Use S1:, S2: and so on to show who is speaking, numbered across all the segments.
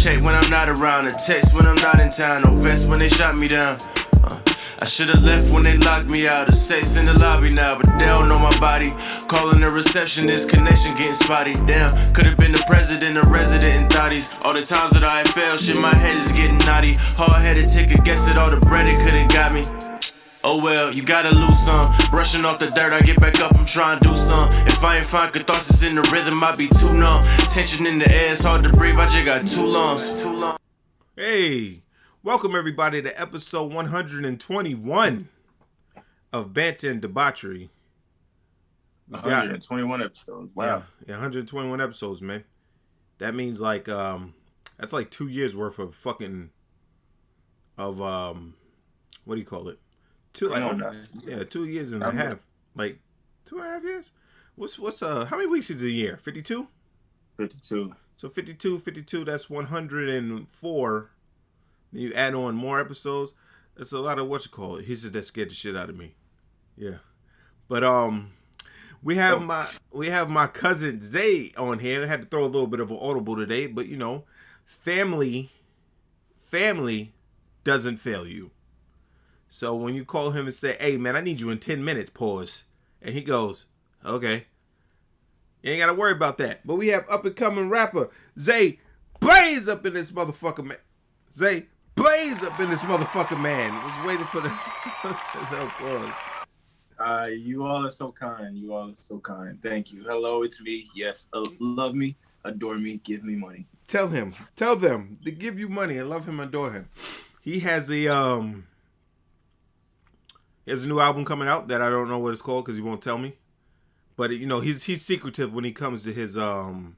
S1: check when I'm not around, a text when I'm not in town, no vest when they shot me down. I should've left when they locked me out. A sex in the lobby now, but they don't know my body. Calling the receptionist, connection getting spotty. Damn, could've been the president, a resident in thotties. All the times that I failed, shit, my head is getting naughty. Hard-headed, take a guess at all the bread it could've got me. Oh well, you gotta lose some. Brushing off the dirt, I get back up, I'm trying to do some. If I ain't find catharsis in the rhythm, I be too numb. Tension in the air, it's hard to breathe, I just got 2 lungs.
S2: Hey, welcome everybody to episode 121 of Banter Debauchery.
S3: 121 episodes, wow.
S2: Yeah, 121 episodes, man. That means like, that's like 2 years worth of fucking, what do you call it? 2 years and a half. Like 2.5 years? What's how many weeks is a year? 52?
S3: 52.
S2: So 52, that's 104. Then you add on more episodes. That's a lot of he said that scared the shit out of me. Yeah. But we have my cousin Zay on here. I had to throw a little bit of an audible today, but you know, family doesn't fail you. So when you call him and say, "Hey man, I need you in 10 minutes," pause. And he goes, "Okay." You ain't gotta worry about that. But we have up and coming rapper Zay Blaze up in this motherfucker, man. Zay Blaze up in this motherfucker, man. I was waiting for the applause.
S3: You all are so kind. You all are so kind. Thank you. Hello, it's me. Yes, love me, adore me, give me money.
S2: Tell them to give you money and love him, adore him. He has a new album coming out that I don't know what it's called because he won't tell me. But you know, he's secretive when he comes to his what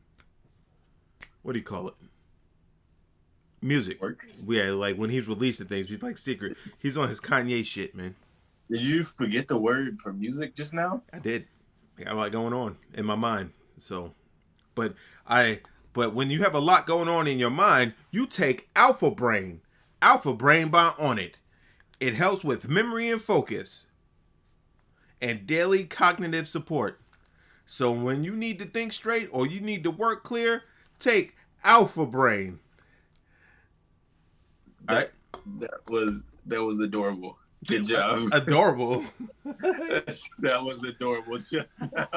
S2: do you call it? Music.
S3: Work.
S2: Yeah, like when he's releasing things, he's like secret. He's on his Kanye shit, man.
S3: Did you forget the word for music just now?
S2: I did. I got a lot going on in my mind. So, but when you have a lot going on in your mind, you take Alpha Brain by On It. It helps with memory and focus and daily cognitive support. So when you need to think straight or you need to work clear, take Alpha Brain.
S3: That was adorable. Good job.
S2: Adorable.
S3: That was adorable just now.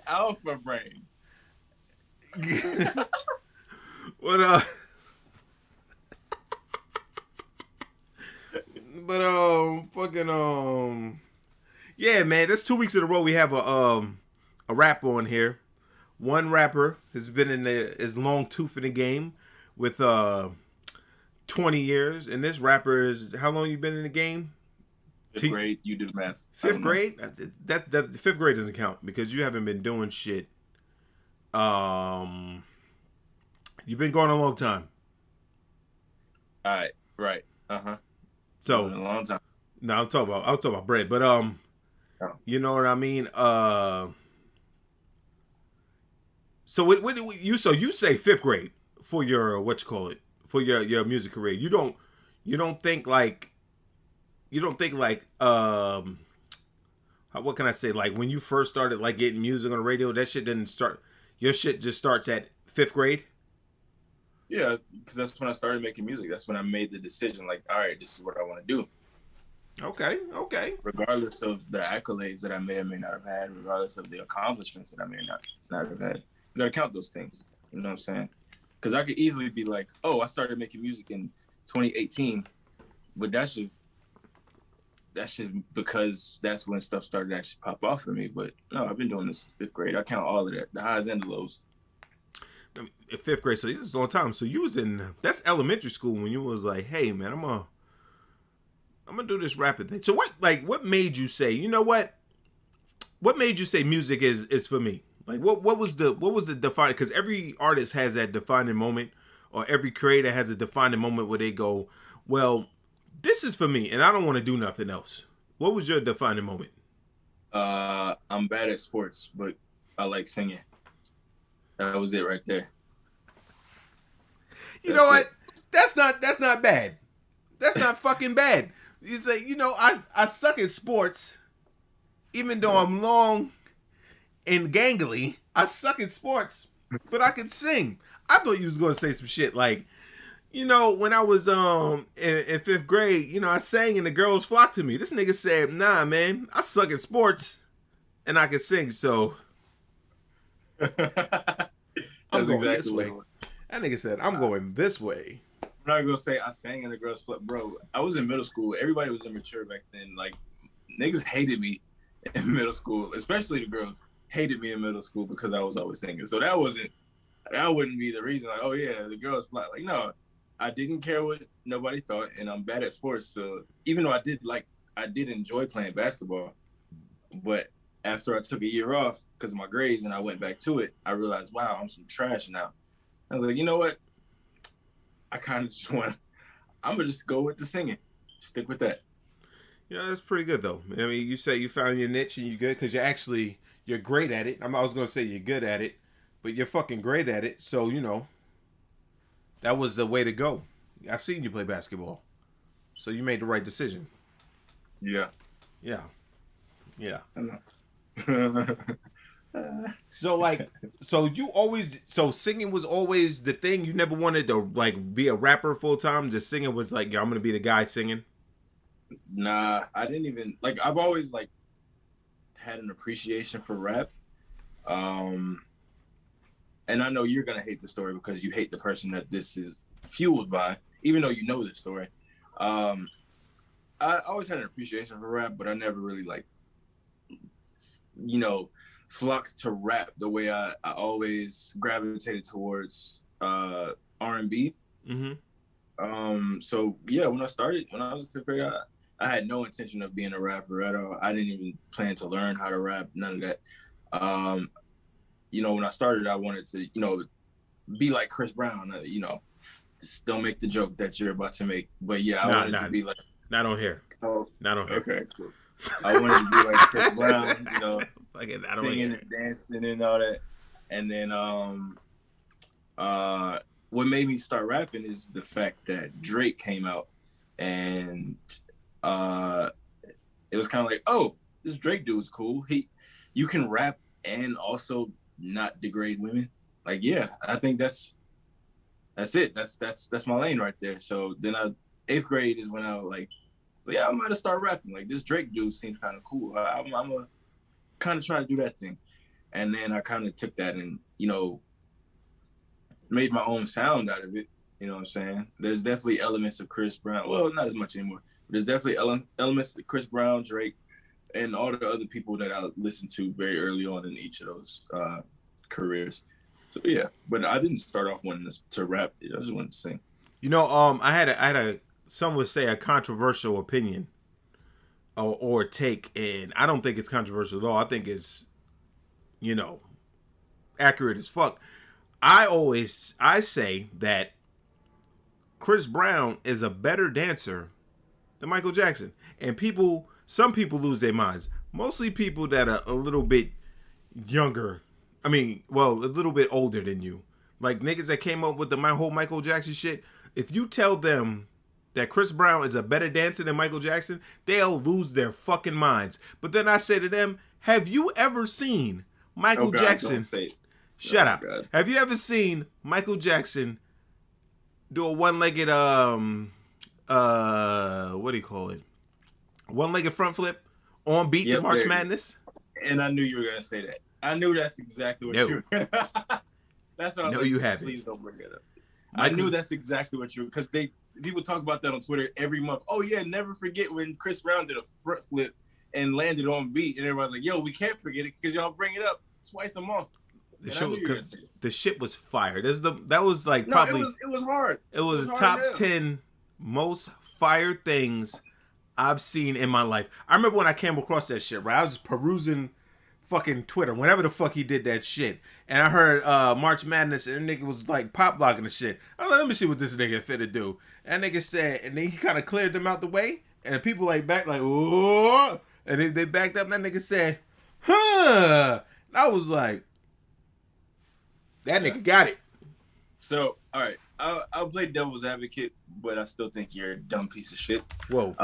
S3: Alpha Brain.
S2: What yeah, man, that's 2 weeks in a row we have a rapper on here. One rapper has been in his long tooth in the game with 20 years, and this rapper is, how long you been in the game?
S3: 5th grade, you do the math.
S2: 5th grade? That 5th grade doesn't count because you haven't been doing shit. You've been going a long time.
S3: All right, right.
S2: So
S3: a long time.
S2: No, I was talking about bread, but you know what I mean. So what you say 5th grade for your for your music career. You don't think like what can I say, like when you first started like getting music on the radio, that shit didn't start. Your shit just starts at 5th grade.
S3: Yeah, because that's when I started making music. That's when I made the decision, like, all right, this is what I want to do.
S2: Okay.
S3: Regardless of the accolades that I may or may not have had, regardless of the accomplishments that I may not have had, you gotta count those things. You know what I'm saying? Because I could easily be like, oh, I started making music in 2018, but that's just because that's when stuff started to actually pop off for me. But no, I've been doing this 5th grade. I count all of that, the highs and the lows.
S2: 5th grade, so it was a long time. So you was that's elementary school when you was like, hey man, I'm gonna do this rapping thing. So what made you say, you know what? What made you say music is for me? Like what was the defining, because every artist has that defining moment, or every creator has a defining moment where they go, well, this is for me and I don't want to do nothing else. What was your defining moment?
S3: I'm bad at sports, but I like singing. That was it right there.
S2: You know what? That's not bad. That's not fucking bad. You say, you know, I suck at sports, even though I'm long and gangly. I suck at sports, but I can sing. I thought you was gonna say some shit like, you know, when I was in fifth grade, you know, I sang and the girls flocked to me. This nigga said, "Nah, man, I suck at sports and I can sing, so
S3: That's
S2: I'm going
S3: exactly
S2: this
S3: what
S2: way."
S3: it was.
S2: That nigga said, "I'm going this way."
S3: I'm not gonna say I sang in the girls' club, bro. I was in middle school. Everybody was immature back then. Like niggas hated me in middle school, especially the girls hated me in middle school because I was always singing. So that wouldn't be the reason. Like, oh yeah, the girls fly. Like, no, I didn't care what nobody thought, and I'm bad at sports. So even though I did enjoy playing basketball, but after I took a year off because of my grades and I went back to it, I realized, wow, I'm some trash now. I was like, you know what? I kind of just I'm gonna just go with the singing, stick with that.
S2: Yeah, that's pretty good though. I mean, you say you found your niche and you're good because you're great at it. I was gonna say you're good at it, but you're fucking great at it. So you know, that was the way to go. I've seen you play basketball, so you made the right decision.
S3: Yeah.
S2: Yeah.
S3: I know.
S2: So singing was always the thing. You never wanted to like be a rapper full time. Just singing was like, yo, I'm gonna be the guy singing.
S3: Nah, I didn't even like. I've always like had an appreciation for rap, and I know you're gonna hate the story because you hate the person that this is fueled by, even though you know this story. I always had an appreciation for rap, but I never really like, you know, flocked to rap the way I always gravitated towards R&B.
S2: Mm-hmm.
S3: So yeah, when I was in fifth grade, I had no intention of being a rapper at all. I didn't even plan to learn how to rap, none of that. You know, when I started, I wanted to, you know, be like Chris Brown, you know, just don't make the joke that you're about to make. But yeah, I wanted to be like.
S2: Not on here.
S3: Oh,
S2: not on here.
S3: Okay, cool. I wanted to be like Chris Brown, you know, singing and dancing and all that. And then what made me start rapping is the fact that Drake came out, and it was kind of like, oh, this Drake dude's cool. You can rap and also not degrade women. Like, yeah, I think that's it. That's my lane right there. So then 8th grade is when I was like, so yeah, I might have started rapping. Like, this Drake dude seems kind of cool. I'm gonna kind of try to do that thing. And then I kind of took that and, you know, made my own sound out of it. You know what I'm saying? There's definitely elements of Chris Brown. Well, not as much anymore. But there's definitely elements of Chris Brown, Drake, and all the other people that I listened to very early on in each of those careers. So yeah, but I didn't start off wanting to rap. I just wanted to sing.
S2: You know, I had a some would say a controversial opinion or take, and I don't think it's controversial at all. I think it's, you know, accurate as fuck. I say that Chris Brown is a better dancer than Michael Jackson. And some people lose their minds. Mostly people that are a little bit younger. I mean, well, a little bit older than you. Like niggas that came up with the whole Michael Jackson shit. If you tell them that Chris Brown is a better dancer than Michael Jackson, they'll lose their fucking minds. But then I say to them, have you ever seen Michael Jackson?
S3: Don't say it.
S2: Shut up.
S3: God.
S2: Have you ever seen Michael Jackson do a one-legged what do you call it? One-legged front flip on beat to March Madness?
S3: And I knew you were gonna say that. I knew that's exactly what you were. That's what I was like,
S2: you haven't.
S3: Please don't bring it up. I knew that's exactly what you were, because people talk about that on Twitter every month. Oh yeah, never forget when Chris Brown did a front flip and landed on beat, and everybody's like, yo, we can't forget it because y'all bring it up twice a month.
S2: The shit was fire. That was like probably
S3: it was hard.
S2: It was top 10 most fire things I've seen in my life. I remember when I came across that shit, right? I was just perusing fucking Twitter, whenever the fuck he did that shit. And I heard March Madness, and the nigga was like pop blocking the shit. I was like, let me see what this nigga finna do. And nigga said, and then he kind of cleared them out the way, and the people like back like, oh, and they backed up, and that nigga said, huh. And I was like, that nigga got it.
S3: So, all right, I'll play devil's advocate, but I still think you're a dumb piece of shit.
S2: Whoa.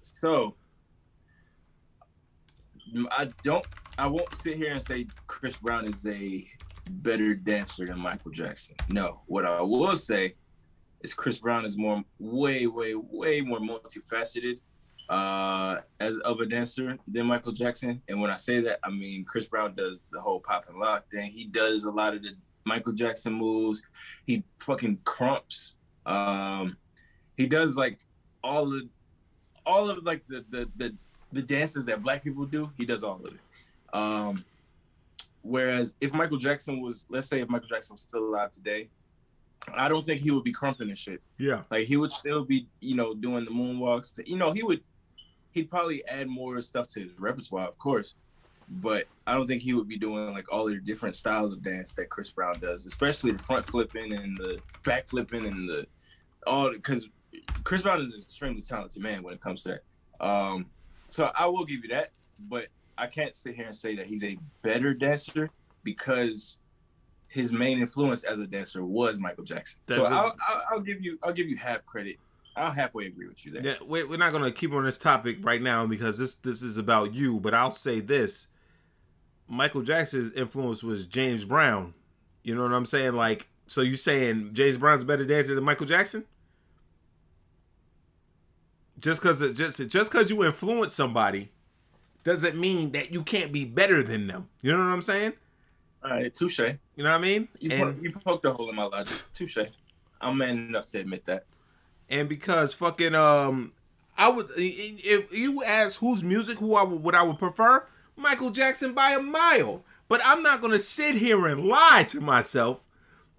S3: So I won't sit here and say Chris Brown is a better dancer than Michael Jackson. No. What I will say is Chris Brown is way more multifaceted as of a dancer than Michael Jackson. And when I say that, I mean Chris Brown does the whole pop and lock thing. He does a lot of the Michael Jackson moves. He fucking crumps. He does like all of like the dances that black people do. He does all of it. Whereas if Michael Jackson was, let's say if Michael Jackson was still alive today, I don't think he would be crumping and shit.
S2: Yeah.
S3: Like he would still be, doing the moonwalks. He'd probably add more stuff to his repertoire, of course. But I don't think he would be doing like all the different styles of dance that Chris Brown does, especially the front flipping and the back flipping and because Chris Brown is an extremely talented man when it comes to that. So I will give you that, but I can't sit here and say that he's a better dancer because his main influence as a dancer was Michael Jackson. I'll give you half credit. I'll halfway agree with you there.
S2: Yeah, we're not gonna keep on this topic right now because this is about you. But I'll say this: Michael Jackson's influence was James Brown. You know what I'm saying? Like, so you saying James Brown's a better dancer than Michael Jackson? Just because you influence somebody doesn't mean that you can't be better than them. You know what I'm saying?
S3: All right, touche.
S2: You know what I mean?
S3: You poked a hole in my logic. Touche. I'm man enough to admit that.
S2: And because fucking I would, if you ask whose music what I would prefer, Michael Jackson by a mile. But I'm not gonna sit here and lie to myself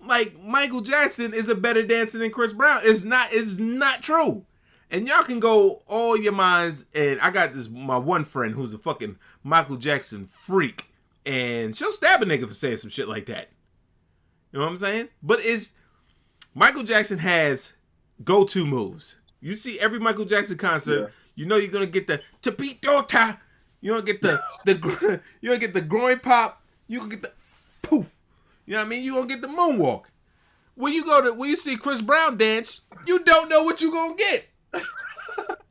S2: like Michael Jackson is a better dancer than Chris Brown. It's not true. And y'all can go all your minds. And I got my one friend who's a fucking Michael Jackson freak, and she'll stab a nigga for saying some shit like that. You know what I'm saying? But Michael Jackson has go-to moves. You see every Michael Jackson concert, You know you're gonna get the tapitota. You don't get the you don't get the groin pop. You gonna get the poof. You know what I mean? You gonna get the moonwalk. When you see Chris Brown dance, you don't know what you gonna get.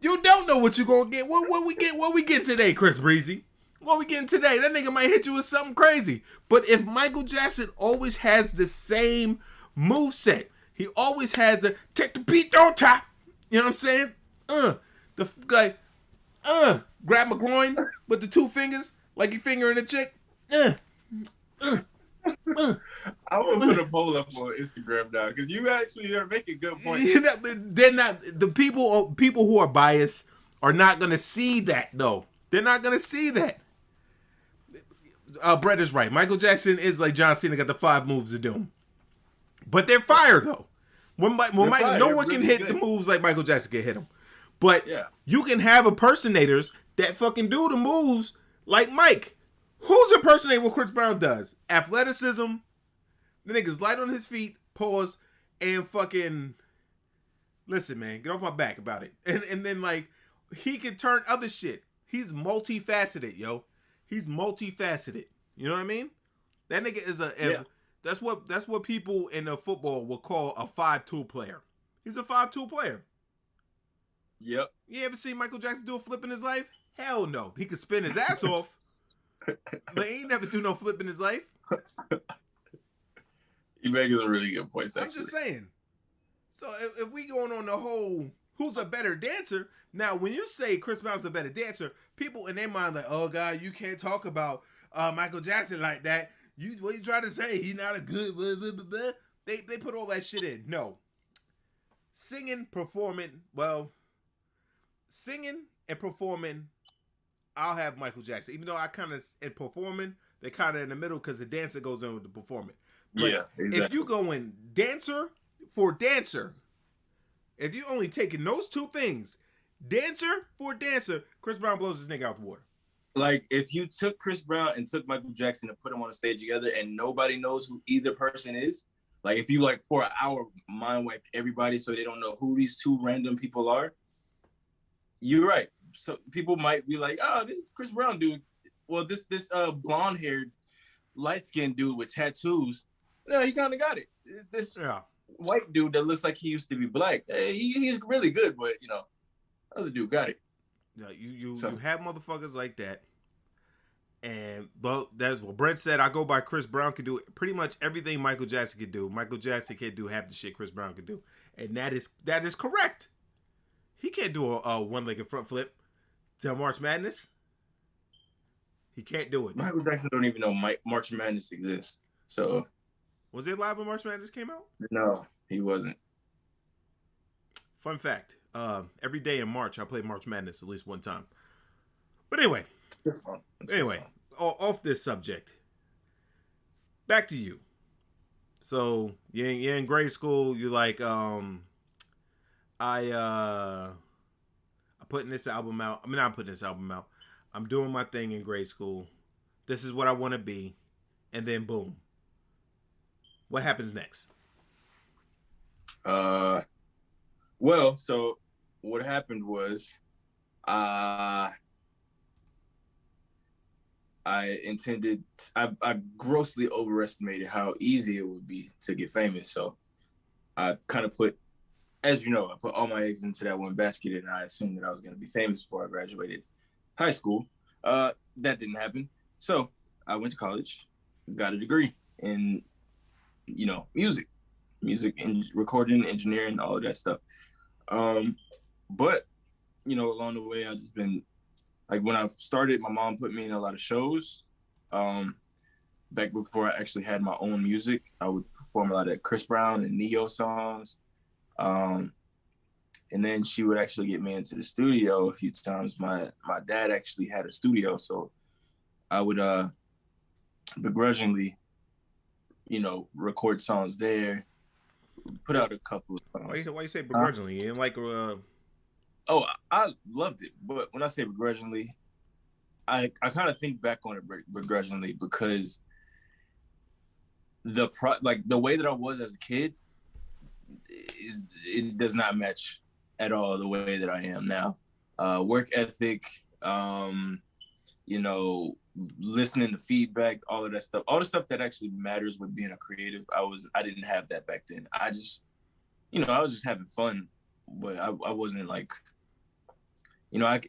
S2: You don't know what you gonna get. What we get today, Chris Breezy? What we getting today? That nigga might hit you with something crazy. But if Michael Jackson always has the same moveset, he always has the take the beat on top. You know what I'm saying? The guy, grab my groin with the two fingers like you fingering a chick.
S3: I'm gonna put a poll up on Instagram now because you actually are making good points.
S2: They're not the people who are biased are not gonna see that though. They're not gonna see that. Brett is right. Michael Jackson is like John Cena, got the 5 moves of doom, but they're fire though. No one can hit the moves like Michael Jackson can hit them. But you can have impersonators that fucking do the moves like Mike. Who's impersonating what Chris Brown does? Athleticism. The nigga's light on his feet, pause, and fucking listen, man, get off my back about it. And then like he can turn other shit. He's multifaceted, yo. He's multifaceted. You know what I mean? That nigga is that's what people in the football will call a 5-tool player. He's a 5-tool player.
S3: Yep.
S2: You ever seen Michael Jackson do a flip in his life? Hell no. He could spin his ass off. But he ain't never do no flip in his life.
S3: You making some really good points, actually.
S2: I'm just saying. So if we going on the whole who's a better dancer, now when you say Chris Brown's a better dancer, people in their mind like, oh God, you can't talk about Michael Jackson like that. What you trying to say? He's not a good blah, blah, blah, blah. They put all that shit in. No. Singing and performing, I'll have Michael Jackson. Even though I kind of, in performing, they're kind of in the middle because the dancer goes in with the performing. But
S3: yeah, exactly.
S2: If you go in dancer for dancer, if you only taking those two things, dancer for dancer, Chris Brown blows his nigga out the water.
S3: Like, if you took Chris Brown and took Michael Jackson and put them on the stage together and nobody knows who either person is, like, if you, like, for an hour mind wipe everybody so they don't know who these two random people are, you're right. So people might be like, oh, this is Chris Brown dude. Well, this blonde-haired, light-skinned dude with tattoos, no, he kind of got it. This white dude that looks like he used to be black, he's really good, but, you know, other dude got it.
S2: Yeah, you have motherfuckers like that, And well, that's what Brent said. I go by Chris Brown could do pretty much everything Michael Jackson could do. Michael Jackson can't do half the shit Chris Brown could do, and that is correct. He can't do a one-legged front flip to March Madness. He can't do it.
S3: Michael Jackson don't even know March Madness exists. So
S2: Was it live when March Madness came out?
S3: no, he wasn't.
S2: Fun fact: every day in March, I play March Madness at least one time. But anyway, off this subject. Back to you. So you're in grade school. You're like, I'm putting this album out. I mean, I'm putting this album out. I'm doing my thing in grade school. This is what I want to be, and then boom. What happens next?
S3: Well, so what happened was, I grossly overestimated how easy it would be to get famous. So I kind of put, as you know, I put all my eggs into that one basket, and I assumed that I was going to be famous before I graduated high school. That didn't happen. So I went to college, got a degree in, music and recording, engineering, all of that stuff. But, along the way, I've just been, like, when I started, my mom put me in a lot of shows. Back before I actually had my own music, I would perform a lot of Chris Brown and Neo songs. And then she would actually get me into the studio a few times. My dad actually had a studio, so I would begrudgingly, record songs there, put out a couple of songs.
S2: Why you say begrudgingly? You didn't like
S3: Oh, I loved it, but when I say begrudgingly, I kind of think back on it begrudgingly because the way that I was as a kid, it does not match at all the way that I am now. Work ethic, listening to feedback, all of that stuff, all the stuff that actually matters with being a creative. I didn't have that back then. I just, I was just having fun, but I wasn't like,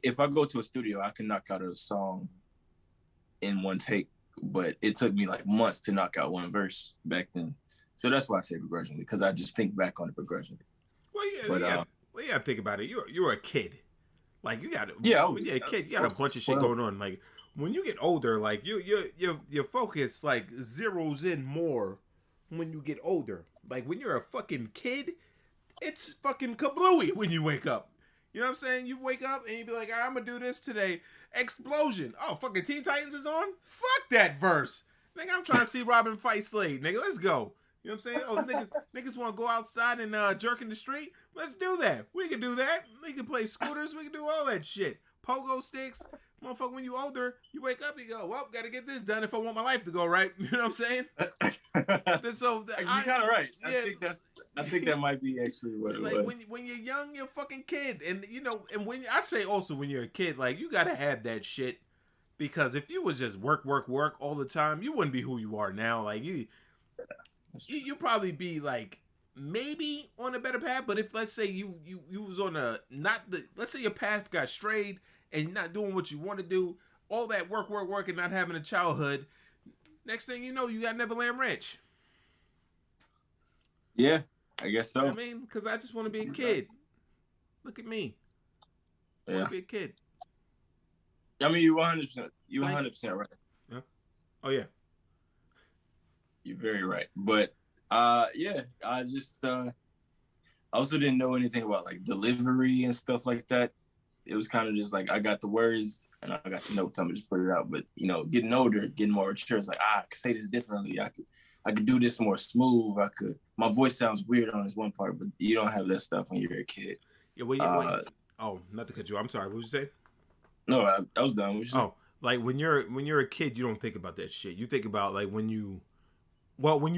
S3: if I go to a studio, I can knock out a song in one take, but it took me like months to knock out one verse back then. So that's why I say begrudgingly, because I just think back on it begrudgingly.
S2: Well, yeah, think about it. You're a kid. Like you got when you're a kid, you got a bunch of shit going on. Like when you get older, like your focus like zeroes in more when you get older. Like when you're a fucking kid, it's fucking kablooey when you wake up. You know what I'm saying? You wake up and you be like, I'm gonna do this today. Explosion. Oh, fucking Teen Titans is on? Fuck that verse. Nigga, I'm trying to see Robin fight Slade. Nigga, let's go. You know what I'm saying? Oh, niggas want to go outside and jerk in the street? Let's do that. We can do that. We can play scooters. We can do all that shit. Pogo sticks. Motherfucker, when you older, you wake up, you go, well, gotta get this done if I want my life to go right. You know what I'm saying? So
S3: you're kind of right. I think that might be actually what it was.
S2: When you're young, you're a fucking kid, and and when I say also when you're a kid, like you gotta have that shit, because if you was just work all the time, you wouldn't be who you are now. Like you probably be like maybe on a better path, but if let's say you was on let's say your path got strayed and you're not doing what you want to do, all that work and not having a childhood, next thing you know, you got Neverland Ranch.
S3: Yeah, I guess so.
S2: You know what I mean, because I just want to be a kid. Look at me. I want to be a kid.
S3: I mean, you 100% right.
S2: Huh? Oh yeah.
S3: You're very right. But I just I also didn't know anything about like delivery and stuff like that. It was kind of just like I got the words and I got the notes. I'm just put it out. But getting older, getting more mature, it's like I could say this differently. I could do this more smooth. My voice sounds weird on this one part, but you don't have that stuff when you're a kid.
S2: Yeah, wait. Oh, not to cut you. I'm sorry. What did you say?
S3: No, I was done.
S2: Like when you're a kid, you don't think about that shit. You think about like when you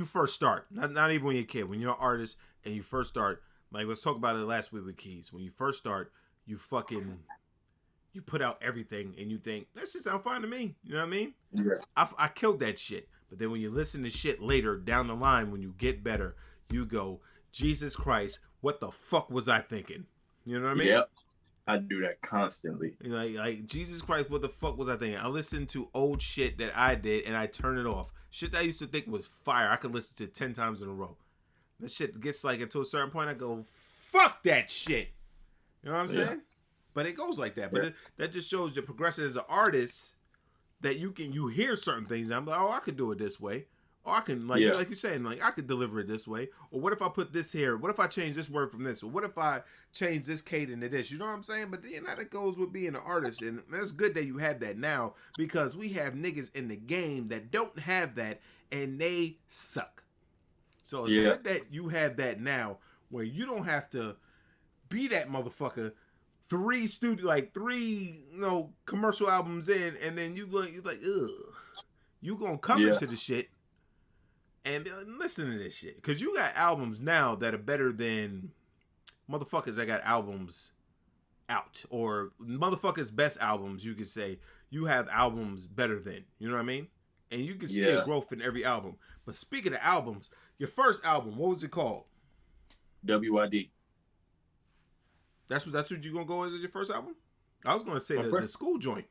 S2: first start. Not even when you're a kid. When you're an artist and you first start. Like let's talk about it last week with Keys. When you first start, you put out everything and you think that shit sound fine to me. You know what I mean?
S3: Yeah.
S2: I killed that shit. But then when you listen to shit later down the line, when you get better, you go, Jesus Christ, what the fuck was I thinking? You know what I mean?
S3: Yep. I do that constantly.
S2: Like Jesus Christ, what the fuck was I thinking? I listened to old shit that I did and I turn it off. Shit that I used to think was fire, I could listen to 10 times in a row. That shit gets like until a certain point, I go, fuck that shit. You know what I'm saying? But it goes like that. But that just shows the progression as an artist that you hear certain things. And I'm like, oh, I could do it this way. Or I can, like you're saying, like, I could deliver it this way. Or what if I put this here? What if I change this word from this? Or what if I change this cadence to this? You know what I'm saying? But then that goes with being an artist. And that's good that you have that now, because we have niggas in the game that don't have that and they suck. So it's good that you have that now where you don't have to be that motherfucker three commercial albums in, and then you're like, ugh. You gonna come into the shit and listen to this shit, because you got albums now that are better than motherfuckers that got albums out, or motherfuckers' best albums. You could say you have albums better than, you know what I mean? And you can see a growth in every album. But speaking of albums, your first album, what was it called?
S3: WID.
S2: That's what you gonna go as your first album? I was gonna say the school joint.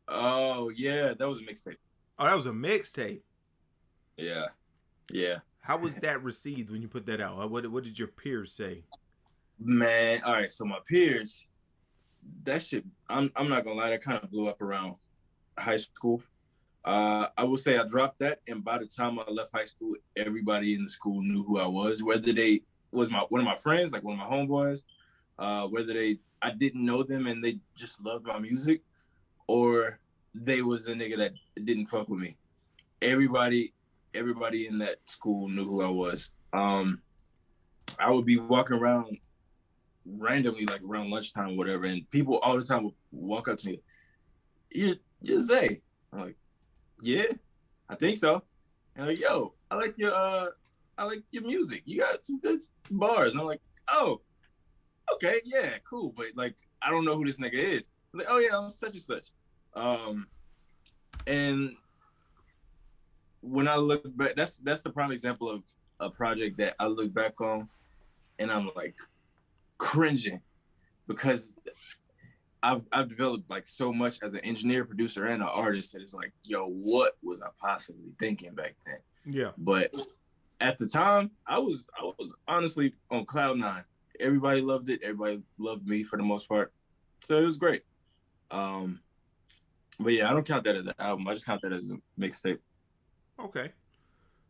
S3: Oh yeah, that was a mixtape.
S2: Oh, that was a mixtape.
S3: Yeah.
S2: How was that received when you put that out? What did your peers say?
S3: Man, all right. So my peers, that shit. I'm not gonna lie, that kind of blew up around high school. I will say I dropped that, and by the time I left high school, everybody in the school knew who I was, whether they was one of my friends, like one of my homeboys, whether I didn't know them and they just loved my music, or they was a nigga that didn't fuck with me. Everybody in that school knew who I was. I would be walking around randomly, like around lunchtime, whatever, and people all the time would walk up to me, you're Zay. I'm like, yeah, I think so. And like, yo, I like your music. You got some good bars. And I'm like, oh, okay, yeah, cool. But like, I don't know who this nigga is. I'm like, oh yeah, I'm such and such. And when I look back, that's the prime example of a project that I look back on and I'm like cringing, because I've developed like so much as an engineer, producer, and an artist that it's like, yo, what was I possibly thinking back then?
S2: Yeah.
S3: But at the time, I was honestly on cloud nine. Everybody loved it. Everybody loved me for the most part. So it was great. But yeah, I don't count that as an album. I just count that as a mixtape.
S2: Okay.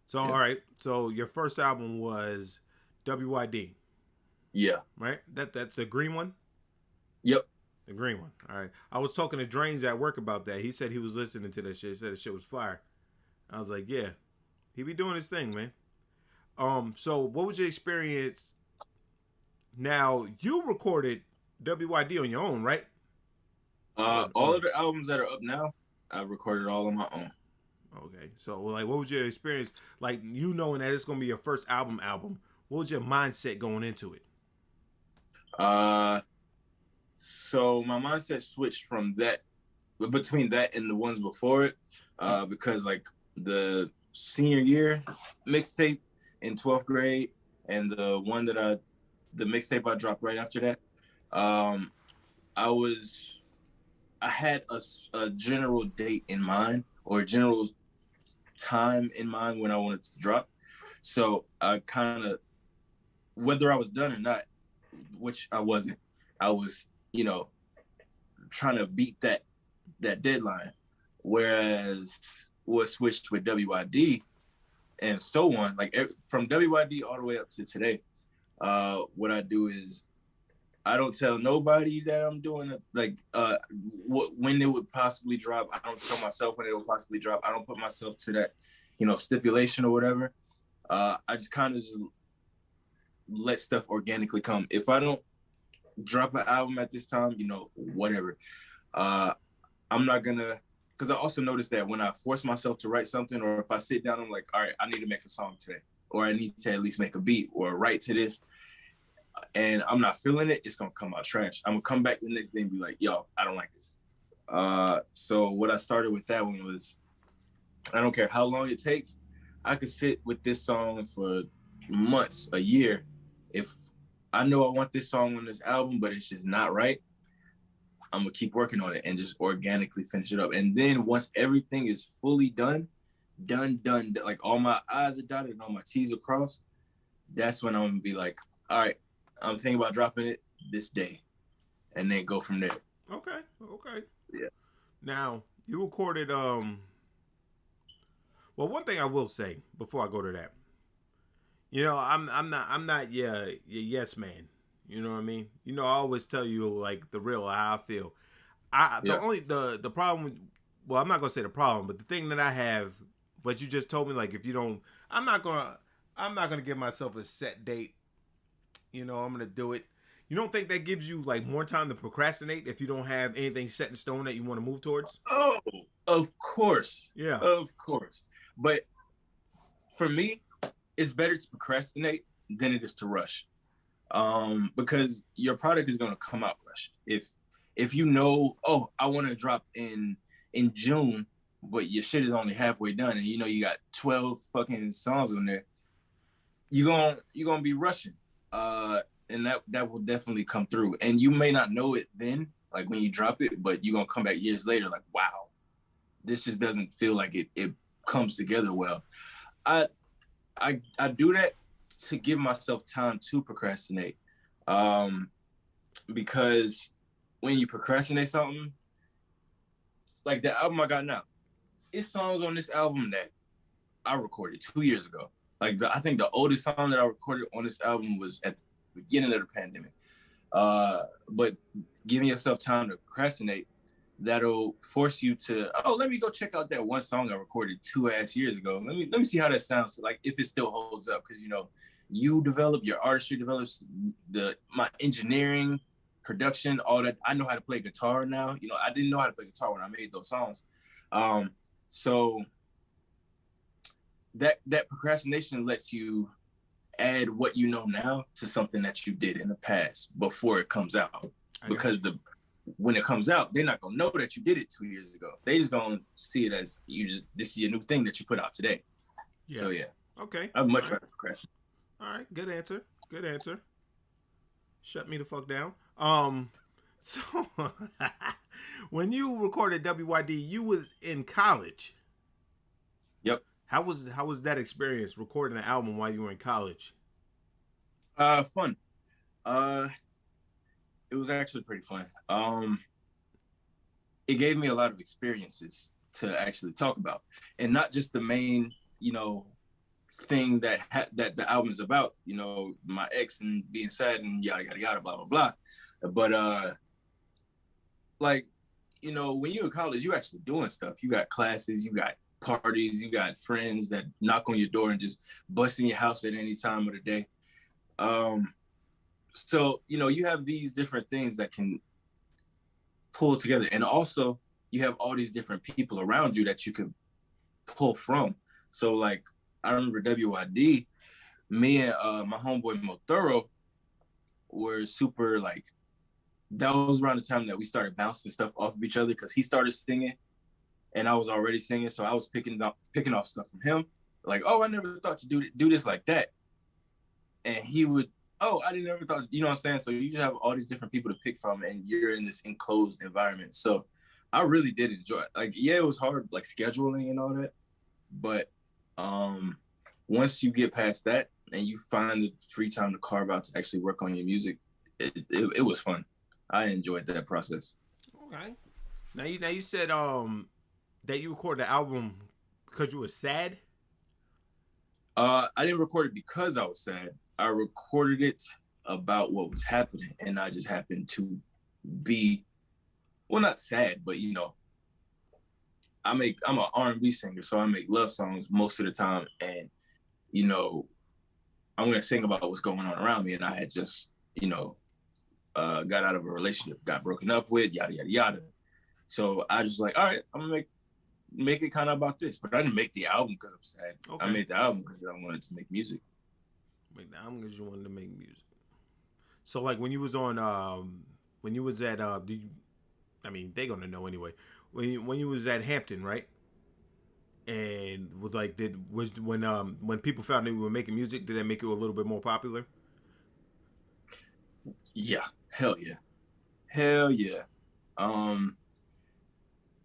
S2: So all right. So your first album was WID.
S3: Yeah.
S2: Right? That's the green one?
S3: Yep.
S2: The green one. All right. I was talking to Drains at work about that. He said he was listening to that shit. He said the shit was fire. I was like, yeah. He be doing his thing, man. So what was your experience? Now, you recorded WID on your own, right?
S3: All of the albums that are up now, I recorded all on my own.
S2: Okay. So like, what was your experience? Like, you knowing that it's going to be your first album, what was your mindset going into it?
S3: So my mindset switched from between that and the ones before it, because like the senior year mixtape in 12th grade and the mixtape I dropped right after that, I had a general date in mind, or a general time in mind when I wanted to drop. So I kind of, whether I was done or not, which I wasn't, I was, trying to beat that deadline. Whereas what switched with WID and so on, like from WID all the way up to today, what I do is I don't tell nobody that I'm doing it, like when it would possibly drop. I don't tell myself when it will possibly drop. I don't put myself to that, stipulation or whatever. I just kind of just let stuff organically come. If I don't drop an album at this time, whatever. I'm not gonna, because I also noticed that when I force myself to write something, or if I sit down, I'm like, all right, I need to make a song today, or I need to at least make a beat or write to this, and I'm not feeling it, it's gonna come out trash. I'm gonna come back the next day and be like, yo, I don't like this. So what I started with that one was, I don't care how long it takes, I could sit with this song for months, a year, if I know I want this song on this album, but it's just not right. I'm gonna keep working on it and just organically finish it up. And then once everything is fully done, like all my I's are dotted and all my T's are crossed, that's when I'm gonna be like, all right, I'm thinking about dropping it this day, and then go from there.
S2: Okay.
S3: Yeah.
S2: Now you recorded. Well, one thing I will say before I go to that, I'm not your yes man. You know what I mean? I always tell you like the real how I feel. The problem with, well, I'm not gonna say the problem, but the thing that I have, but you just told me like if you don't, I'm not gonna give myself a set date. I'm gonna do it. You don't think that gives you like more time to procrastinate if you don't have anything set in stone that you want to move towards?
S3: Oh, of course.
S2: Yeah.
S3: Of course. But for me, it's better to procrastinate than it is to rush. Because your product is gonna come out rushed. If you know, oh, I want to drop in June, but your shit is only halfway done, and you got 12 fucking songs on there, you're gonna be rushing. And that will definitely come through. And you may not know it then, like when you drop it, but you're gonna come back years later, like, wow, this just doesn't feel like it comes together well. I do that to give myself time to procrastinate. Because when you procrastinate something, like the album I got now, it's songs on this album that I recorded 2 years ago. Like I think the oldest song that I recorded on this album was at the beginning of the pandemic. But giving yourself time to procrastinate, that'll force you to, let me go check out that one song I recorded 2 years ago. Let me see how that sounds. Like if it still holds up, because you develop, your artistry develops, my engineering, production, all that. I know how to play guitar now. I didn't know how to play guitar when I made those songs. So that procrastination lets you add what you know now to something that you did in the past before it comes out. Because when it comes out, they're not gonna know that you did it 2 years ago. They just gonna see it as this is a new thing that you put out today. Yeah. So yeah.
S2: Okay.
S3: I'd much rather procrastinate.
S2: All right. Good answer. Shut me the fuck down. So when you recorded WYD, you was in college.
S3: Yep.
S2: How was that experience recording an album while you were in college?
S3: Fun. It was actually pretty fun. It gave me a lot of experiences to actually talk about, and not just the main, thing that the album is about. My ex and being sad and yada yada yada, blah blah blah. But like, when you're in college, you actually doing stuff. You got classes, you got parties, you got friends that knock on your door and just bust in your house at any time of the day. So, you have these different things that can pull together. And also you have all these different people around you that you can pull from. So like, I remember WYD, me and my homeboy Mo Thorough were super like, that was around the time that we started bouncing stuff off of each other, because he started singing and I was already singing. So I was picking off stuff from him. Like, oh, I never thought to do this like that. And he would, I didn't ever thought, you know what I'm saying? So you just have all these different people to pick from, and you're in this enclosed environment. So I really did enjoy it. Like, yeah, it was hard, like scheduling and all that. But once you get past that and you find the free time to carve out to actually work on your music, it was fun. I enjoyed that process.
S2: Okay. Now you said that you recorded the album because you were sad?
S3: I didn't record it because I was sad. I recorded it about what was happening, and I just happened to be, well, not sad, but I'm an R&B singer, so I make love songs most of the time, and I'm gonna sing about what's going on around me, and I had just got out of a relationship, got broken up with, yada yada yada. So I just like, all right, I'm gonna make it kind of about this. But I didn't make the album because I'm sad. Okay. I made the album because I wanted to make music.
S2: Make the album because you wanted to make music. So like when you was on, when you was at, they're gonna know anyway. When you was at Hampton, right? And was like, when people found out you were making music, did that make you a little bit more popular?
S3: Yeah, hell yeah, hell yeah. Um,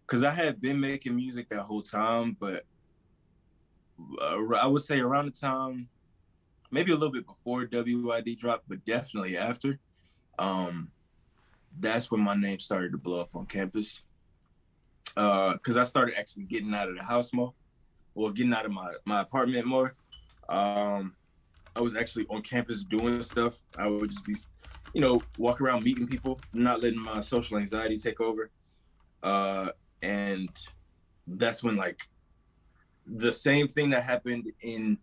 S3: because I had been making music that whole time, but I would say around the time, maybe a little bit before WID dropped, but definitely after. Um, that's when my name started to blow up on campus. Because I started actually getting out of the house more, or getting out of my apartment more. Um, I was actually on campus doing stuff. I would just be, walk around meeting people, not letting my social anxiety take over. And that's when like the same thing that happened in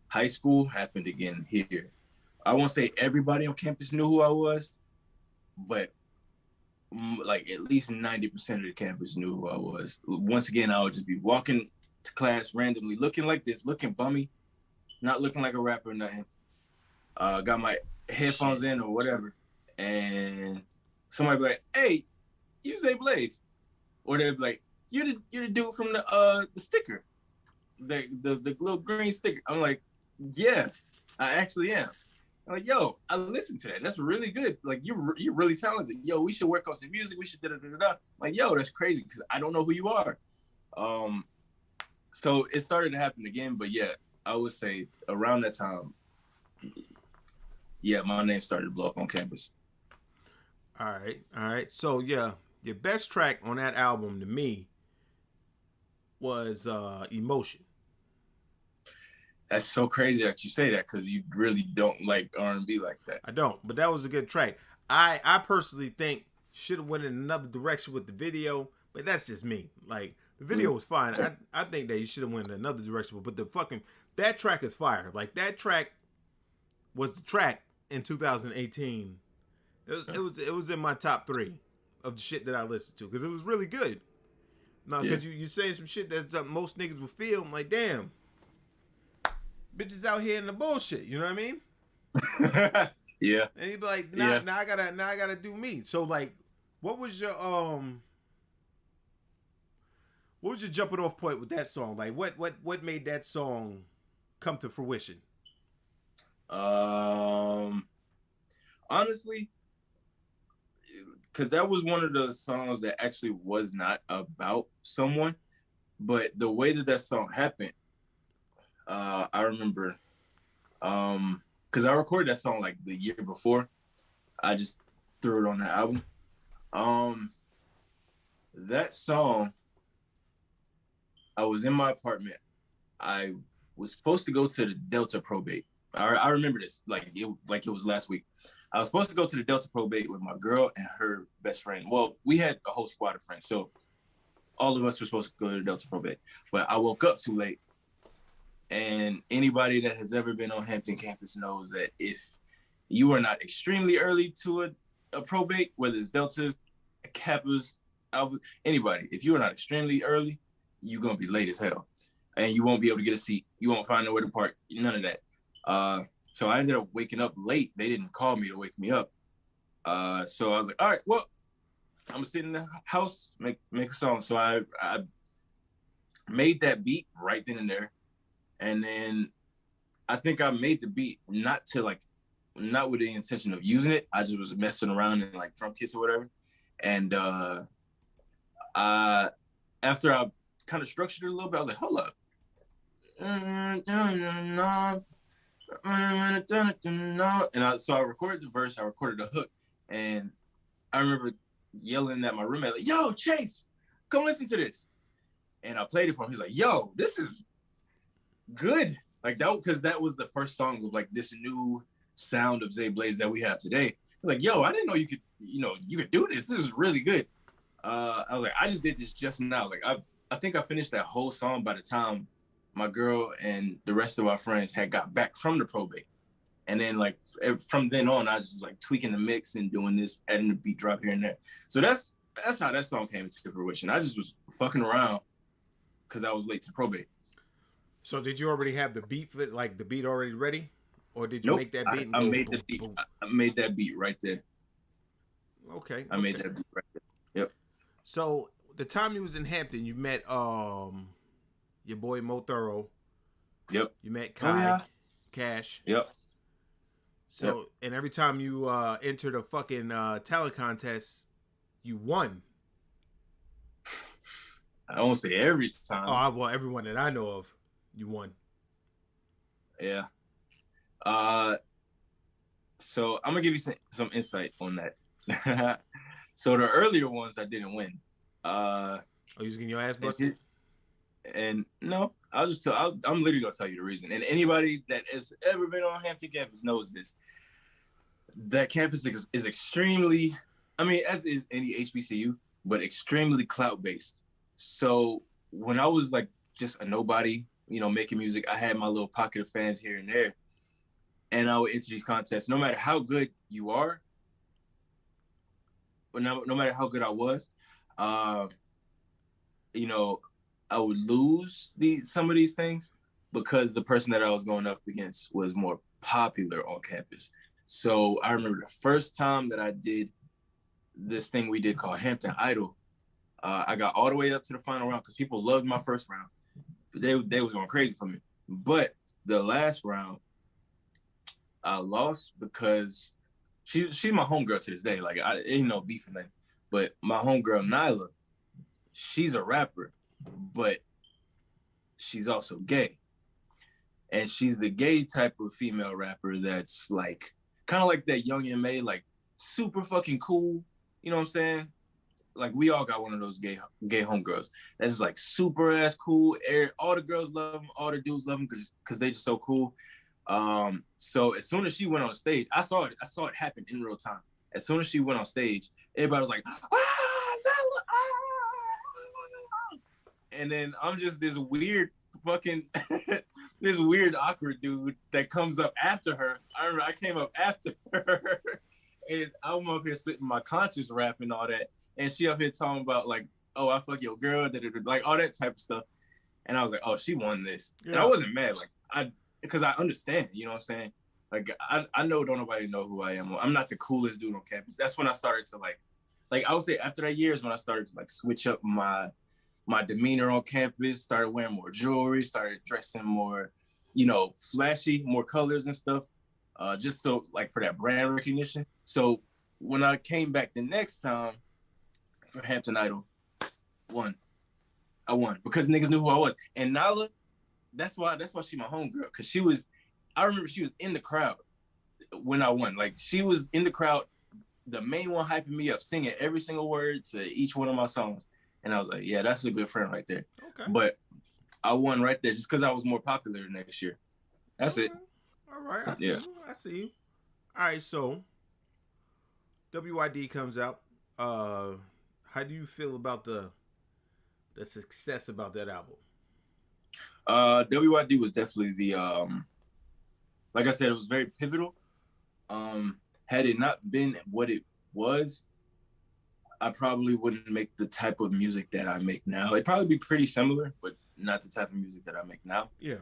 S3: high school happened again here. I won't say everybody on campus knew who I was, but like at least 90% of the campus knew who I was. Once again, I would just be walking to class randomly, looking like this, looking bummy, not looking like a rapper or nothing. Got my headphones in or whatever, and somebody be like, "Hey, you Zay Blaze," or they'd be like, "You're the dude from the sticker, the little green sticker." I'm like, "Yeah, I actually am." I'm like, "Yo, I listened to that. That's really good. Like, you're really talented. Yo, we should work on some music. We should da da da da." Like, yo, that's crazy because I don't know who you are. Um, so it started to happen again, but yeah, I would say around that time, yeah, my name started to blow up on campus.
S2: All right, all right. So yeah, your best track on that album to me was "Emotion."
S3: That's so crazy that you say that because you really don't like R&B like that.
S2: I don't, but that was a good track. I personally think should have went in another direction with the video, but that's just me. Like the video was fine. I think that you should have went in another direction, but the fucking that track is fire. Like that track was the track in 2018. It was in my top 3 of the shit that I listened to because it was really good. No, because you saying some shit that most niggas would feel. I'm like, damn, bitches out here in the bullshit. You know what I mean?
S3: Yeah.
S2: And he'd be like,
S3: Yeah.
S2: now I gotta do me. So like, what was your jumping off point with that song? Like what made that song come to fruition?
S3: Honestly, because that was one of the songs that actually was not about someone, but the way that song happened, I remember, because I recorded that song like the year before. I just threw it on the album. That song, I was in my apartment. I was supposed to go to the Delta probate. I remember this like it was last week. I was supposed to go to the Delta probate with my girl and her best friend. Well, we had a whole squad of friends, so all of us were supposed to go to the Delta probate. But I woke up too late, and anybody that has ever been on Hampton campus knows that if you are not extremely early to a probate, whether it's Deltas, Kappas, Alpha, anybody, if you are not extremely early, you're gonna be late as hell, and you won't be able to get a seat. You won't find nowhere to park. None of that. So I ended up waking up late. They didn't call me to wake me up. So I was like, all right, well, I'm gonna sit in the house, make a song. So I made that beat right then and there, and then I think I made the beat not with the intention of using it. I just was messing around in like drum kits or whatever, and after I kind of structured it a little bit, I was like, hold up. So I recorded the verse, I recorded the hook, and I remember yelling at my roommate, like, yo, Chase, come listen to this. And I played it for him. He's like, yo, this is good. Like that, because that was the first song of like this new sound of Zay Blaze that we have today. He's like, yo, I didn't know you could do this. This is really good. I was like, I just did this just now. Like I think I finished that whole song by the time my girl and the rest of our friends had got back from the probate. And then like from then on, I just was like tweaking the mix and doing this, adding the beat drop here and there. So that's how that song came into fruition. I just was fucking around because I was late to probate.
S2: So did you already have the beat for it, like the beat already ready? Or did you
S3: Nope.
S2: make that beat and
S3: I
S2: go
S3: made
S2: boom,
S3: the beat.
S2: boom?
S3: I made that beat right there.
S2: Okay.
S3: I made that beat right there. Yep.
S2: So the time you was in Hampton, you met your boy Mo Thorough.
S3: Yep.
S2: You met Kai,
S3: yeah.
S2: Cash.
S3: Yep.
S2: So,
S3: Yep.
S2: and every time you entered a fucking talent contest, you won.
S3: I won't say every time.
S2: Well, everyone that I know of, you won.
S3: Yeah. Uh, so I'm gonna give you some insight on that. So the earlier ones I didn't win.
S2: Oh, you just getting your ass
S3: And,
S2: busted?
S3: and no, I'll just tell. I'm literally gonna tell you the reason. And anybody that has ever been on Hampton campus knows this. That campus is extremely, I mean, as is any HBCU, but extremely clout based. So when I was like just a nobody, making music, I had my little pocket of fans here and there, and I would enter these contests. No matter how good you are, but no matter how good I was, um, you know, I would lose some of these things because the person that I was going up against was more popular on campus. So I remember the first time that I did this thing we did called Hampton Idol. I got all the way up to the final round because people loved my first round. They was going crazy for me. But the last round, I lost because she's my homegirl to this day. Like, I ain't no beef or nothing. But my homegirl Nyla, she's a rapper, but she's also gay. And she's the gay type of female rapper that's like kind of like that Young M.A., like super fucking cool. You know what I'm saying? Like, we all got one of those gay homegirls that's like super ass cool. All the girls love them, all the dudes love them because they just so cool. So as soon as she went on stage, I saw it happen in real time. As soon as she went on stage, everybody was like, and then I'm just this weird fucking this weird awkward dude that comes up after her. I remember I came up after her and I'm up here spitting my conscious rap and all that, and she up here talking about like, oh, I fuck your girl, like all that type of stuff. And I was like, oh, she won this. Yeah. And I wasn't mad, like because I understand, you know what I'm saying? Like, I know don't nobody know who I am. I'm not the coolest dude on campus. That's when I started to like I would say after that year is when I started to like switch up my demeanor on campus, started wearing more jewelry, started dressing more, flashy, more colors and stuff, just so like for that brand recognition. So when I came back the next time for Hampton Idol, I won because niggas knew who I was. And Nala, that's why she my homegirl, because I remember she was in the crowd when I won. Like, she was in the crowd, the main one hyping me up, singing every single word to each one of my songs. And I was like, yeah, that's a good friend right there. Okay. But I won right there just because I was more popular next year. That's it.
S2: All right. I see you. All right. So WYD comes out. How do you feel about the success about that album?
S3: WYD was definitely the, like I said, it was very pivotal. Had it not been what it was, I probably wouldn't make the type of music that I make now. It'd probably be pretty similar, but not the type of music that I make now.
S2: Yeah.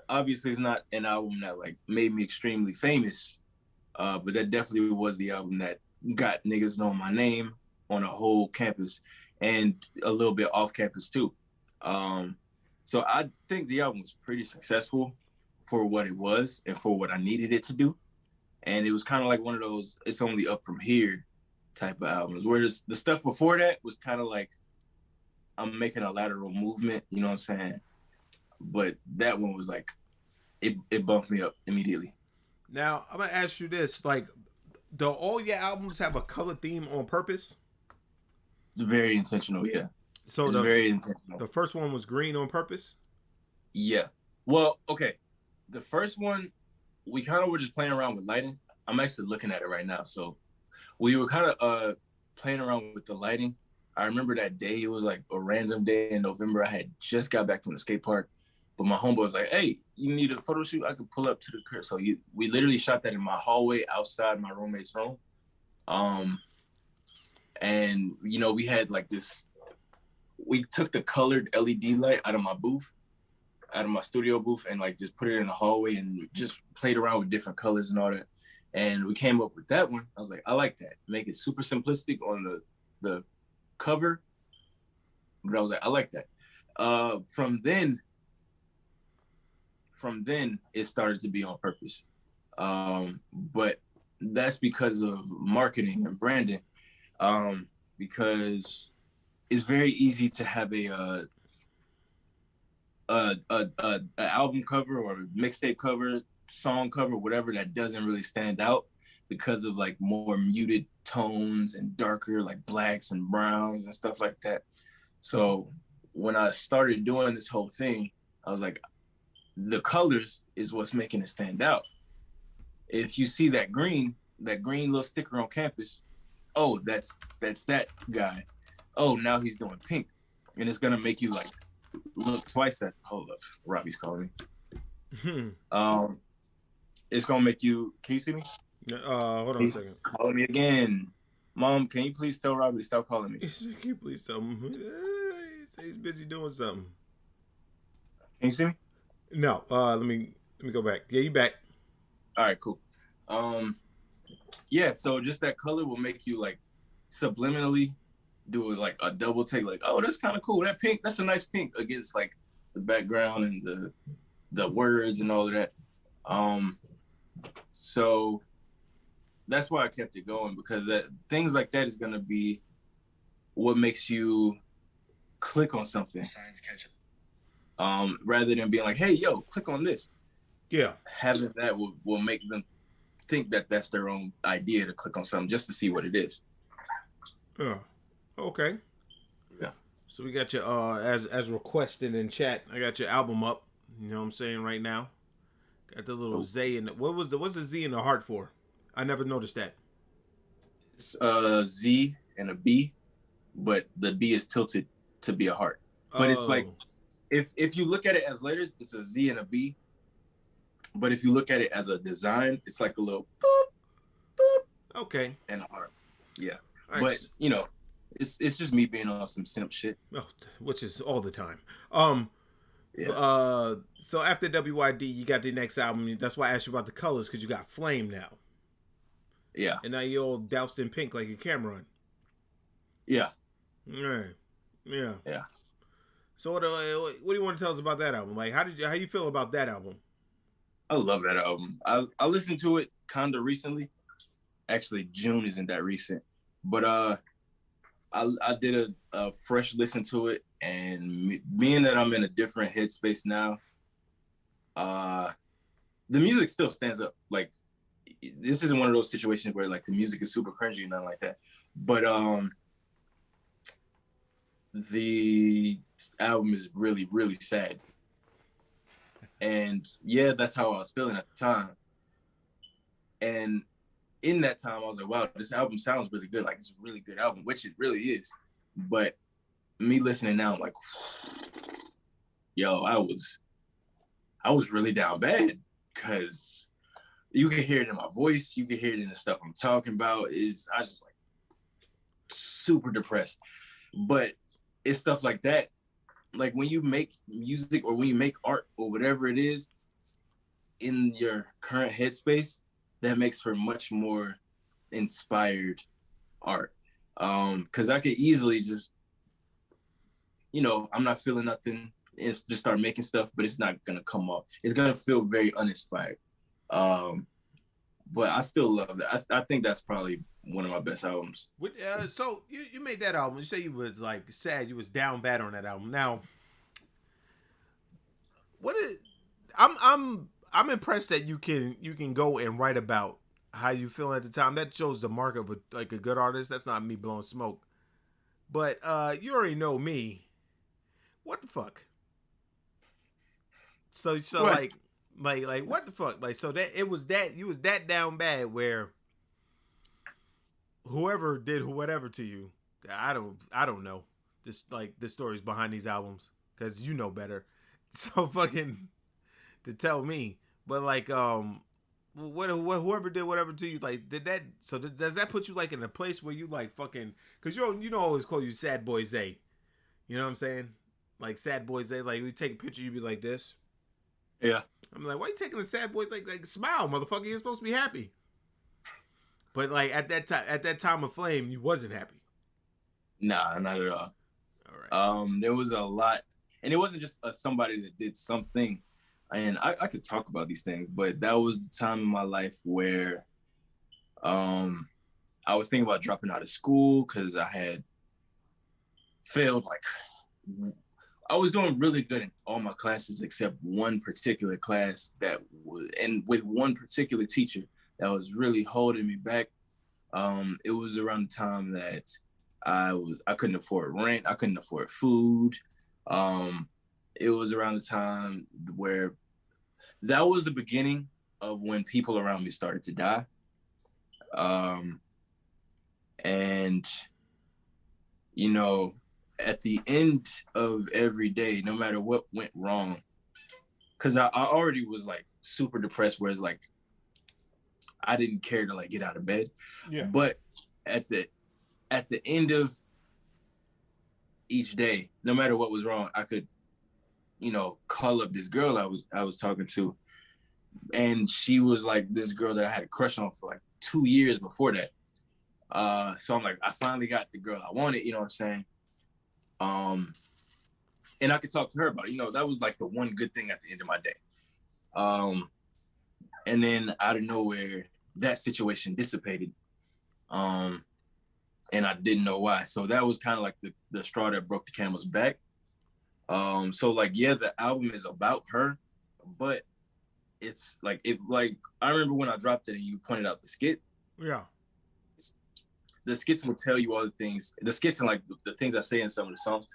S3: Obviously it's not an album that like made me extremely famous, but that definitely was the album that got niggas knowing my name on a whole campus and a little bit off campus too. So I think the album was pretty successful for what it was and for what I needed it to do. And it was kind of like one of those, it's only up from here type of albums. Whereas the stuff before that was kind of like, I'm making a lateral movement, you know what I'm saying? But that one was like, it bumped me up immediately.
S2: Now, I'm going to ask you this. Like, do all your albums have a color theme on purpose?
S3: It's very intentional, yeah.
S2: So
S3: it's very intentional.
S2: The first one was green on purpose?
S3: Yeah. Well, okay. The first one, we kind of were just playing around with lighting. I'm actually looking at it right now. So we were kind of playing around with the lighting. I remember that day. It was like a random day in November. I had just got back from the skate park. But my homeboy was like, hey, you need a photo shoot? I could pull up to the crib. So we literally shot that in my hallway outside my roommate's room. And, we had like this, we took the colored LED light out of my booth, out of my studio booth, and like just put it in the hallway and just played around with different colors and all that. And we came up with that one. I was like, I like that. Make it super simplistic on the cover. But I was like, I like that. From from then it started to be on purpose. But that's because of marketing and branding. Because it's very easy to have a album cover or mixtape cover, song cover, whatever, that doesn't really stand out because of like more muted tones and darker like blacks and browns and stuff like that. So when I started doing this whole thing, I was like, the colors is what's making it stand out. If you see that green little sticker on campus, oh, that's that guy. Oh, now he's doing pink. And it's gonna make you like look twice at, hold up, Robbie's calling me. It's gonna make you, can you see me?
S2: Hold on a second.
S3: Calling me again. Mom, can you please tell Robbie to stop calling me?
S2: Can you please tell him? He's busy doing something.
S3: Can you see me?
S2: No. Let me go back. Yeah, you back.
S3: All right, cool. Yeah, so just that color will make you like subliminally do like a double take, like, oh, that's kind of cool. That pink, that's a nice pink against like the background and the words and all of that. So that's why I kept it going, because things like that is gonna be what makes you click on something. Rather than being like, hey, yo, click on this.
S2: Yeah.
S3: Having that will make them think that that's their own idea to click on something just to see what it is.
S2: Yeah. Okay.
S3: Yeah.
S2: So we got your as requested in chat. I got your album up. You know what I'm saying right now. Got the little Z in it. What's the Z in the heart for? I never noticed that.
S3: It's a Z and a B, but the B is tilted to be a heart. But it's like, if you look at it as letters, it's a Z and a B. But if you look at it as a design, it's like a little boop, boop.
S2: Okay.
S3: And a heart. Yeah.
S2: Right.
S3: But you know, it's just me being on some simp shit.
S2: Oh, which is all the time.
S3: Yeah.
S2: So after WYD, you got the next album. That's why I asked you about the colors, because you got Flame now.
S3: Yeah.
S2: And now you're all doused in pink like your Cameron.
S3: Yeah.
S2: Right. Yeah.
S3: Yeah.
S2: So what do you want to tell us about that album? Like, how you feel about that album?
S3: I love that album. I listened to it kind of recently. Actually, June isn't that recent, but I did a fresh listen to it, and being that I'm in a different headspace now, the music still stands up. Like, this isn't one of those situations where like the music is super cringy and nothing like that. But the album is really, really sad. And yeah, that's how I was feeling at the time. And in that time, I was like, wow, this album sounds really good. Like, it's a really good album, which it really is. But me listening now, I'm like, yo, I was really down bad, because you can hear it in my voice. You can hear it in the stuff I'm talking about. I was just like super depressed. But it's stuff like that. Like, when you make music or when you make art or whatever it is in your current headspace, that makes for much more inspired art. Because I could easily just, you know, I'm not feeling nothing and just start making stuff, but it's not going to come off. It's going to feel very uninspired. But I still love that. I think that's probably one of my best albums.
S2: So you made that album. You say you was like sad. You was down bad on that album. Now, I'm impressed that you can go and write about how you feel at the time. That shows the mark of a good artist. That's not me blowing smoke. But you already know me. What the fuck? So what? like what the fuck? Like, so that you was that down bad where whoever did whatever to you, I don't know. Just like the stories behind these albums, because you know better. So fucking to tell me. But like whoever did whatever to you, like, did that, so does that put you like in a place where you like fucking, because you know I always call you Sad Boy Zay, you know what I'm saying, like Sad Boy Zay, like we take a picture, you be like this.
S3: Yeah.
S2: I'm like, why you taking a sad boy, like smile, motherfucker, you're supposed to be happy. But like at that time of Flame, you wasn't happy.
S3: Nah, not at all.
S2: All right.
S3: There was a lot, and it wasn't just somebody that did something. and I could talk about these things, but that was the time in my life where I was thinking about dropping out of school because I had failed. Like, I was doing really good in all my classes except one particular class that was, and with one particular teacher that was really holding me back. It was around the time that I couldn't afford rent, I couldn't afford food. It was around the time where that was the beginning of when people around me started to die. And you know, at the end of every day, no matter what went wrong, because I already was like super depressed, where it's like I didn't care to like get out of bed.
S2: Yeah.
S3: But at the end of each day, no matter what was wrong, I could, you know, call up this girl I was talking to, and she was like this girl that I had a crush on for like 2 years before that. So I'm like, I finally got the girl I wanted, you know what I'm saying? And I could talk to her about it. You know, that was like the one good thing at the end of my day. And then out of nowhere, that situation dissipated. And I didn't know why. So that was kind of like the straw that broke the camel's back. So like, yeah, the album is about her, but it's like, I remember when I dropped it and you pointed out the skit.
S2: Yeah.
S3: The skits will tell you all the things. The skits and like the things I say in some of the songs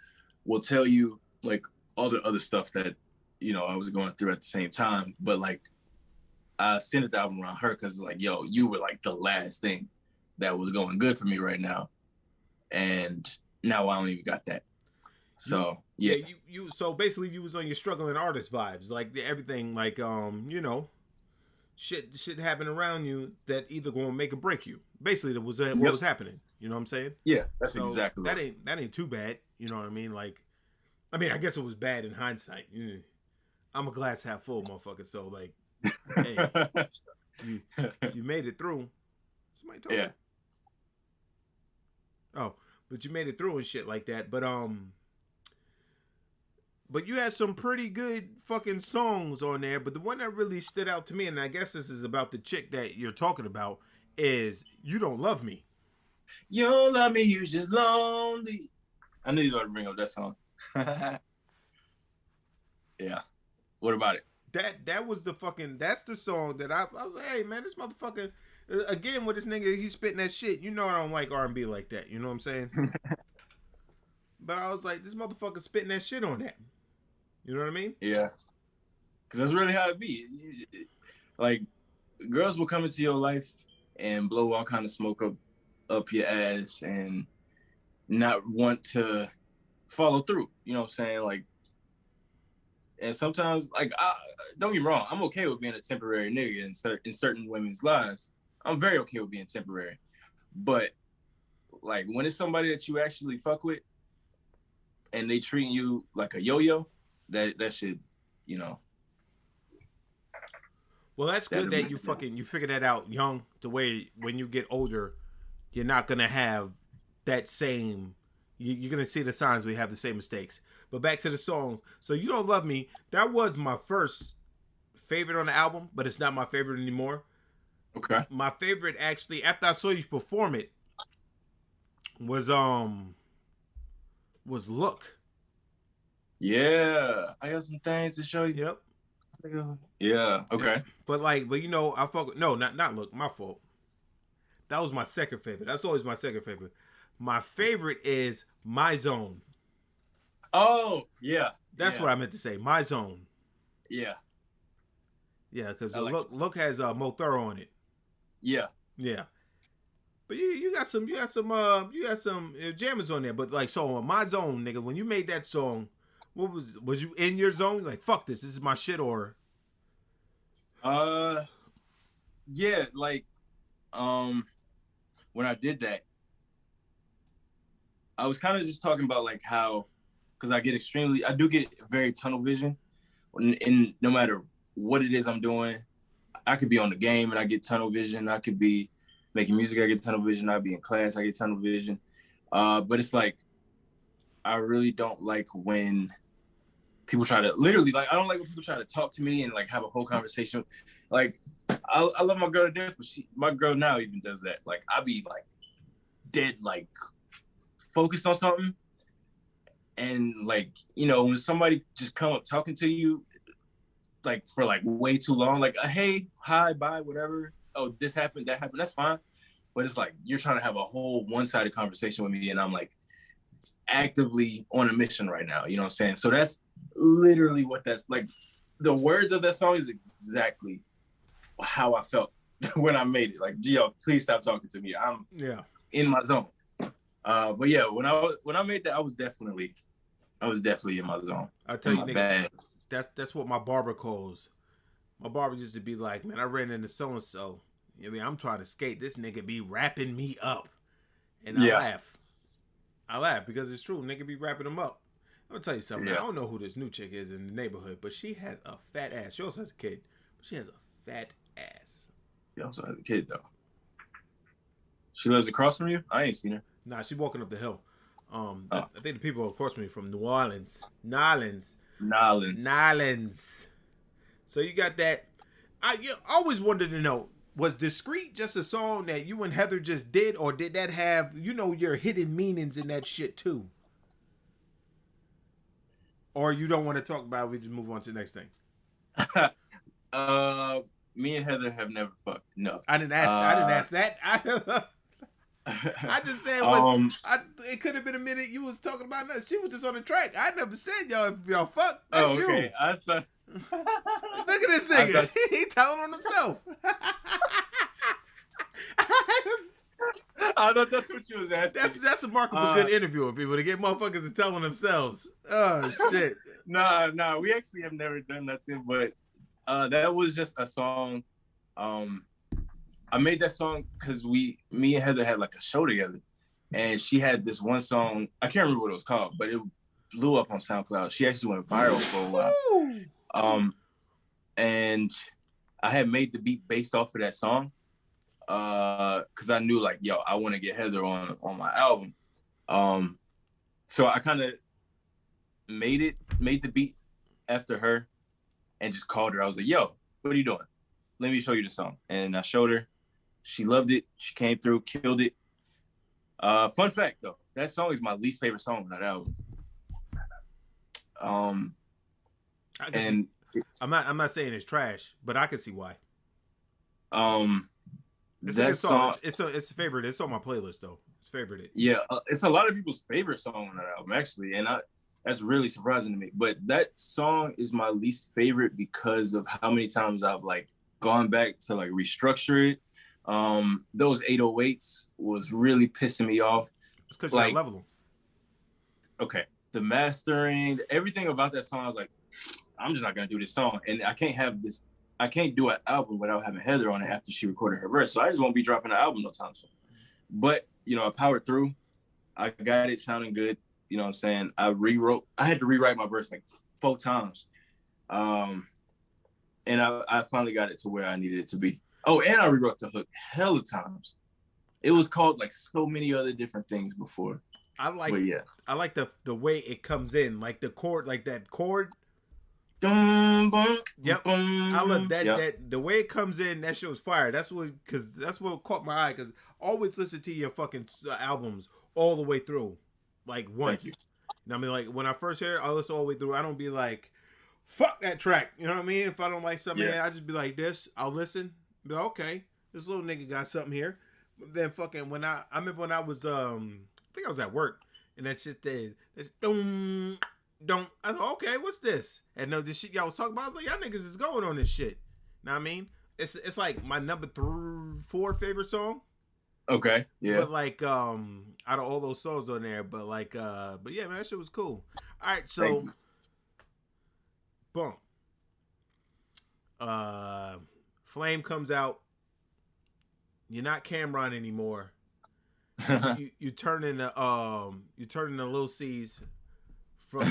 S3: will tell you like all the other stuff that, you know, I was going through at the same time. But like, I centered the album around her because like, yo, you were like the last thing that was going good for me right now. And now I don't even got that. So yeah.
S2: You so basically you was on your struggling artist vibes, like everything, like you know, shit happened around you that either gonna make or break you. Basically, that was what was happening. You know what I'm saying?
S3: Yeah, that's
S2: so
S3: exactly
S2: that
S3: right.
S2: That ain't too bad. You know what I mean? Like, I mean, I guess it was bad in hindsight. I'm a glass half full motherfucker. So like, hey, you made it through. Somebody told me. Oh, but you made it through and shit like that. But you had some pretty good fucking songs on there. But the one that really stood out to me, and I guess this is about the chick that you're talking about, is You Don't Love Me.
S3: You don't love me, you just lonely. I knew you were going to bring up that song. Yeah. What about it?
S2: That was the fucking, that's the song that I was like, hey man, this motherfucker, again with this nigga, he's spitting that shit. You know I don't like R&B like that. You know what I'm saying? But I was like, this motherfucker spitting that shit on that. You know what I mean?
S3: Yeah. Because that's really how it be. Like, girls will come into your life and blow all kind of smoke up your ass and not want to follow through. You know what I'm saying? Like, and sometimes, like, don't get me wrong, I'm okay with being a temporary nigga in certain women's lives. I'm very okay with being temporary. But, like, when it's somebody that you actually fuck with and they treating you like a yo-yo, that should, you know.
S2: Well, that's good that you figure that out young, to where when you get older, you're not going to have that same, you're going to see the signs where you have the same mistakes. But back to the song. So You Don't Love Me, that was my first favorite on the album, but it's not my favorite anymore.
S3: Okay.
S2: My favorite, actually, after I saw you perform it, was Look.
S3: Yeah, I got some things to show you.
S2: Yep.
S3: Yeah. Okay.
S2: But you know, I fuck. No, not Look. My fault. That was my second favorite. That's always my second favorite. My favorite is My Zone.
S3: Oh yeah.
S2: That's what I meant to say. My Zone.
S3: Yeah.
S2: Yeah, because
S3: like
S2: Look has Mo Thorough on it.
S3: Yeah.
S2: Yeah. But you got some jammers on there. But like, so My Zone, nigga, when you made that song, what was you in your zone? Like, fuck this is my shit, or?
S3: Yeah, like, when I did that, I was kind of just talking about like how, because I do get very tunnel vision, in no matter what it is I'm doing. I could be on the game and I get tunnel vision. I could be making music, I get tunnel vision. I'd be in class, I get tunnel vision. But it's like, I really don't like when people try to literally like, I don't like when people try to talk to me and like have a whole conversation. Like, I love my girl to death, but my girl now even does that. Like, I be like dead, like focused on something. And like, you know, when somebody just come up talking to you, like for like way too long, like, hey, hi, bye, whatever. Oh, this happened, that happened. That's fine. But it's like, you're trying to have a whole one-sided conversation with me. And I'm like actively on a mission right now. You know what I'm saying? So that's literally what that's like. The words of that song is exactly how I felt when I made it. Like, yo, please stop talking to me. I'm in my zone. But yeah, when I made that, I was definitely in my zone.
S2: I tell you, nigga, that's what my barber calls. My barber used to be like, man, I ran into so and so. I mean, I'm trying to skate. This nigga be rapping me up, and I laugh. I laugh because it's true. Nigga be rapping them up. I'm gonna tell you something. I don't know who this new chick is in the neighborhood, but she has a fat ass. She also has a kid, but she has a fat ass.
S3: She also has a kid though. She lives across from you? I ain't seen her.
S2: Nah, she walking up the hill. I think the people across from me from New Orleans. Nolans. So you got that. I always wanted to know, was Discreet just a song that you and Heather just did, or did that have, you know, your hidden meanings in that shit too? Or you don't want to talk about it, we just move on to the next thing?
S3: Me and Heather have never fucked. No.
S2: I didn't ask that. I just said it could have been a minute you was talking about nothing. She was just on the track. I never said y'all fuck. That's okay. You.
S3: I thought.
S2: Look at this nigga. He telling on himself.
S3: I thought that's what you was asking.
S2: That's a mark of a good interview with people to get motherfuckers to tell on themselves. Oh shit.
S3: Nah. We actually have never done nothing, but that was just a song. I made that song because me and Heather had like a show together, and she had this one song. I can't remember what it was called, but it blew up on SoundCloud. She actually went viral for a while. And I had made the beat based off of that song, because I knew like, yo, I want to get Heather on my album. So I kind of made the beat after her, and just called her. I was like, yo, what are you doing? Let me show you the song. And I showed her. She loved it. She came through, killed it. Fun fact though, that song is my least favorite song on that album. And
S2: I'm not saying it's trash, but I can see why. It's
S3: that
S2: a
S3: song,
S2: it's a favorite. It's on my playlist though. It's favorite.
S3: Yeah, it's a lot of people's favorite song on that album actually, and that's really surprising to me. But that song is my least favorite because of how many times I've like gone back to like restructure it. Those 808s was really pissing me off.
S2: It's because you gotta level them.
S3: Okay, the mastering, everything about that song, I was like, I'm just not gonna do this song, and I can't do an album without having Heather on it after she recorded her verse. So I just won't be dropping an album no time soon. But you know, I powered through. I got it sounding good. You know what I'm saying? I had to rewrite my verse like 4 times. And I finally got it to where I needed it to be. Oh, and I rewrote the hook hella times. It was called like so many other different things before.
S2: I like the way it comes in, like the chord, like that chord.
S3: Dum, bum,
S2: yep.
S3: Bum,
S2: I love that.
S3: yep.
S2: That the way it comes in, that shit was fire. That's what caught my eye. Because always listen to your fucking albums all the way through, like once.
S3: Thank you.
S2: I mean, like when I first hear it, I listen all the way through. I don't be like, fuck that track. You know what I mean? If I don't like something, I just be like this. I'll listen. Be like, okay, this little nigga got something here. But then fucking when I remember when I was I think I was at work, and that shit did. It's don't. I thought, okay, what's this? And no, this shit y'all was talking about, I was like, y'all niggas is going on this shit. Know what I mean? It's like my number 4 favorite song.
S3: Okay, yeah.
S2: But like, out of all those songs on there, but yeah, man, that shit was cool. All right, so, boom. Flame comes out. You're not Cameron anymore. you turn into Lil C's. From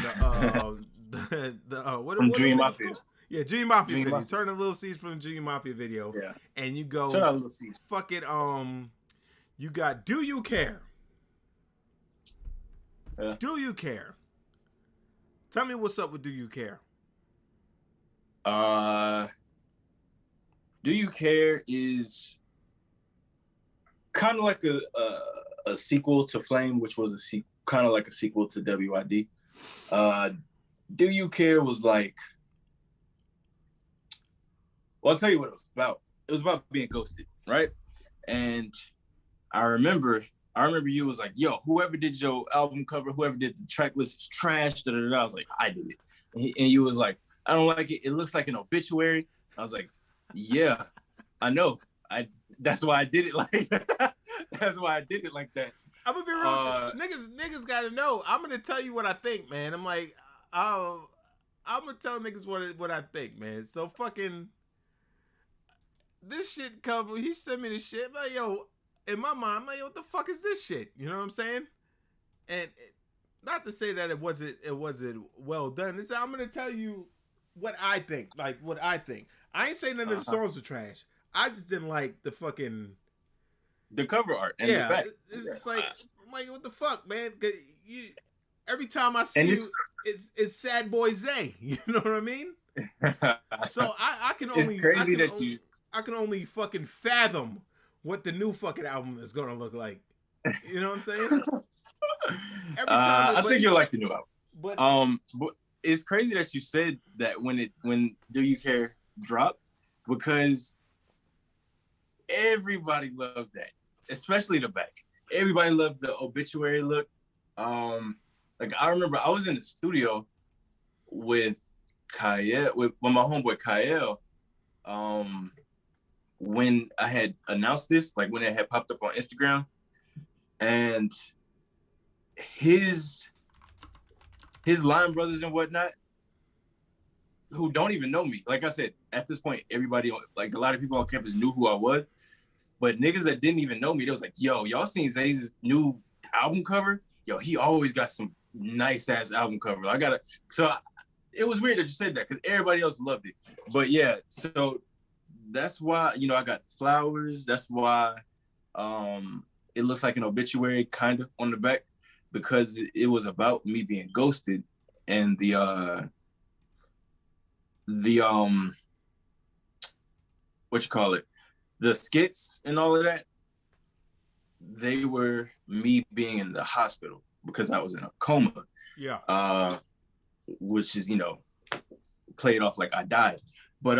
S2: what
S3: Dream Mafia.
S2: Yeah, Dream Mafia video. You turn the Lil C's from the Dream Mafia video.
S3: Yeah.
S2: And you go fuck it, you got Do You Care? Yeah. Do You Care? Tell me what's up with Do You Care?
S3: Do You Care is kind of like a sequel to Flame, which was kind of like a sequel to WID. Do You Care was like, well, I'll tell you what it was about. It was about being ghosted, right? And I remember you was like, yo, whoever did your album cover, whoever did the track list is trash. Da, da, da. I was like, I did it. And you was like, I don't like it. It looks like an obituary. I was like, yeah, I know. That's why I did it like that. That's why I did it like that.
S2: I'm gonna be real. Niggas gotta know. I'm gonna tell you what I think, man. I'm like, I'm gonna tell niggas what I think, man. So fucking this shit cover. He sent me this shit. I'm like, yo, in my mind, I'm like, yo, what the fuck is this shit? You know what I'm saying? And not to say that it wasn't well done. I'm gonna tell you what I think. Like what I think. I ain't saying none of the songs are trash. I just didn't like the
S3: cover art and the back.
S2: It's just like, I'm like, what the fuck, man? Every time I see you, it's Sad Boy Zay. You know what I mean? So I can only fucking fathom what the new fucking album is gonna look like. You know what I'm saying?
S3: I think you'll like the new album. But it's crazy that you said that when Do You Care dropped, because everybody loved that, especially the back. Everybody loved the obituary look. Like I remember I was in the studio with Kyle, with my homeboy Kyle, when I had announced this, like when it had popped up on Instagram, and his line brothers and whatnot, who don't even know me. Like I said, at this point, everybody, like a lot of people on campus knew who I was, but niggas that didn't even know me, they was like, yo, y'all seen Zay's new album cover? Yo, he always got some nice ass album cover. It was weird that you said that because everybody else loved it. But yeah, so that's why, I got flowers. That's why it looks like an obituary kind of on the back, because it was about me being ghosted, and the the skits and all of that, they were me being in the hospital because I was in a coma.
S2: Yeah.
S3: Which is, played off like I died. But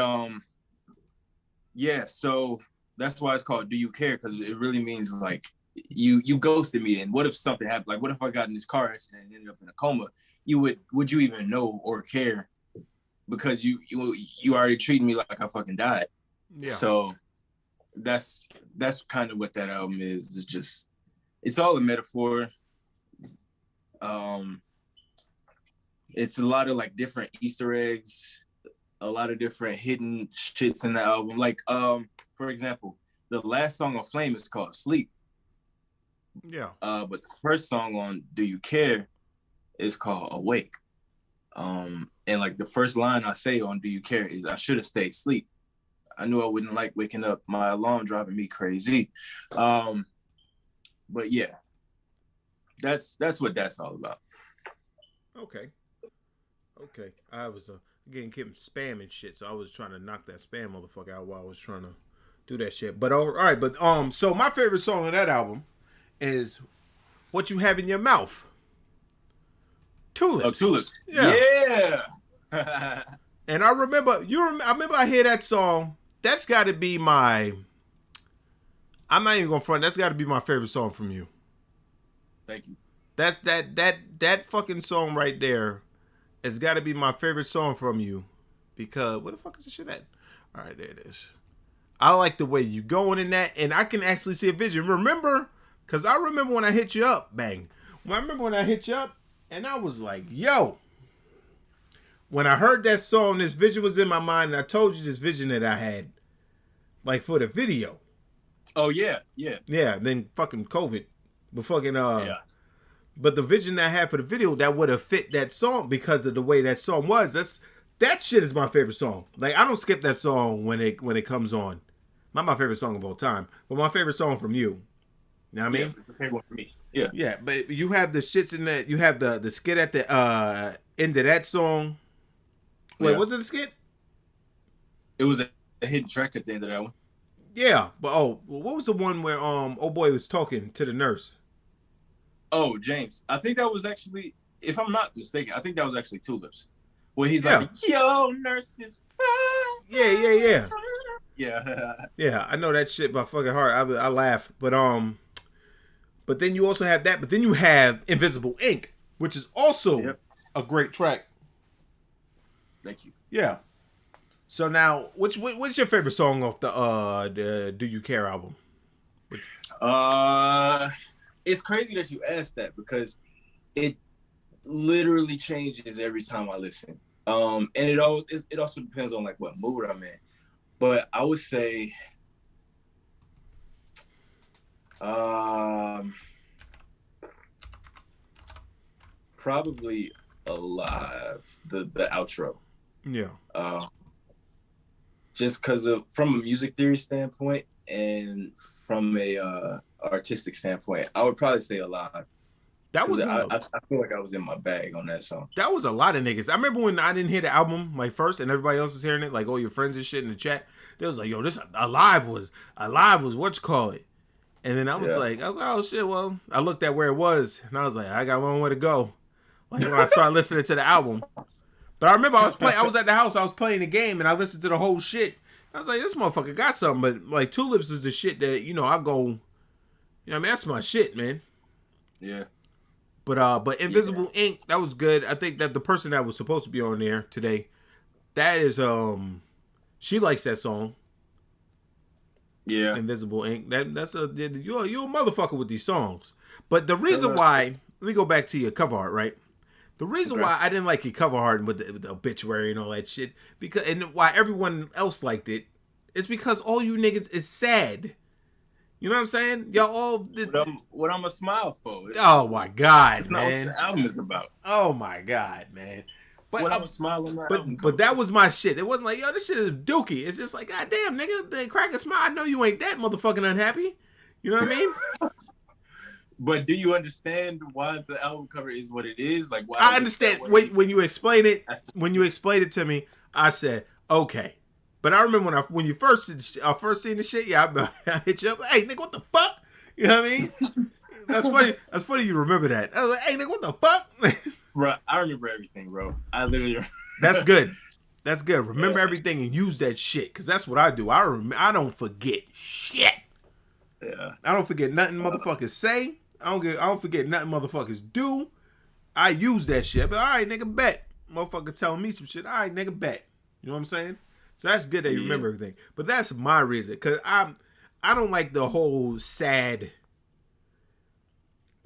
S3: yeah, so that's why it's called Do You Care, because it really means like you ghosted me, and what if something happened? Like what if I got in this car accident and ended up in a coma? Would you even know or care? Because you already treated me like I fucking died.
S2: Yeah.
S3: So that's kind of what that album is. It's just, it's all a metaphor. It's a lot of like different Easter eggs, a lot of different hidden shits in the album. Like, for example, the last song on Flame is called Sleep.
S2: Yeah.
S3: But the first song on Do You Care is called Awake. And like the first line I say on Do You Care is, I should have stayed asleep. I knew I wouldn't like waking up, my alarm driving me crazy. But yeah, that's what that's all about.
S2: Okay. I was getting spam and shit, so I was trying to knock that spam motherfucker out while I was trying to do that shit. But all right, but so my favorite song on that album is What You Have in Your Mouth. Tulips.
S3: Oh, Tulips.
S2: Yeah. And I remember I hear that song. That's got to be I'm not even going to front. That's got to be my favorite song from you.
S3: Thank you.
S2: That's that fucking song right there. It's got to be my favorite song from you, because where the fuck is the shit at? All right, there it is. I like the way you going in that, and I can actually see a vision. Remember, because I remember when I hit you up, bang. I remember when I hit you up, and I was like, yo. When I heard that song, this vision was in my mind, and I told you this vision that I had, like for the video.
S3: Oh yeah.
S2: Yeah. Then fucking COVID, but fucking
S3: yeah.
S2: But the vision that I had for the video, that would have fit that song because of the way that song was. That shit is my favorite song. Like, I don't skip that song when it comes on. Not my favorite song of all time, but my favorite song from you. You know what I mean?
S3: Yeah, favorite one for me. Yeah.
S2: Yeah, but you have the shits in that. You have the skit at the end of that song. Wait,
S3: Yeah.
S2: was it a skit?
S3: It was a hidden track at the end of that one.
S2: Yeah, but what was the one where old boy was talking to the nurse?
S3: Oh, James. I think that was actually, if I'm not mistaken, I think that was actually Tulips. Where he's
S2: Yeah.
S3: like, yo, nurses.
S2: Yeah.
S3: Yeah.
S2: Yeah, I know that shit by fucking heart. I laugh, but then you also have that. But then you have Invisible Ink, which is also a great track.
S3: Thank you.
S2: Yeah. So now, what's your favorite song off the Do You Care album?
S3: It's crazy that you asked that because it literally changes every time I listen. And it also depends on like what mood I'm in. But I would say, probably Alive, the outro.
S2: Yeah.
S3: Just because from a music theory standpoint and from a artistic standpoint, I would probably say Alive.
S2: That was
S3: I feel like I was in my bag on that song.
S2: That was a lot of niggas. I remember when I didn't hear the album like first, and everybody else was hearing it, like all your friends and shit in the chat. They was like, "Yo, this Alive was what you call it." And then I was like, "Oh shit!" Well, I looked at where it was, and I was like, "I got a long way to go." Like when I started listening to the album. But I remember I was at the house, I was playing the game, and I listened to the whole shit. I was like, "This motherfucker got something." But like Tulips is the shit that I go, you know, what I mean, that's my shit, man.
S3: Yeah.
S2: But Invisible Ink, that was good. I think that the person that was supposed to be on there today, that is she likes that song.
S3: Yeah.
S2: Invisible Ink. You're a motherfucker with these songs. But the reason why, let me go back to your cover art, right? The reason why I didn't like your cover art with the obituary and all that shit, and why everyone else liked it, is because all you niggas is sad. You know what I'm saying? Y'all all...
S3: What I'm a smile for.
S2: Oh, my God,
S3: it's
S2: man.
S3: Not what the album is about.
S2: Oh, my God, man. But
S3: what I'm smiling at.
S2: But that was my shit. It wasn't like, yo, this shit is dookie. It's just like, God damn, nigga, they crack a smile. I know you ain't that motherfucking unhappy. You know what I mean?
S3: But do you understand why the album cover is what it is? Like, why?
S2: I understand. When you explain it, to me, I said, okay. But I remember when you first seen the shit, I hit you up. Like, hey, nigga, what the fuck? You know what I mean? That's funny. That's funny. You remember that? I was like, hey, nigga, what the fuck?
S3: Bro, I remember everything, bro. I literally.
S2: That's good. That's good. Remember everything and use that shit, because that's what I do. I don't forget shit.
S3: Yeah.
S2: I don't forget nothing motherfuckers say. I don't forget nothing motherfuckers do. I use that shit. But all right, nigga, bet. Motherfucker telling me some shit. All right, nigga, bet. You know what I'm saying? So that's good that you remember everything. But that's my reason, because I don't like the whole sad.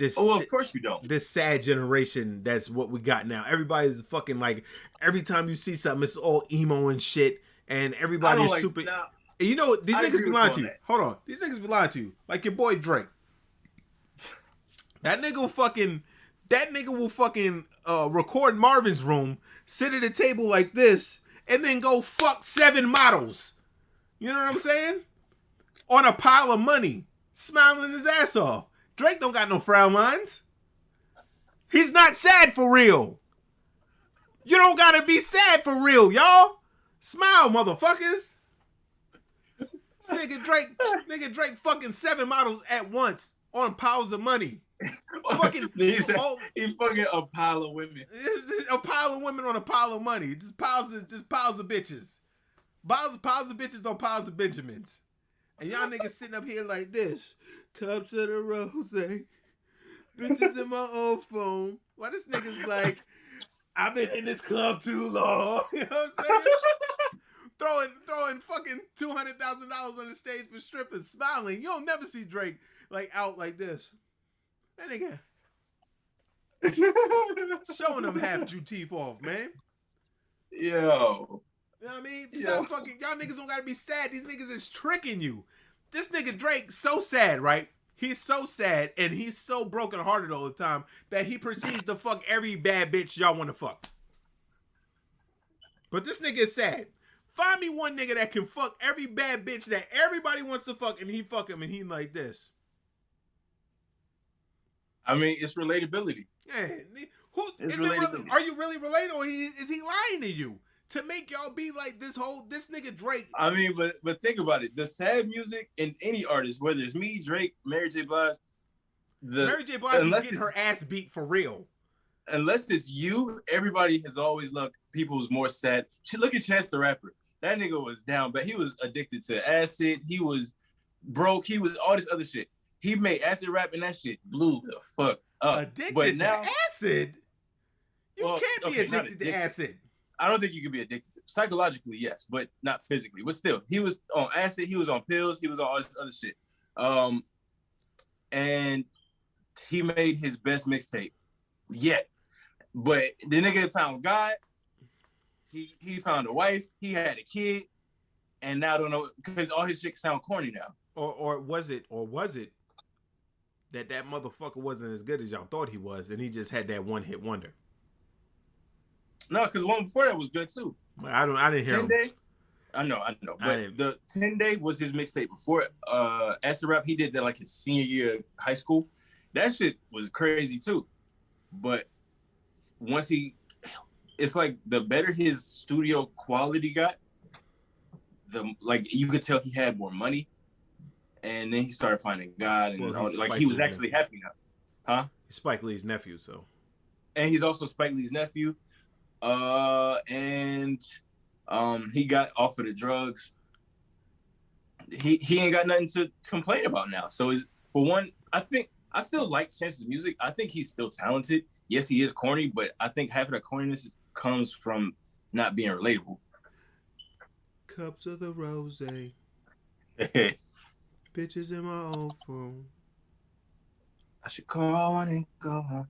S3: Of course you don't.
S2: This sad generation, that's what we got now. Everybody's fucking like, every time you see something, it's all emo and shit, and everybody's super. And you know what? These niggas be lying to you. Hold on. These niggas be lying to you. Like your boy Drake. That nigga will fucking record Marvin's Room, sit at a table like this, and then go fuck 7 models. You know what I'm saying? On a pile of money, smiling his ass off. Drake don't got no frown lines. He's not sad for real. You don't gotta be sad for real, y'all. Smile, motherfuckers. Nigga Drake fucking 7 models at once on piles of money.
S3: He fucking a pile of women.
S2: A pile of women on a pile of money. Just piles of bitches. Piles of bitches on piles of Benjamins. And y'all niggas sitting up here like this. Cups of the rose. Bitches in my old phone. Why this nigga's like, I've been in this club too long. You know what I'm saying? Throwing fucking $200,000 on the stage for strippers, smiling. You'll never see Drake like out like this. That nigga showing them half your teeth off, man.
S3: Yo.
S2: You know what I mean? Stop fucking, y'all niggas don't gotta be sad. These niggas is tricking you. This nigga Drake so sad, right? He's so sad and he's so broken hearted all the time that he proceeds to fuck every bad bitch y'all want to fuck. But this nigga is sad. Find me one nigga that can fuck every bad bitch that everybody wants to fuck, and he fuck him and he like this.
S3: I mean, it's relatability.
S2: Yeah, who
S3: It's
S2: is it? Really,
S3: relatability.
S2: are you really related, or is he lying to you to make y'all be like this nigga Drake?
S3: I mean, but think about it. The sad music in any artist, whether it's me, Drake, Mary J. Blige,
S2: Mary J. Blige was getting her ass beat for real.
S3: Unless it's you, everybody has always loved people who's more sad. Look at Chance the Rapper. That nigga was down, but he was addicted to acid. He was broke. He was all this other shit. He made acid rap, and that shit blew the fuck up.
S2: Addicted to acid? You can't be addicted to acid.
S3: I don't think you can be addicted to it. Psychologically, yes, but not physically. But still, he was on acid. He was on pills. He was on all this other shit. And he made his best mixtape yet. But the nigga found God. He found a wife. He had a kid. And now I don't know, because all his shit sound corny now.
S2: Or was it that motherfucker wasn't as good as y'all thought he was, and he just had that one-hit wonder?
S3: No, because one before that was good too.
S2: I didn't hear
S3: 10
S2: him.
S3: Day. I know. But the 10 Day was his mixtape before acid rap. He did that like his senior year of high school. That shit was crazy too. But once it's like the better his studio quality got, you could tell he had more money. And then he started finding God, and he was actually happy now. Huh?
S2: He's Spike Lee's nephew, so.
S3: And he's also Spike Lee's nephew. And he got off of the drugs. He ain't got nothing to complain about now. So for one, I think I still like Chance's music. I think he's still talented. Yes, he is corny, but I think half of that corniness comes from not being relatable.
S2: Cups of the rose. Bitches in my old phone.
S3: I should call one and go home.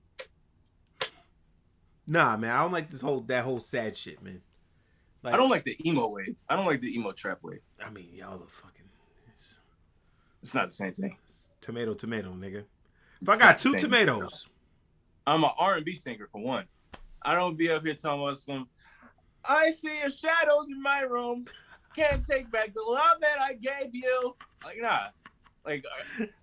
S2: Nah, man, I don't like that whole sad shit, man.
S3: Like, I don't like the emo wave. I don't like the emo trap wave.
S2: I mean, y'all are fucking.
S3: It's not the same thing.
S2: Tomato, nigga. If I got two tomatoes,
S3: I'm an R&B singer for one. I don't be up here talking about some. I see your shadows in my room. Can't take back the love that I gave you. Like, nah. Like,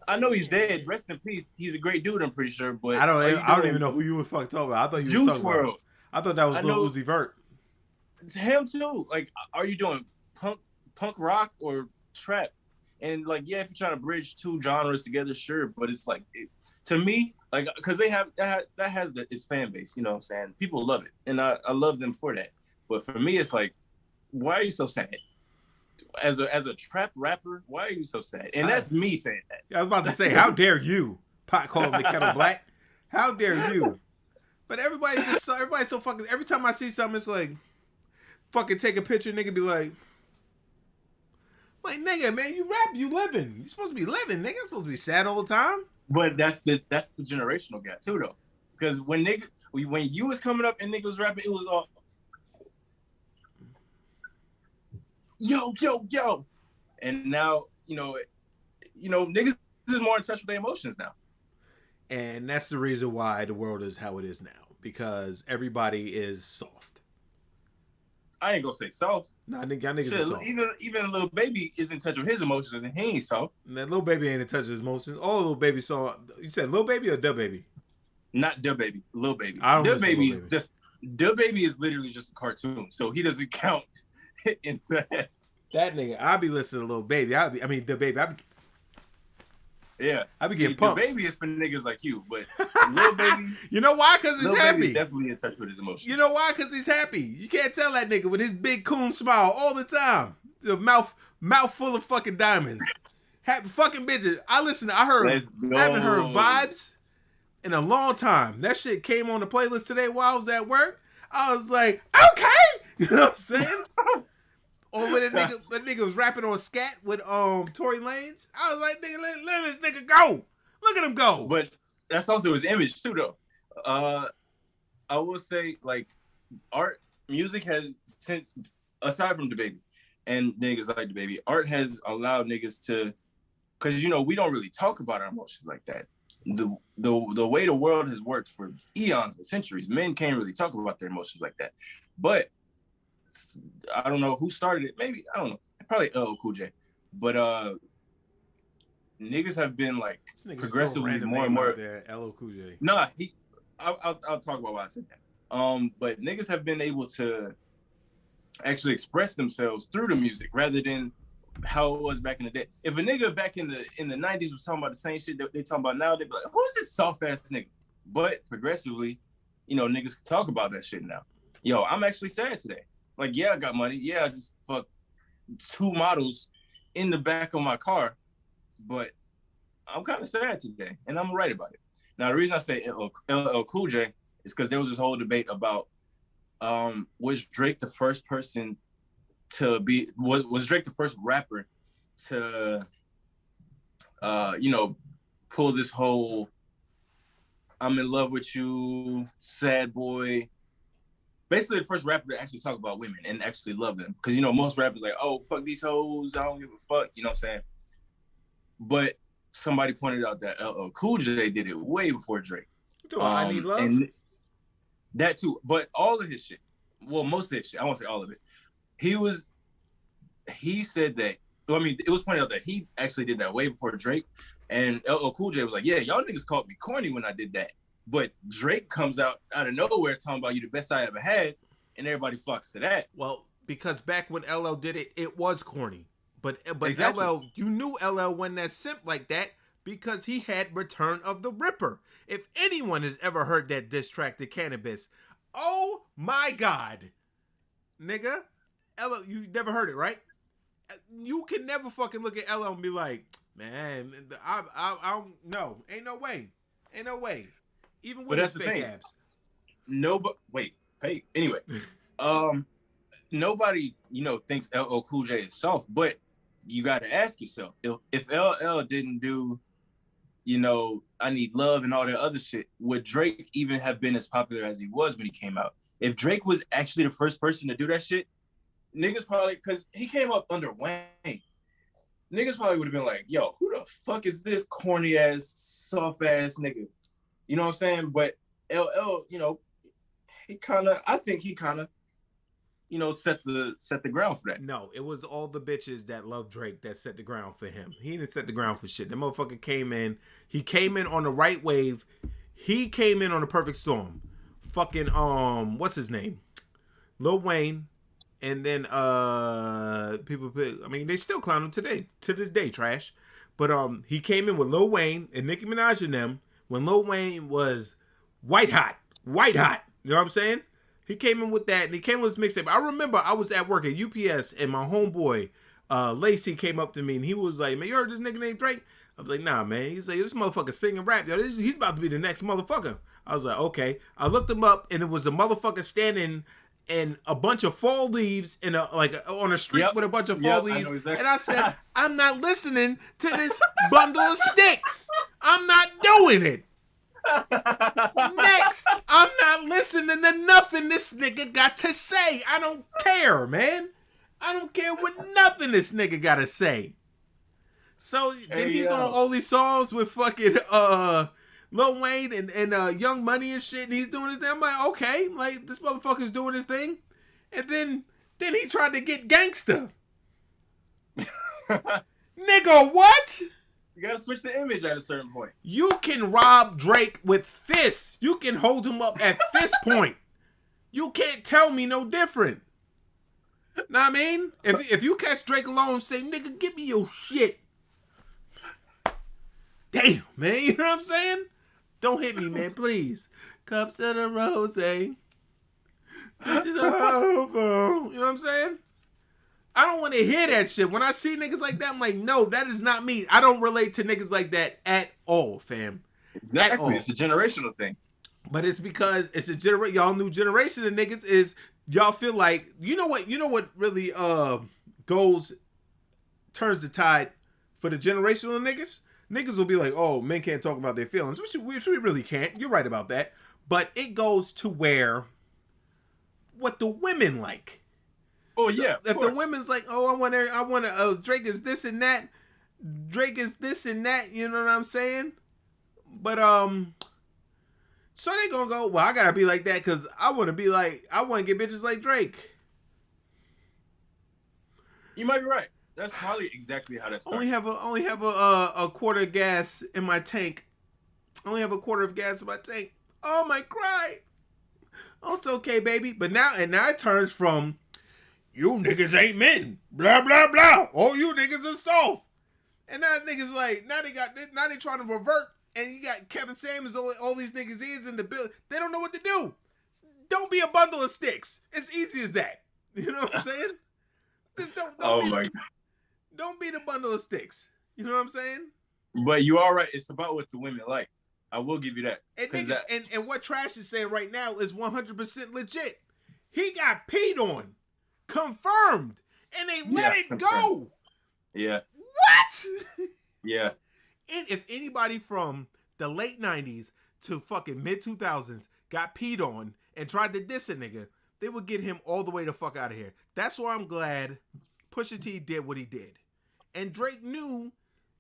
S3: I know he's dead. Rest in peace. He's a great dude, I'm pretty sure. But
S2: I don't even know who you were fucking talking about. I thought you were talking
S3: WRLD.
S2: About. I thought that was Lil Uzi Vert.
S3: Him too. Like, are you doing punk rock or trap? And like, yeah, if you're trying to bridge two genres together, sure. But it's like, to me, like, because they have that has its fan base. You know what I'm saying? People love it, and I love them for that. But for me, it's like, why are you so sad? As a trap rapper, why are you so sad? And that's me saying that.
S2: I was about to say, how dare you? Pot calling the kettle black. How dare you? But everybody's so fucking. Every time I see something, it's like, fucking take a picture, nigga, be like, nigga, man, you rap, you living. You supposed to be living, nigga. You're supposed to be sad all the time.
S3: But that's the generational gap too, though. Because when you was coming up and niggas was rapping, it was all yo. And now, niggas is more in touch with their emotions now.
S2: And that's the reason why the world is how it is now. Because everybody is soft.
S3: I ain't gonna say soft.
S2: Nah, niggas are soft.
S3: Even Lil Baby is in touch with his emotions and he ain't soft.
S2: That Lil Baby ain't in touch with his emotions. Oh, Lil Baby saw. You said Lil Baby or Da Baby?
S3: Not Da Baby. Lil Baby.
S2: Da
S3: Baby is just. Da Baby is literally just a cartoon, so he doesn't count in that.
S2: That nigga, I be listening to Lil Baby. Da Baby.
S3: Yeah,
S2: I be getting pumped.
S3: Da Baby is for niggas like you, but Lil Baby.
S2: You know why? Because he's happy.
S3: Baby definitely in touch with his emotions.
S2: You know why? Because he's happy. You can't tell that nigga with his big coon smile all the time. The mouth full of fucking diamonds. Happy fucking bitches. I haven't heard Vibes in a long time. That shit came on the playlist today while I was at work. I was like, okay. You know what I'm saying? Or when that nigga was rapping on Scat with Tory Lanez, I was like, nigga, let this nigga go. Look at him go.
S3: But that's also his image too, though. I will say, like, music has, since aside from DaBaby and niggas like DaBaby, art has allowed niggas to, because we don't really talk about our emotions like that. The way the world has worked for eons and centuries, men can't really talk about their emotions like that. But I don't know who started it. Maybe, I don't know. Probably LL Cool J. But niggas have been like
S2: This nigga's
S3: progressively more and more.
S2: There, LL Cool J.
S3: Nah, I'll talk about why I said that. But niggas have been able to actually express themselves through the music rather than how it was back in the day. If a nigga back in the 90s was talking about the same shit that they talking about now, they'd be like, who's this soft ass nigga? But progressively, you know, niggas talk about that shit now. Yo, I'm actually sad today. Like, yeah, I got money. Yeah, I just fucked 2 models in the back of my car, but I'm kind of sad today, and I'm right about it. Now, the reason I say LL Cool J is because there was this whole debate about was Drake the first person to be, was Drake the first rapper to, you know, pull this whole I'm in love with you, sad boy. Basically, the first rapper to actually talk about women and actually love them. Because, you know, most rappers like, oh, fuck these hoes, I don't give a fuck, you know what I'm saying? But somebody pointed out that LL Cool J did it way before Drake.
S2: I Need Love?
S3: And that too. But all of his shit, well, most of his shit, I won't say all of it. He said that, well, I mean, it was pointed out that he actually did that way before Drake. And LL Cool J was like, yeah, y'all niggas called me corny when I did that. But Drake comes out of nowhere talking about you the best I ever had, and everybody flocks to that.
S2: Well, because back when LL did it, it was corny. But
S3: Exactly.
S2: LL, you knew LL wasn't that simp like that because he had Return of the Ripper. If anyone has ever heard that diss track to Cannabis, oh my God, nigga, LL, you never heard it, right? You can never fucking look at LL and be like, man, I no, ain't no way. Even with his fake abs.
S3: Fake. Anyway, nobody, you know, thinks LL Cool J is soft, but you got to ask yourself, if LL didn't do, you know, I Need Love and all that other shit, would Drake even have been as popular as he was when he came out? If Drake was actually the first person to do that shit, niggas probably, because he came up under Wayne, niggas probably would have been like, yo, who the fuck is this corny ass, soft ass nigga? You know what I'm saying? But LL, you know, I think he kind of, you know, set the ground for that.
S2: No, it was all the bitches that love Drake that set the ground for him. He didn't set the ground for shit. The motherfucker came in. He came in on the right wave. He came in on the perfect storm. Fucking what's his name? Lil Wayne. And then people, I mean, they still clown him today, to this day, trash. But he came in with Lil Wayne and Nicki Minaj and them when Lil Wayne was white hot. You know what I'm saying? He came in with that, and he came with his mixtape. I remember I was at work at UPS, and my homeboy Lacey came up to me, and he was like, "Man, you heard this nigga named Drake?" I was like, "Nah, man." He's like, "This motherfucker singing rap, yo. He's about to be the next motherfucker." I was like, "Okay." I looked him up, and it was a motherfucker standing and a bunch of fall leaves in on a street with a bunch of fall leaves. Exactly. And I said, I'm not listening to this bundle of sticks. I'm not doing it. Next, I'm not listening to nothing this nigga got to say. I don't care, man. I don't care what nothing this nigga got to say. So then he's on all these songs with fucking Lil Wayne and Young Money and shit, and he's doing his thing. I'm like, okay, like this motherfucker's doing his thing, and then he tried to get gangster. Nigga, what?
S3: You gotta switch the image at a certain point.
S2: You can rob Drake with fists. You can hold him up at fist point. You can't tell me no different. Know what I mean? If you catch Drake alone, say, nigga, give me your shit. Damn, man, you know what I'm saying? Don't hit me, man, please. Cups of the rose, bitches are over. You know what I'm saying? I don't want to hear that shit. When I see niggas like that, I'm like, no, that is not me. I don't relate to niggas like that at all, fam.
S3: Exactly. It's a generational thing.
S2: But it's because it's a y'all new generation of niggas is y'all feel like, you know what really turns the tide for the generational niggas? Niggas will be like, oh, men can't talk about their feelings, which we really can't. You're right about that. But it goes to where what the women like.
S3: Oh, yeah.
S2: So if the women's like, oh, I want to, Drake is this and that. Drake is this and that, you know what I'm saying? But, so they gonna go, well, I gotta be like that because I want to get bitches like Drake.
S3: You might be right. That's probably exactly how that started.
S2: Only have a quarter of gas in my tank. Only have a quarter of gas in my tank. Oh my cry. Oh, it's okay, baby. But now it turns from you niggas ain't men. Blah blah blah. Oh, you niggas are soft. And now niggas like now they trying to revert. And you got Kevin Samuels, all these niggas is in the building. They don't know what to do. Don't be a bundle of sticks. It's easy as that. You know what I'm saying? Just don't be the bundle of sticks. You know what I'm saying?
S3: But you are right. It's about what the women like. I will give you that.
S2: And, niggas, and what Trash is saying right now is 100% legit. He got peed on. Confirmed. And they let it go.
S3: Yeah.
S2: What?
S3: Yeah.
S2: And if anybody from the late 90s to fucking mid 2000s got peed on and tried to diss a nigga, they would get him all the way the fuck out of here. That's why I'm glad Pusha T did what he did. And Drake knew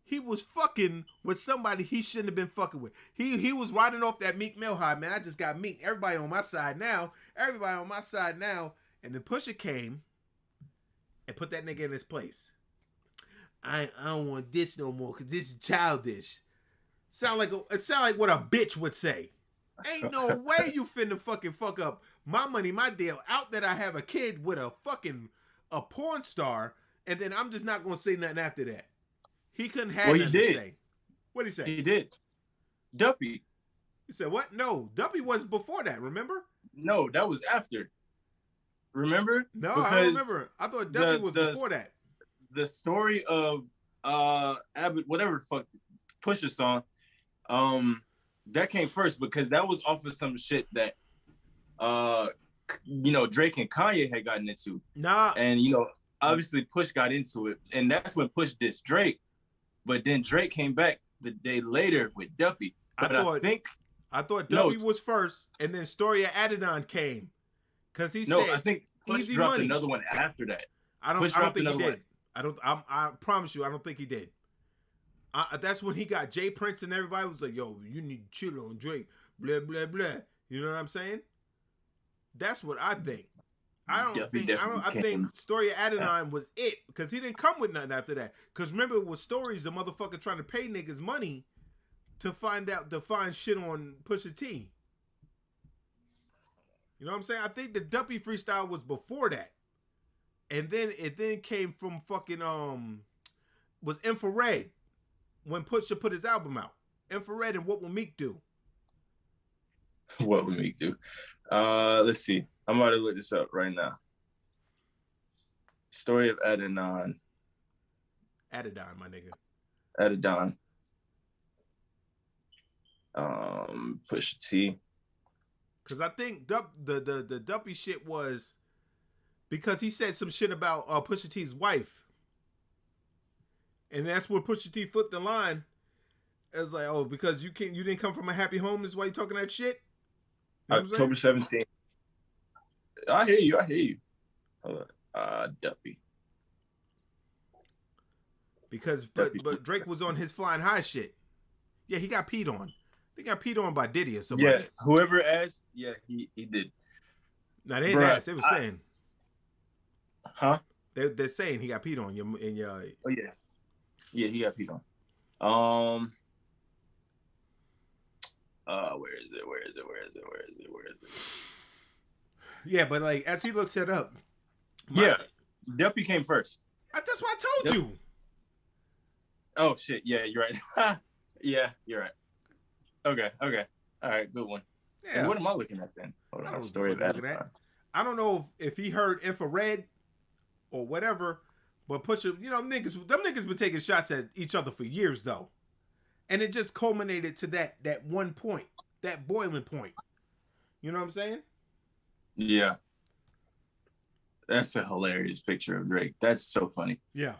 S2: he was fucking with somebody he shouldn't have been fucking with. He was riding off that Meek Mill high, man. I just got Meek. Everybody on my side now. And then Pusha came and put that nigga in his place. I don't want this no more because this is childish. Sound like what a bitch would say. Ain't no way you finna fucking fuck up my money, my deal, out that I have a kid with a porn star, and then I'm just not gonna say nothing after that. He couldn't have nothing to say. What'd he say?
S3: He did. Duppy.
S2: He said what? No, Duppy was before that, remember?
S3: No, that was after. Remember?
S2: No, I don't remember. I thought Duppy was before that.
S3: The story of Abbott, whatever the fuck, Pusha song, that came first because that was off of some shit that Drake and Kanye had gotten into.
S2: Nah.
S3: And obviously Push got into it, and that's when Push dissed Drake. But then Drake came back the day later with Duppy. But
S2: I thought Duppy was first, and then Story of Adidon came. Cause he said
S3: I think Push dropped another one after that.
S2: I don't think he did. I promise you, I don't think he did. That's when he got Jay Prince and everybody was like, yo, you need to chill on Drake, blah, blah, blah. You know what I'm saying? That's what I think. I think Story of Adidon was it because he didn't come with nothing after that. Because remember, with Stories, the motherfucker trying to pay niggas money to find shit on Pusha T. You know what I'm saying? I think the Duppy freestyle was before that. And then it came from fucking was Infrared when Pusha put his album out. Infrared and What Will Meek Do?
S3: What Will Meek Do? Let's see. I'm about to look this up right now. Story of Adidon.
S2: Adidon, my nigga.
S3: Adidon. Pusha T.
S2: Because I think the Duppy shit was because he said some shit about Pusha T's wife. And that's where Pusha T flipped the line. It's like, oh, because you didn't come from a happy home, is why you talking that shit? You know
S3: October 17th. I hear you. Hold on. Duppy.
S2: Because but Drake was on his flying high shit. Yeah, he got peed on. They got peed on by Diddy or somebody.
S3: Yeah, whoever asked, yeah, he did.
S2: Now they didn't ask, they were saying.
S3: Huh?
S2: They're saying he got peed on in your.
S3: Oh yeah. Yeah, he got peed on. Where is it?
S2: Yeah, but like as he looks it up.
S3: Duppy came first.
S2: That's what I told you.
S3: Oh shit! Yeah, you're right. Yeah, you're right. Okay. All right, good one. Yeah. And what am I looking at then? Hold on. Story of that.
S2: I don't know if he heard Infrared or whatever, but Pusha, them niggas been taking shots at each other for years though, and it just culminated to that one point, that boiling point. You know what I'm saying?
S3: Yeah. That's a hilarious picture of Drake. That's so funny.
S2: Yeah.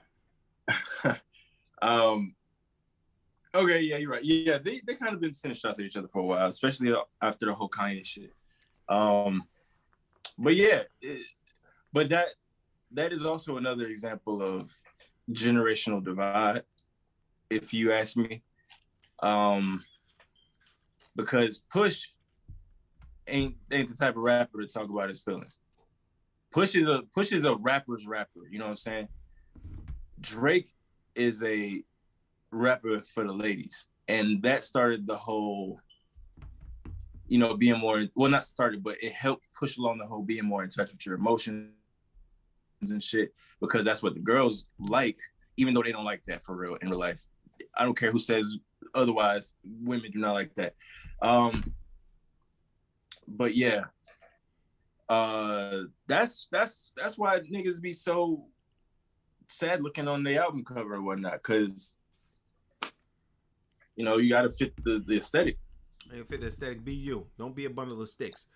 S3: Okay, yeah, you're right. Yeah, they kind of been sending shots at each other for a while, especially after the whole Kanye shit. But yeah, but that is also another example of generational divide, if you ask me. Because Push ain't the type of rapper to talk about his feelings. Push is a rapper's rapper, you know what I'm saying? Drake is a rapper for the ladies, and that started the whole, being more, well, not started, but it helped push along the whole being more in touch with your emotions and shit, because that's what the girls like, even though they don't like that for real in real life. I don't care who says otherwise. Women do not like that. But yeah, that's why niggas be so sad looking on the album cover and whatnot, because you gotta fit the aesthetic.
S2: And fit the aesthetic, be you. Don't be a bundle of sticks.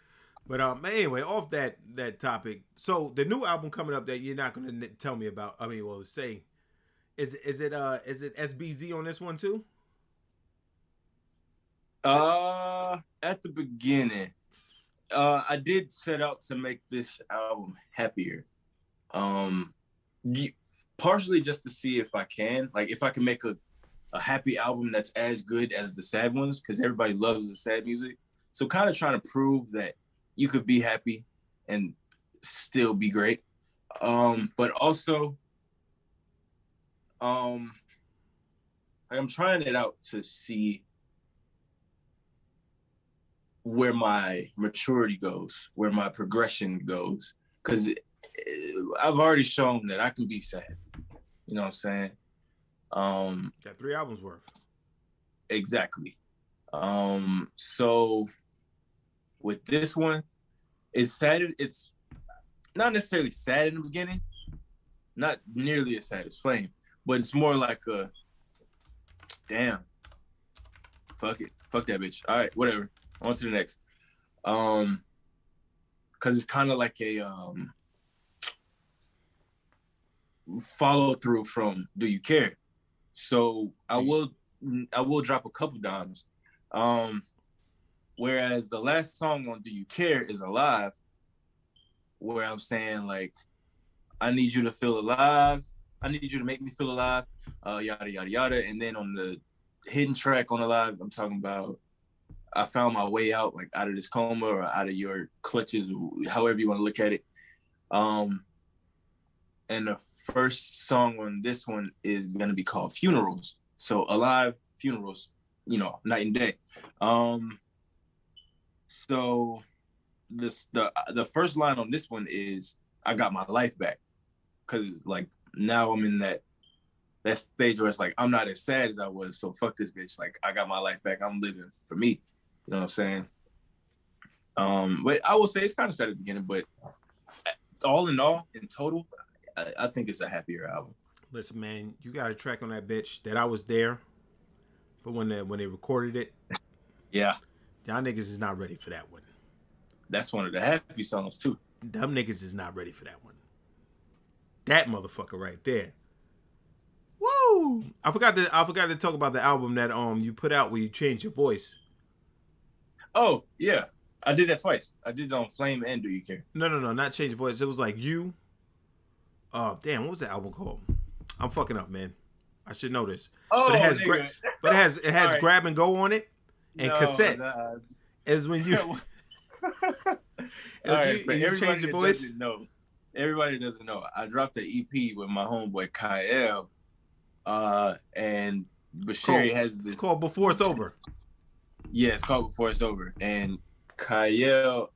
S2: But anyway, off that topic. So the new album coming up that you're not gonna tell me about. I mean, well, say, is it SBZ on this one too?
S3: At the beginning, I did set out to make this album happier. Partially just to see if I can make a happy album that's as good as the sad ones, because everybody loves the sad music. So kind of trying to prove that you could be happy and still be great. But also, I'm trying it out to see where my maturity goes, where my progression goes, because I've already shown that I can be sad. You know what I'm saying?
S2: Got 3 albums worth.
S3: Exactly. So with this one, it's sad. It's not necessarily sad in the beginning, not nearly as sad as Flame, but it's more like a damn. Fuck it. Fuck that bitch. All right, whatever. On to the next. Cause it's kind of like a follow through from Do You Care? So I will drop a couple dimes. Whereas the last song on Do You Care is Alive, where I'm saying like, I need you to feel alive. I need you to make me feel alive. Yada, yada, yada. And then on the hidden track on Alive, I'm talking about I found my way out, like out of this coma or out of your clutches, however you want to look at it. And the first song on this one is going to be called Funerals. So Alive, Funerals, night and day. So the first line on this one is, I got my life back. Cause like now I'm in that stage where it's like, I'm not as sad as I was. So fuck this bitch. Like I got my life back. I'm living for me. You know what I'm saying? But I will say it's kind of sad at the beginning, but all in all, in total, I think it's a happier album.
S2: Listen, man, you got a track on that bitch that I was there, but when they recorded it,
S3: yeah,
S2: y'all niggas is not ready for that one.
S3: That's one of the happy songs too.
S2: Them niggas is not ready for that one. That motherfucker right there. Woo! I forgot to talk about the album that you put out where you changed your voice.
S3: Oh yeah, I did that twice. I did it on Flame and Do You Care?
S2: No, not change your voice. It was like you. Damn, what was the album called? I'm fucking up, man. I should know this.
S3: Oh,
S2: but it has
S3: right.
S2: grab and go on it and cassette.
S3: Nah.
S2: As when you, you change your voice.
S3: Everybody doesn't know. I dropped the EP with my homeboy Kyle, and Bashiri has this.
S2: It's called Before It's Over.
S3: Yeah, it's called Before It's Over, and Kyle,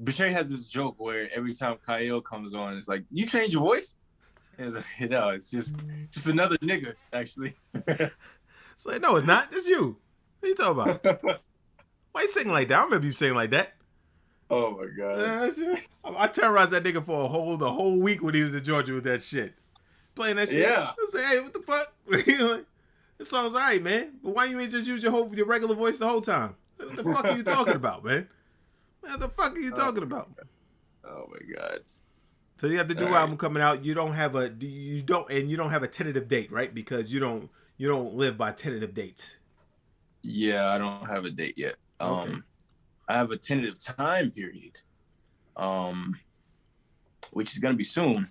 S3: Bashiri has this joke where every time Kyle comes on, it's like, you change your voice? And it's like, no, it's just another nigga, actually.
S2: It's like, no, it's not. It's you. What are you talking about? Why you singing like that? I remember you singing like that.
S3: Oh my god.
S2: I terrorized that nigga for the whole week when he was in Georgia with that shit. Playing that shit.
S3: Yeah.
S2: I say, hey, what the fuck? This song's alright, man. But why you ain't just use your regular voice the whole time? What the fuck are you talking about, man? What the fuck are you talking about?
S3: Oh my god.
S2: So you have the new album coming out. You don't have a tentative date, right? Because you don't live by tentative dates.
S3: Yeah, I don't have a date yet. Okay. I have a tentative time period, which is gonna be soon.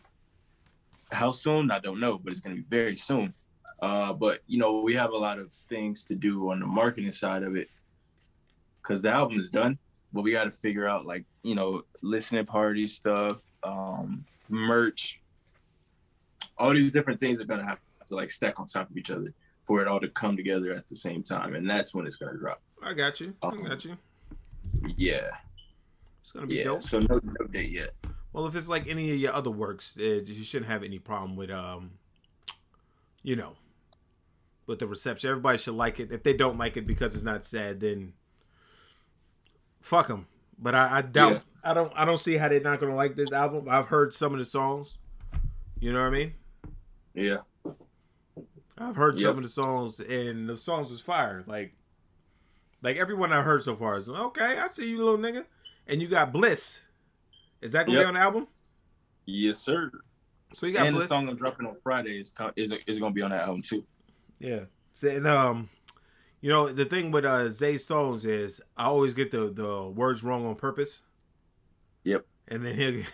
S3: How soon? I don't know, but it's gonna be very soon. But we have a lot of things to do on the marketing side of it, because the album is done, but we got to figure out listening party stuff, merch, all these different things are gonna have to like stack on top of each other for it all to come together at the same time, and that's when it's gonna drop.
S2: I got you. I got you.
S3: Yeah.
S2: It's gonna be dope.
S3: So no date yet.
S2: Well, if it's like any of your other works, you shouldn't have any problem with you know, with the reception. Everybody should like it. If they don't like it because it's not sad, then fuck them. But I doubt. Yeah. I don't see how they're not gonna like this album. I've heard some of the songs. You know what I mean?
S3: Yeah.
S2: I've heard some of the songs, and the songs was fire. Like everyone I heard so far is okay. I see you, little nigga. And you got Bliss. Is that gonna be on the album?
S3: Yes, sir.
S2: So you got
S3: and
S2: Bliss.
S3: The song I'm dropping on Friday is gonna be on that album too.
S2: Yeah. So, and you know, the thing with Zay's songs is I always get the words wrong on purpose.
S3: Yep.
S2: And then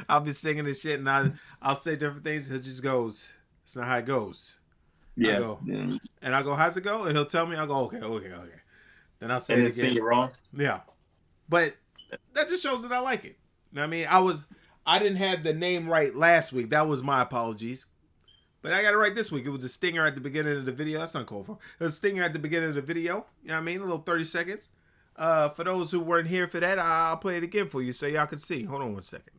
S2: I'll be singing this shit, and I'll say different things. He just goes, "It's not how it goes."
S3: Yes.
S2: And I go, "How's it go?" And he'll tell me. I go, "Okay." Then I'll say
S3: and
S2: it again.
S3: Sing it wrong.
S2: Yeah. But that just shows that I like it. I mean, I didn't have the name right last week. That was my apologies. But I got it right this week. It was a stinger at the beginning of the video. That's not called for. It was a stinger at the beginning of the video. You know what I mean? A little 30 seconds. For those who weren't here for that, I'll play it again for you so y'all can see. Hold on one second.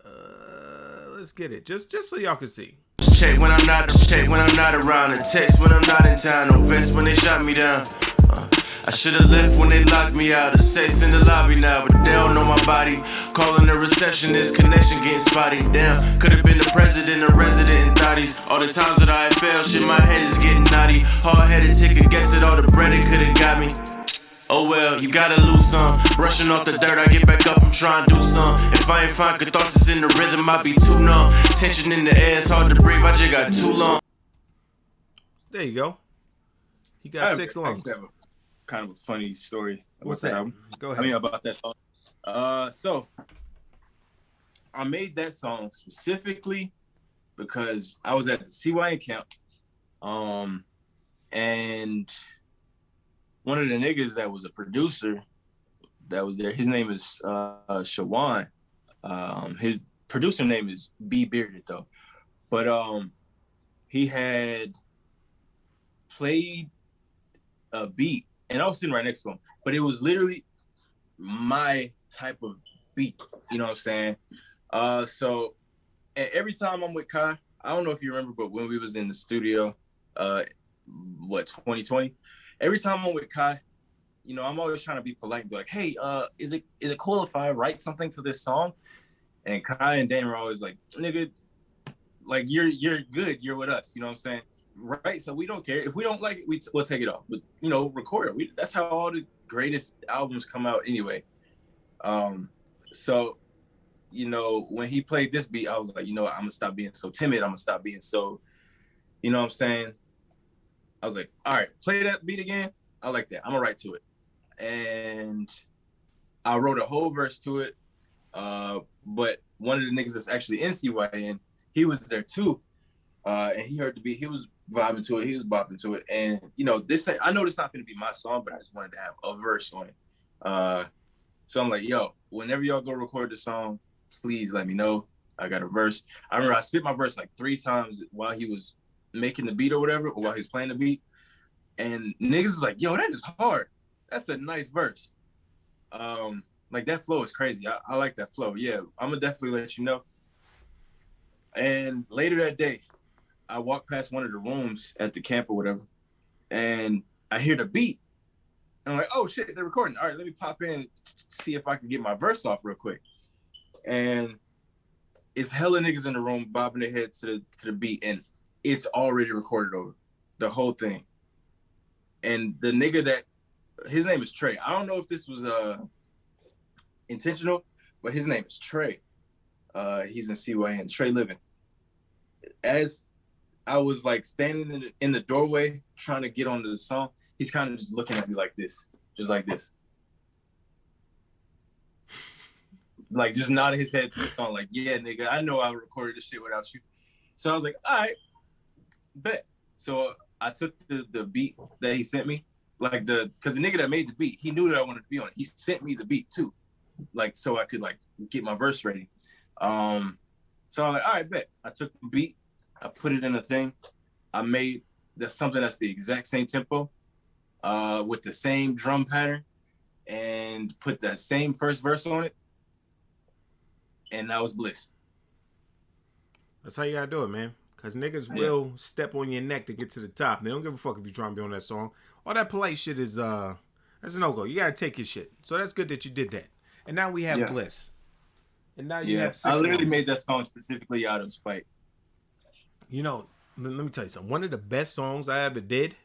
S2: Let's get it. Just so y'all can see.
S1: Check when I'm not around, and text when I'm not in town. No vest when they shot me down. I should've left when they locked me out. The sex in the lobby now, but they don't know my body. Calling the receptionist, connection getting spotty. Damn, could've been the president, a resident in thotties. All the times that I failed, shit, my head is getting naughty. Hard-headed, take a guess at all the bread it could've got me. Oh well, you gotta lose some. Brushing off the dirt, I get back up, I'm trying to do some. If I ain't find catharsis in the rhythm, I be too numb. Tension in the air, it's hard to breathe, I just got too long.
S2: There you go. He got 6 lungs.
S3: Kind of a funny story.
S2: What's that? Go ahead.
S3: About that song. So I made that song specifically because I was at the CYN camp. And one of the niggas that was a producer that was there, his name is Shawan. His producer name is B Bearded though. But he had played a beat and I was sitting right next to him, but it was literally my type of beat, you know what I'm saying? So every time I'm with Kai, I don't know if you remember, but when we was in the studio, 2020, every time I'm with Kai, you know, I'm always trying to be polite and be like, hey, is it cool if I write something to this song? And Kai and Dan were always like, nigga, like you're good, you're with us, you know what I'm saying? Right, so we don't care. If we don't like it, we'll take it off. But, you know, record it. That's how all the greatest albums come out anyway. So, you know, when he played this beat, I was like, you know what, I'm going to stop being so timid. I'm going to stop being so, you know what I'm saying? I was like, all right, play that beat again. I like that. I'm going to write to it. And I wrote a whole verse to it. But one of the niggas that's actually in CYN, he was there too. And he heard the beat. He was vibing to it. He was bopping to it. And, you know, I know it's not going to be my song, but I just wanted to have a verse on it. So I'm like, yo, whenever y'all go record the song, please let me know. I got a verse. I remember I spit my verse like 3 times while he was making the beat or whatever, or while he was playing the beat. And niggas was like, yo, that is hard. That's a nice verse. Like that flow is crazy. I like that flow. Yeah, I'm going to definitely let you know. And later that day, I walked past one of the rooms at the camp or whatever, and I hear the beat. And I'm like, oh shit, they're recording. All right, let me pop in, see if I can get my verse off real quick. And it's hella niggas in the room bobbing their head to the beat, and it's already recorded over the whole thing. And the nigga his name is Trey. I don't know if this was intentional, but his name is Trey. He's in CYN, Trey Living. As I was like standing in the doorway trying to get onto the song, he's kind of just looking at me like this, just like this. Like just nodding his head to the song, like, yeah, nigga, I know I recorded this shit without you. So I was like, all right, bet. So I took the beat that he sent me, like because the nigga that made the beat, he knew that I wanted to be on it. He sent me the beat too, like so I could like get my verse ready. So I was like, all right, bet. I took the beat, I put it in a thing. I made something that's the exact same tempo, with the same drum pattern, and put that same first verse on it. And that was bliss.
S2: That's how you gotta do it, man. Cause niggas will step on your neck to get to the top. They don't give a fuck if you're trying to be on that song. All that polite shit is that's a no-go. You gotta take your shit. So that's good that you did that. And now we have bliss. And now you have 6
S3: I literally
S2: songs.
S3: made that song specifically out of spite.
S2: You know, let me tell you something. One of the best songs I ever did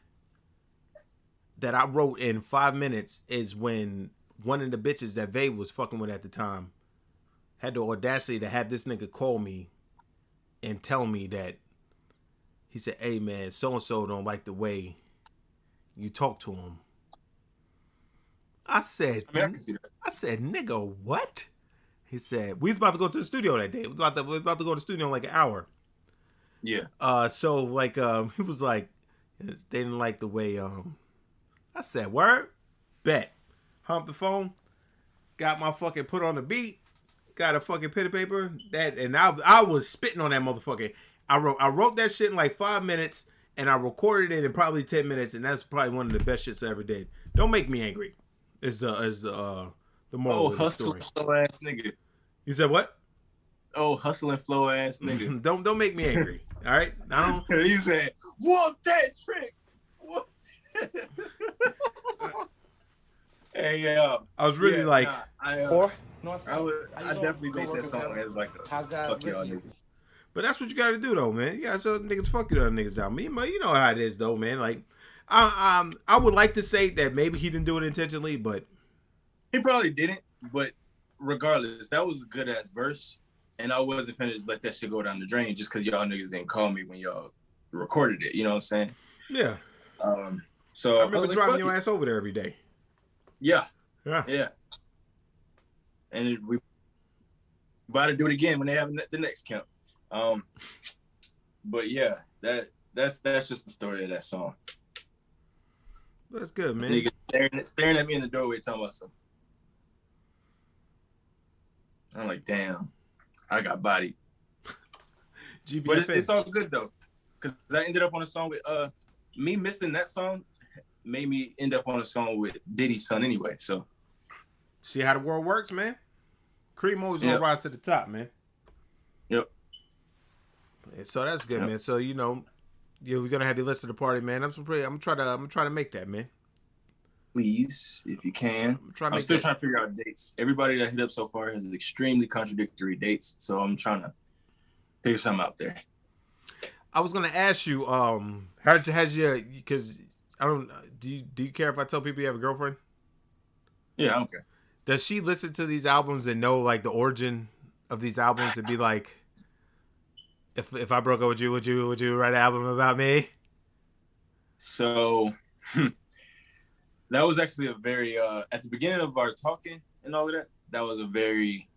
S2: that I wrote in 5 minutes is when one of the bitches that Vay was fucking with at the time had the audacity to have this nigga call me and tell me that he said, hey man, so-and-so don't like the way you talk to him. I said,
S3: I can see that.
S2: I said, nigga, what? He said, we was about to go to the studio that day. We was about to go to the studio in like an hour.
S3: Yeah.
S2: So like, he was like, they didn't like the way, I said, word? Bet. Humped the phone, got my fucking put on the beat, got a fucking pen and paper, and I was spitting on that motherfucker. I wrote that shit in like 5 minutes, and I recorded it in probably 10 minutes, and that's probably one of the best shits I ever did. Don't make me angry. Is the moral of the story.
S3: Hustle flow ass nigga.
S2: You said what?
S3: Oh, hustling flow ass nigga.
S2: don't make me angry. All right. I don't.
S3: He said, "Whoop that trick." Whoop. Hey, yeah.
S2: I was really like.
S3: I definitely made that song as like a fuck y'all niggas.
S2: But that's what you got to do though, man. You got to tell niggas fuck you other niggas out. Me, you know how it is though, man. Like, I would like to say that maybe he didn't do it intentionally, but
S3: he probably didn't. But regardless, that was a good ass verse, and I wasn't finna just let that shit go down the drain just because y'all niggas didn't call me when y'all recorded it. You know what I'm saying?
S2: Yeah.
S3: So
S2: I remember driving your ass over there every day.
S3: Yeah.
S2: Yeah.
S3: Yeah. And we about to do it again when they have the next count. But yeah, that's just the story of that song.
S2: That's good, man.
S3: Niggas staring at me in the doorway talking about something. I'm like, damn, I got bodied. But it's all good though, because I ended up on a song with me missing that song made me end up on a song with Diddy's son anyway. So
S2: see how the world works, man. Cream always gonna rise to the top, man.
S3: Yep.
S2: So that's good, man. So you know, we're gonna have you listen to the party, man. I'm trying to make that, man.
S3: Please, if you can. I'm still trying to figure out dates. Everybody that hit up so far has extremely contradictory dates, so I'm trying to figure something out there.
S2: I was gonna ask you, has your, because I don't, do you care if I tell people you have a girlfriend?
S3: Yeah, I don't care.
S2: Does she listen to these albums and know like the origin of these albums and be like, if I broke up with you, would you write an album about me?
S3: So that was actually a very at the beginning of our talking and all of that. That was a very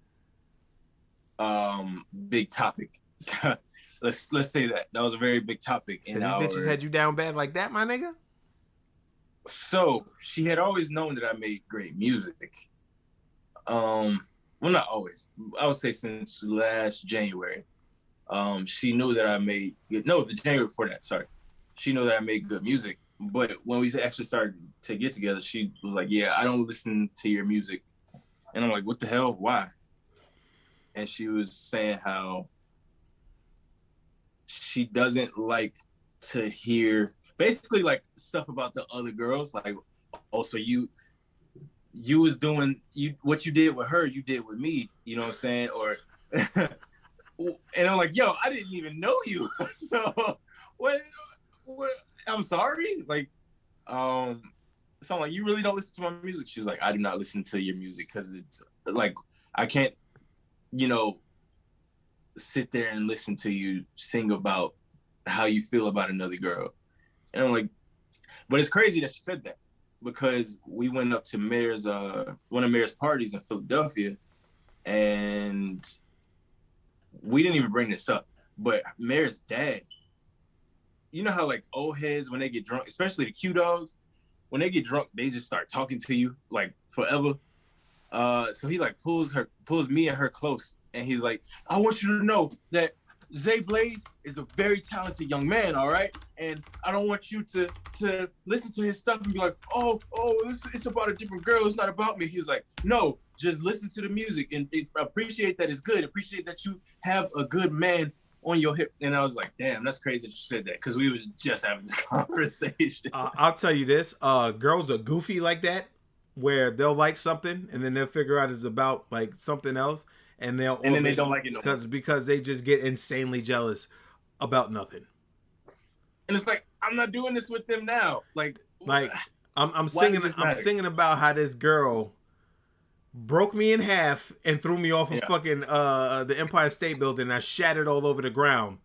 S3: big topic. let's say that was a very big topic.
S2: So these bitches had you down bad like that, my nigga?
S3: So she had always known that I made great music. Well, not always. I would say since last January. She knew that I made the January before that. Sorry, she knew that I made good music. But when we actually started to get together, she was like, "Yeah, I don't listen to your music," and I'm like, "What the hell? Why?" And she was saying how she doesn't like to hear basically like stuff about the other girls, like, "Oh, so you was doing what you did with her, you did with me," you know what I'm saying? Or and I'm like, "Yo, I didn't even know you." So what I'm sorry. Like, so I'm like, "You really don't listen to my music?" She was like, "I do not listen to your music because it's like I can't, sit there and listen to you sing about how you feel about another girl." And I'm like, but it's crazy that she said that, because we went up to one of Mayor's parties in Philadelphia, and we didn't even bring this up, but Mayor's dad, you know how like old heads, when they get drunk, especially the Q dogs, when they get drunk, they just start talking to you like forever. So he like pulls me and her close and he's like, I want you to know that Zay Blaze is a very talented young man, all right? And I don't want you to listen to his stuff and be like, oh, it's about a different girl. It's not about me. He was like, no, just listen to the music and appreciate that it's good. Appreciate that you have a good man on your hip. And I was like, damn, that's crazy that you said that, because we was just having this conversation.
S2: I'll tell you this, girls are goofy like that, where they'll like something and then they'll figure out it's about like something else. And then
S3: they don't like it no more.
S2: because they just get insanely jealous about nothing.
S3: And it's like, I'm not doing this with them now. Like
S2: I'm singing about how this girl broke me in half and threw me off of fucking the Empire State Building, and I shattered all over the ground.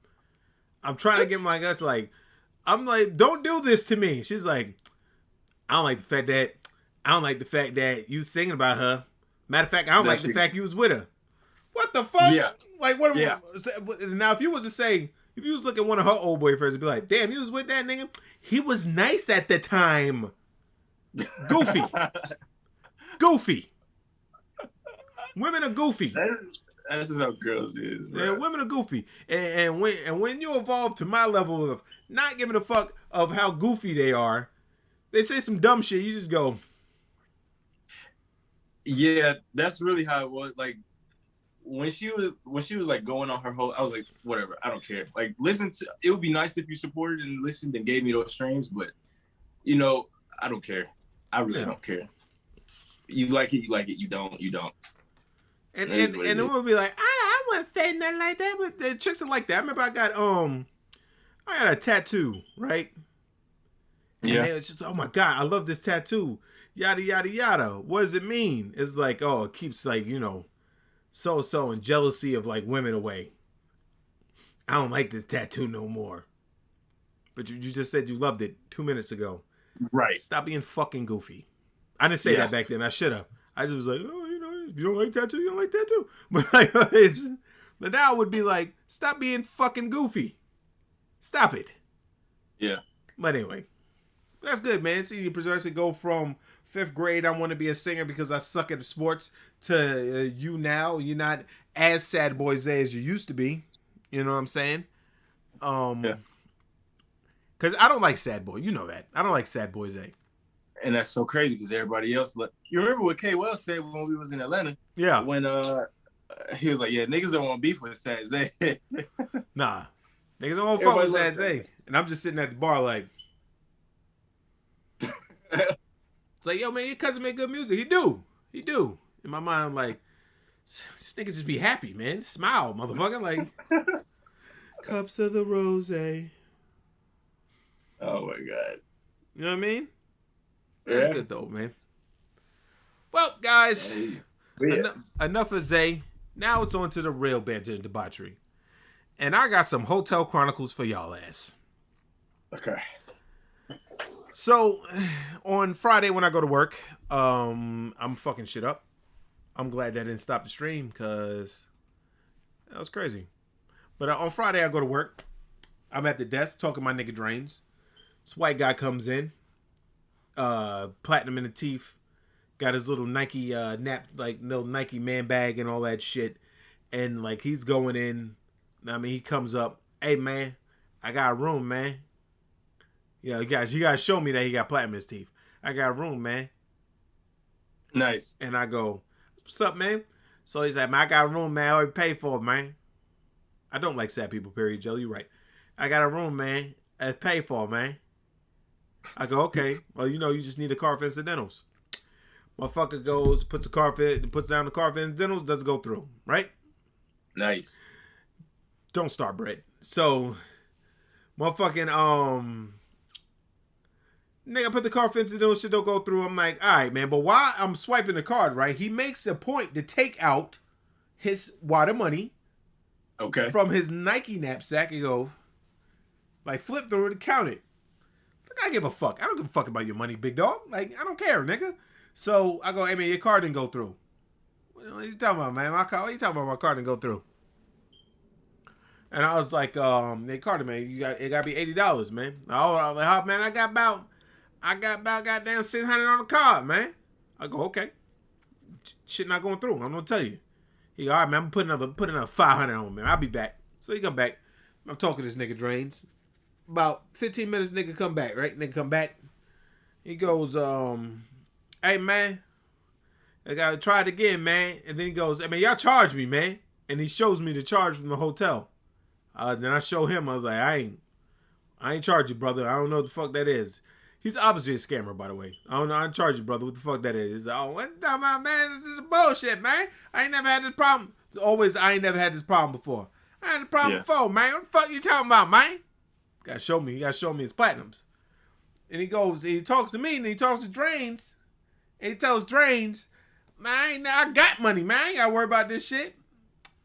S2: I'm trying to get my guts I'm like, don't do this to me. She's like, I don't like the fact that you singing about her. Matter of fact, I don't like the fact you was with her. What the fuck?
S3: Yeah.
S2: Like, what? Yeah. Now, if you was looking at one of her old boyfriends and be like, damn, you was with that nigga? He was nice at the time. Goofy. Goofy. Women are goofy.
S3: That's just how girls is, bro.
S2: Yeah, women are goofy. And when you evolve to my level of not giving a fuck of how goofy they are, they say some dumb shit, you just go.
S3: Yeah, that's really how it was. Like, when she was like going on her whole, I was like, whatever, I don't care. Like, it would be nice if you supported and listened and gave me those streams, but I don't care. I really don't care. You like it, you don't.
S2: And it would be like, I wouldn't say nothing like that, but the chicks are like that. I remember I got a tattoo, right? And it was just, oh my God, I love this tattoo. Yada yada yada. What does it mean? It's like, oh, it keeps like, so and jealousy of like women away. I don't like this tattoo no more. But you just said you loved it 2 minutes ago.
S3: Right.
S2: Stop being fucking goofy. I didn't say that back then. I should have. I just was like, oh, if you don't like tattoo, you don't like tattoo. But like, but now it would be like, stop being fucking goofy. Stop it.
S3: Yeah.
S2: But anyway, that's good, man. See, you progressively go from 5th grade, I want to be a singer because I suck at sports, to you now. You're not as sad boy Zay as you used to be. You know what I'm saying?
S3: Yeah.
S2: Because I don't like sad boy. You know that. I don't like sad boy Zay.
S3: And that's so crazy because everybody else. You remember what K. Wells said when we was in Atlanta?
S2: Yeah.
S3: When he was like, yeah, niggas don't want beef with Sad Zay.
S2: Nah. Niggas don't want fuck with Sad Zay. And I'm just sitting at the bar like. It's like, yo, man, your cousin make good music. He do. In my mind, I'm like, this nigga just be happy, man. Just smile, motherfucker. Like, cups of the rose. Oh,
S3: my God.
S2: You know what I mean? That's good, though, man. Well, guys, enough of Zay. Now it's on to the real Banter Debauchery. And I got some Hotel Chronicles for y'all ass.
S3: Okay.
S2: So, on Friday when I go to work, I'm fucking shit up. I'm glad that didn't stop the stream because that was crazy. But on Friday I go to work. I'm at the desk talking my nigga drains. This white guy comes in, platinum in the teeth, got his little Nike little Nike man bag and all that shit, and like he's going in. I mean, he comes up, hey man, I got a room, man. You gotta show me that he got platinum in his teeth. I got a room, man.
S3: Nice.
S2: And I go, what's up, man? So he's like, man, I got a room, man. I already paid for it, man. I don't like sad people, period, Joe. You're right. I got a room, man. It's paid for, man. I go, okay. Well, you just need a car for incidentals. Motherfucker goes, puts down the car for incidentals, doesn't go through, right?
S3: Nice.
S2: Don't start, Brett. So, motherfucking, nigga put the car for incidentals, shit don't go through. I'm like, all right, man. But while I'm swiping the card, right, he makes a point to take out his wad of money.
S3: Okay.
S2: From his Nike knapsack and go, like, flip through it and count it. Like, I give a fuck. I don't give a fuck about your money, big dog. Like, I don't care, nigga. So I go, hey, man, your card didn't go through. What are you talking about, man? What are you talking about? My card didn't go through. And I was like, hey, Carter, man, it got to be $80, man. Oh, I was like, man, I got about goddamn $600 on the card, man. I go, okay. Shit not going through. I'm going to tell you. He go, all right, man, I'm put another 500 on, man. I'll be back. So he come back. I'm talking to this nigga Drains. About 15 minutes, nigga come back, right? Nigga come back. He goes, hey, man, I gotta try it again, man. And then he goes, hey, man, y'all charge me, man. And he shows me the charge from the hotel. Then I show him, I was like, I ain't charge you, brother. I don't know what the fuck that is. He's obviously a scammer, by the way. I ain't charge you, brother. What the fuck that is? He's like, oh, what the hell, man? This is bullshit, man. I ain't never had this problem. I ain't never had this problem before. I had a problem before, man. What the fuck you talking about, man? He gotta show me his platinums. And he goes, he talks to me, and he talks to Drains. And he tells Drains, man, I got money, man. I ain't gotta worry about this shit.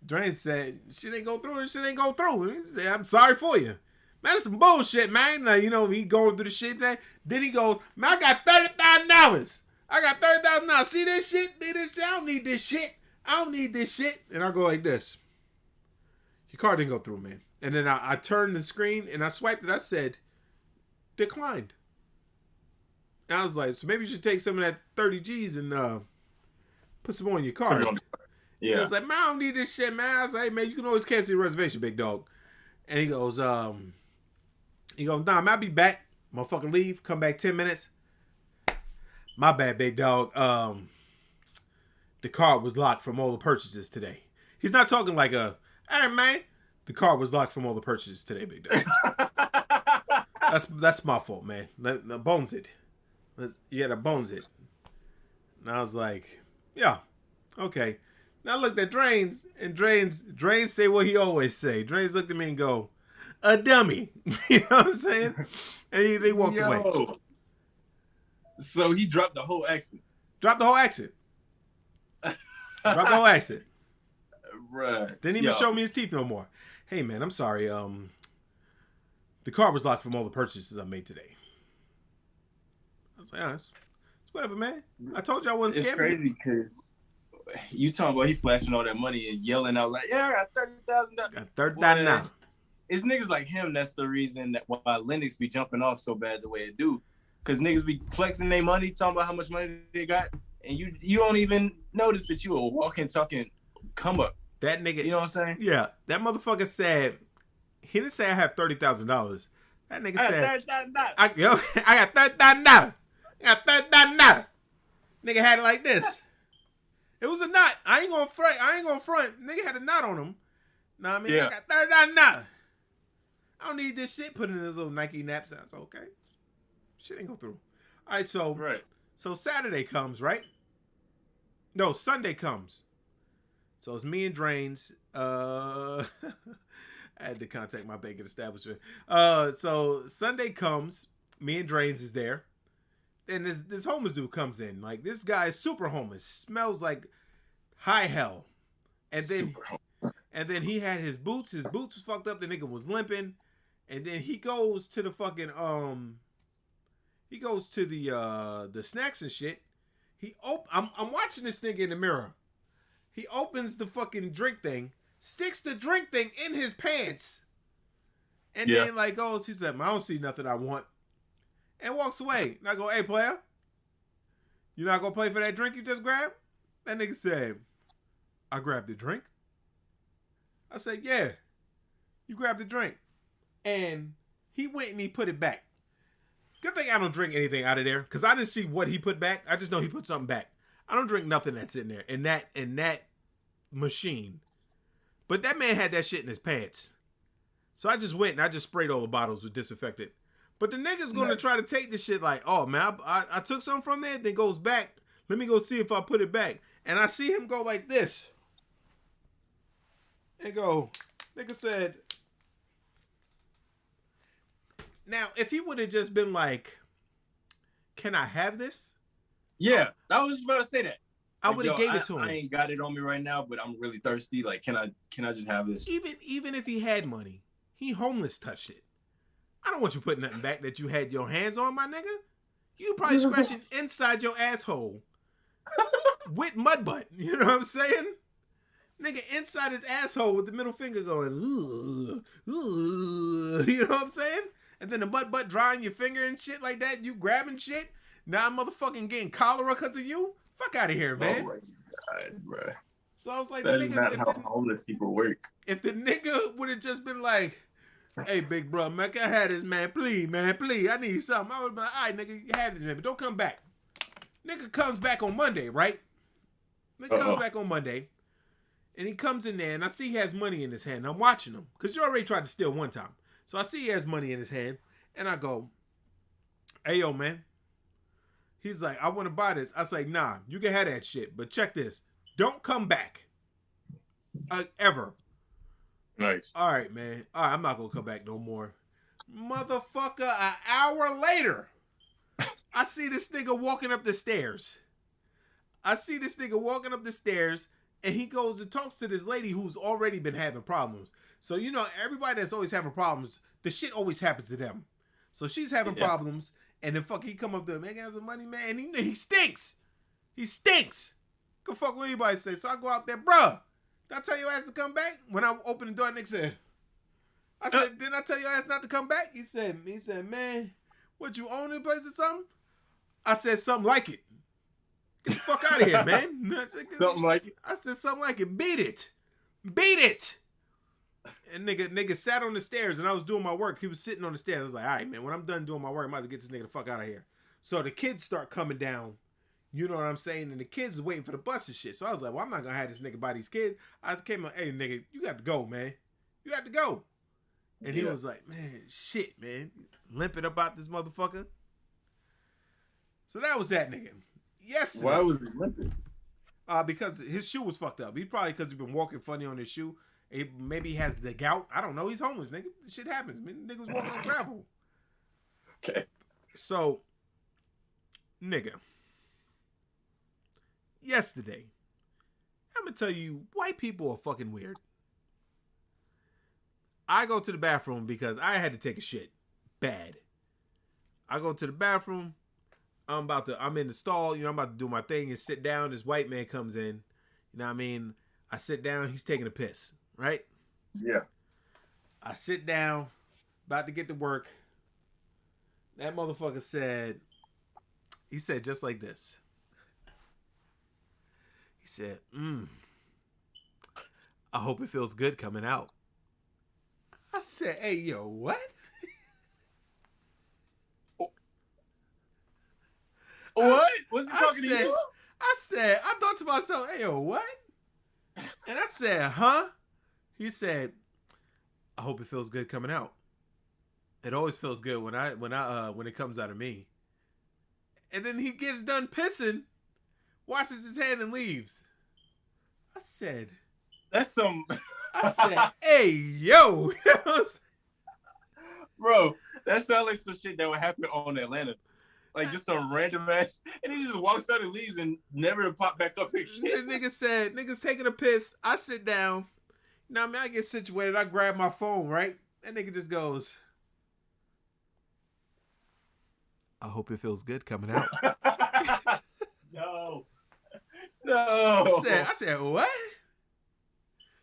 S2: Drains said, shit ain't go through, shit ain't go through. He said, I'm sorry for you. Man, that's some bullshit, man. Like, you know, he going through the shit. Then he goes, man, I got $30,000. I got $30,000. See this shit? See this shit? I don't need this shit. I don't need this shit. And I go like this. Your card didn't go through, man. And then I turned the screen and I swiped it. I said, declined. And I was like, so maybe you should take some of that 30 G's and put some more in your card. Yeah. He was like, man, I don't need this shit, man. I was like, hey, man, you can always cancel your reservation, big dog. And he goes, nah, man, I'll be back. Motherfucking leave. Come back 10 minutes. My bad, big dog. The card was locked from all the purchases today. He's not talking like hey, man, the card was locked from all the purchases today, big dog. That's my fault, man. Bones it. Yeah, the bones it. And I was like, yeah, okay. Now I looked at Drains, and Drains say what he always say. Drains looked at me and go, a dummy. You know what I'm saying? And they walked away.
S3: So he dropped the whole accent.
S2: Dropped the whole accent.
S3: Right.
S2: Didn't even show me his teeth no more. Hey, man, I'm sorry. The car was locked from all the purchases I made today. I was like, oh, it's whatever, man. I told you I wasn't scamming.
S3: It's crazy because you talking about he flashing all that money and yelling out like, yeah, I got $30,000.
S2: Got $30,000.
S3: It's niggas like him that's the reason that why Linux be jumping off so bad the way it do. Because niggas be flexing their money, talking about how much money they got, and you don't even notice that you a walking, talking come up.
S2: That nigga,
S3: you know what I'm saying?
S2: Yeah, that motherfucker said, he didn't say I have $30,000. That nigga said, I got $30,000. I got $30,000. Nigga had it like this. It was a knot. I ain't gonna front. Nigga had a knot on him. Know what I mean? Yeah. I got $30,000. I don't need this shit. Put in his little Nike knapsack. So, okay. Shit ain't go through. All right, so So Saturday comes, right? No, Sunday comes. So it's me and Drains. I had to contact my banking establishment. So Sunday comes. Me and Drains is there. And this homeless dude comes in. Like, this guy is super homeless. Smells like high hell. And then he had his boots. His boots was fucked up. The nigga was limping. And then he goes to the fucking he goes to the snacks and shit. I'm watching this nigga in the mirror. He opens the fucking drink thing, sticks the drink thing in his pants, and then like goes, he's like, I don't see nothing I want, and walks away. And I go, hey player, you not gonna pay for that drink you just grabbed? That nigga said, I grabbed the drink. I said, yeah, you grabbed the drink. And he went and he put it back. Good thing I don't drink anything out of there, because I didn't see what he put back. I just know he put something back. I don't drink nothing that's in there, in that machine. But that man had that shit in his pants. So I just went and I just sprayed all the bottles with disinfectant. But the nigga's going to try to take this shit like, oh man, I took something from there, then goes back. Let me go see if I put it back. And I see him go like this. And go, nigga said, now, if he would have just been like, can I have this?
S3: Yeah, I was just about to say that.
S2: I would have gave it to him.
S3: I ain't got it on me right now, but I'm really thirsty. Like, can I just have this?
S2: Even if he had money, he homeless touched it. I don't want you putting nothing back that you had your hands on, my nigga. You probably scratching inside your asshole with mud butt. You know what I'm saying? Nigga inside his asshole with the middle finger going, ooh, ooh. You know what I'm saying? And then the butt drying your finger and shit like that. You grabbing shit. Now I'm motherfucking getting cholera because of you. Fuck out of here, man.
S3: Oh my God, bro.
S2: So I was like,
S3: That is not how homeless people work.
S2: if the nigga would have just been like, hey, big bro, man, can I have this, man? Please, man, please. I need something. I would be like, all right, nigga, you have this, man, but don't come back. Nigga comes back on Monday, right? Nigga comes back on Monday, and he comes in there, and I see he has money in his hand. And I'm watching him, because you already tried to steal one time. So I see he has money in his hand, and I go, hey, yo, man. He's like, I want to buy this. I was like, nah, you can have that shit, but check this. Don't come back. Ever.
S3: Nice.
S2: All right, man. All right, I'm not going to come back no more. Motherfucker, an hour later, I see this nigga walking up the stairs. And he goes and talks to this lady who's already been having problems. So, you know, everybody that's always having problems, the shit always happens to them. So she's having problems, and then he come up there, man, got some money, man, and he stinks. He stinks. Go fuck what anybody say. So I go out there, bruh. Did I tell your ass to come back? When I opened the door, Nick said, I said, didn't I tell your ass not to come back? He said, man, what, you own this place or something? I said, something like it. Get the fuck out of here, man.
S3: Something like it.
S2: I said, something like it. Beat it. Beat it. And nigga sat on the stairs, and I was doing my work. He was sitting on the stairs. I was like, all right, man, when I'm done doing my work, I'm about to get this nigga the fuck out of here. So the kids start coming down. You know what I'm saying? And the kids is waiting for the bus and shit. So I was like, well, I'm not going to have this nigga buy these kids. I came like, hey, nigga, you got to go, man. You got to go. And he was like, man, shit, man. Limping about this motherfucker. So that was that nigga. Yesterday.
S3: Why was he limping?
S2: Because his shoe was fucked up. He probably because he's been walking funny on his shoe. Maybe he has the gout. I don't know. He's homeless, nigga. This shit happens. Man, niggas walking on gravel.
S3: Okay.
S2: So, nigga. Yesterday, I'm gonna tell you, white people are fucking weird. I go to the bathroom because I had to take a shit. Bad. I go to the bathroom. I'm in the stall, you know, I'm about to do my thing and sit down. This white man comes in. You know what I mean? I sit down, he's taking a piss, right?
S3: Yeah.
S2: I sit down, about to get to work. That motherfucker said just like this. He said, I hope it feels good coming out. I said, hey, yo, what?
S3: What? Was he talking to you?
S2: I thought to myself, hey, yo, what? And I said, huh? He said, I hope it feels good coming out. It always feels good when it comes out of me. And then he gets done pissing, washes his hand and leaves. I said,
S3: that's some.
S2: I said, hey, yo.
S3: Bro, that sounds like some shit that would happen on Atlanta. Like just some random ass, and he just walks out and leaves and never to pop back up and shit.
S2: The nigga said, nigga's taking a piss. I sit down. You know what I mean? I get situated. I grab my phone, right? That nigga just goes, I hope it feels good coming out.
S3: No.
S2: I said, what?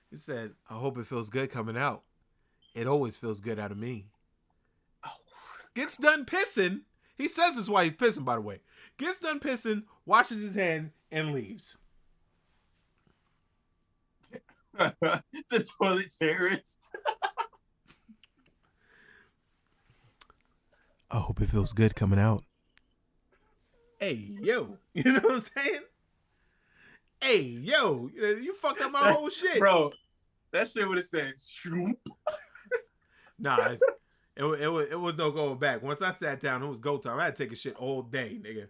S2: He said, I hope it feels good coming out. It always feels good out of me. Gets done pissing. He says this while he's pissing, by the way. Gets done pissing, washes his hands, and leaves.
S3: The toilet terrorist.
S2: I hope it feels good coming out. Hey, yo. You know what I'm saying? Hey, yo. You fucked up my whole shit.
S3: Bro, that shit would have said, shroom.
S2: Nah, it was no going back. Once I sat down, it was go time. I had to take a shit all day, nigga.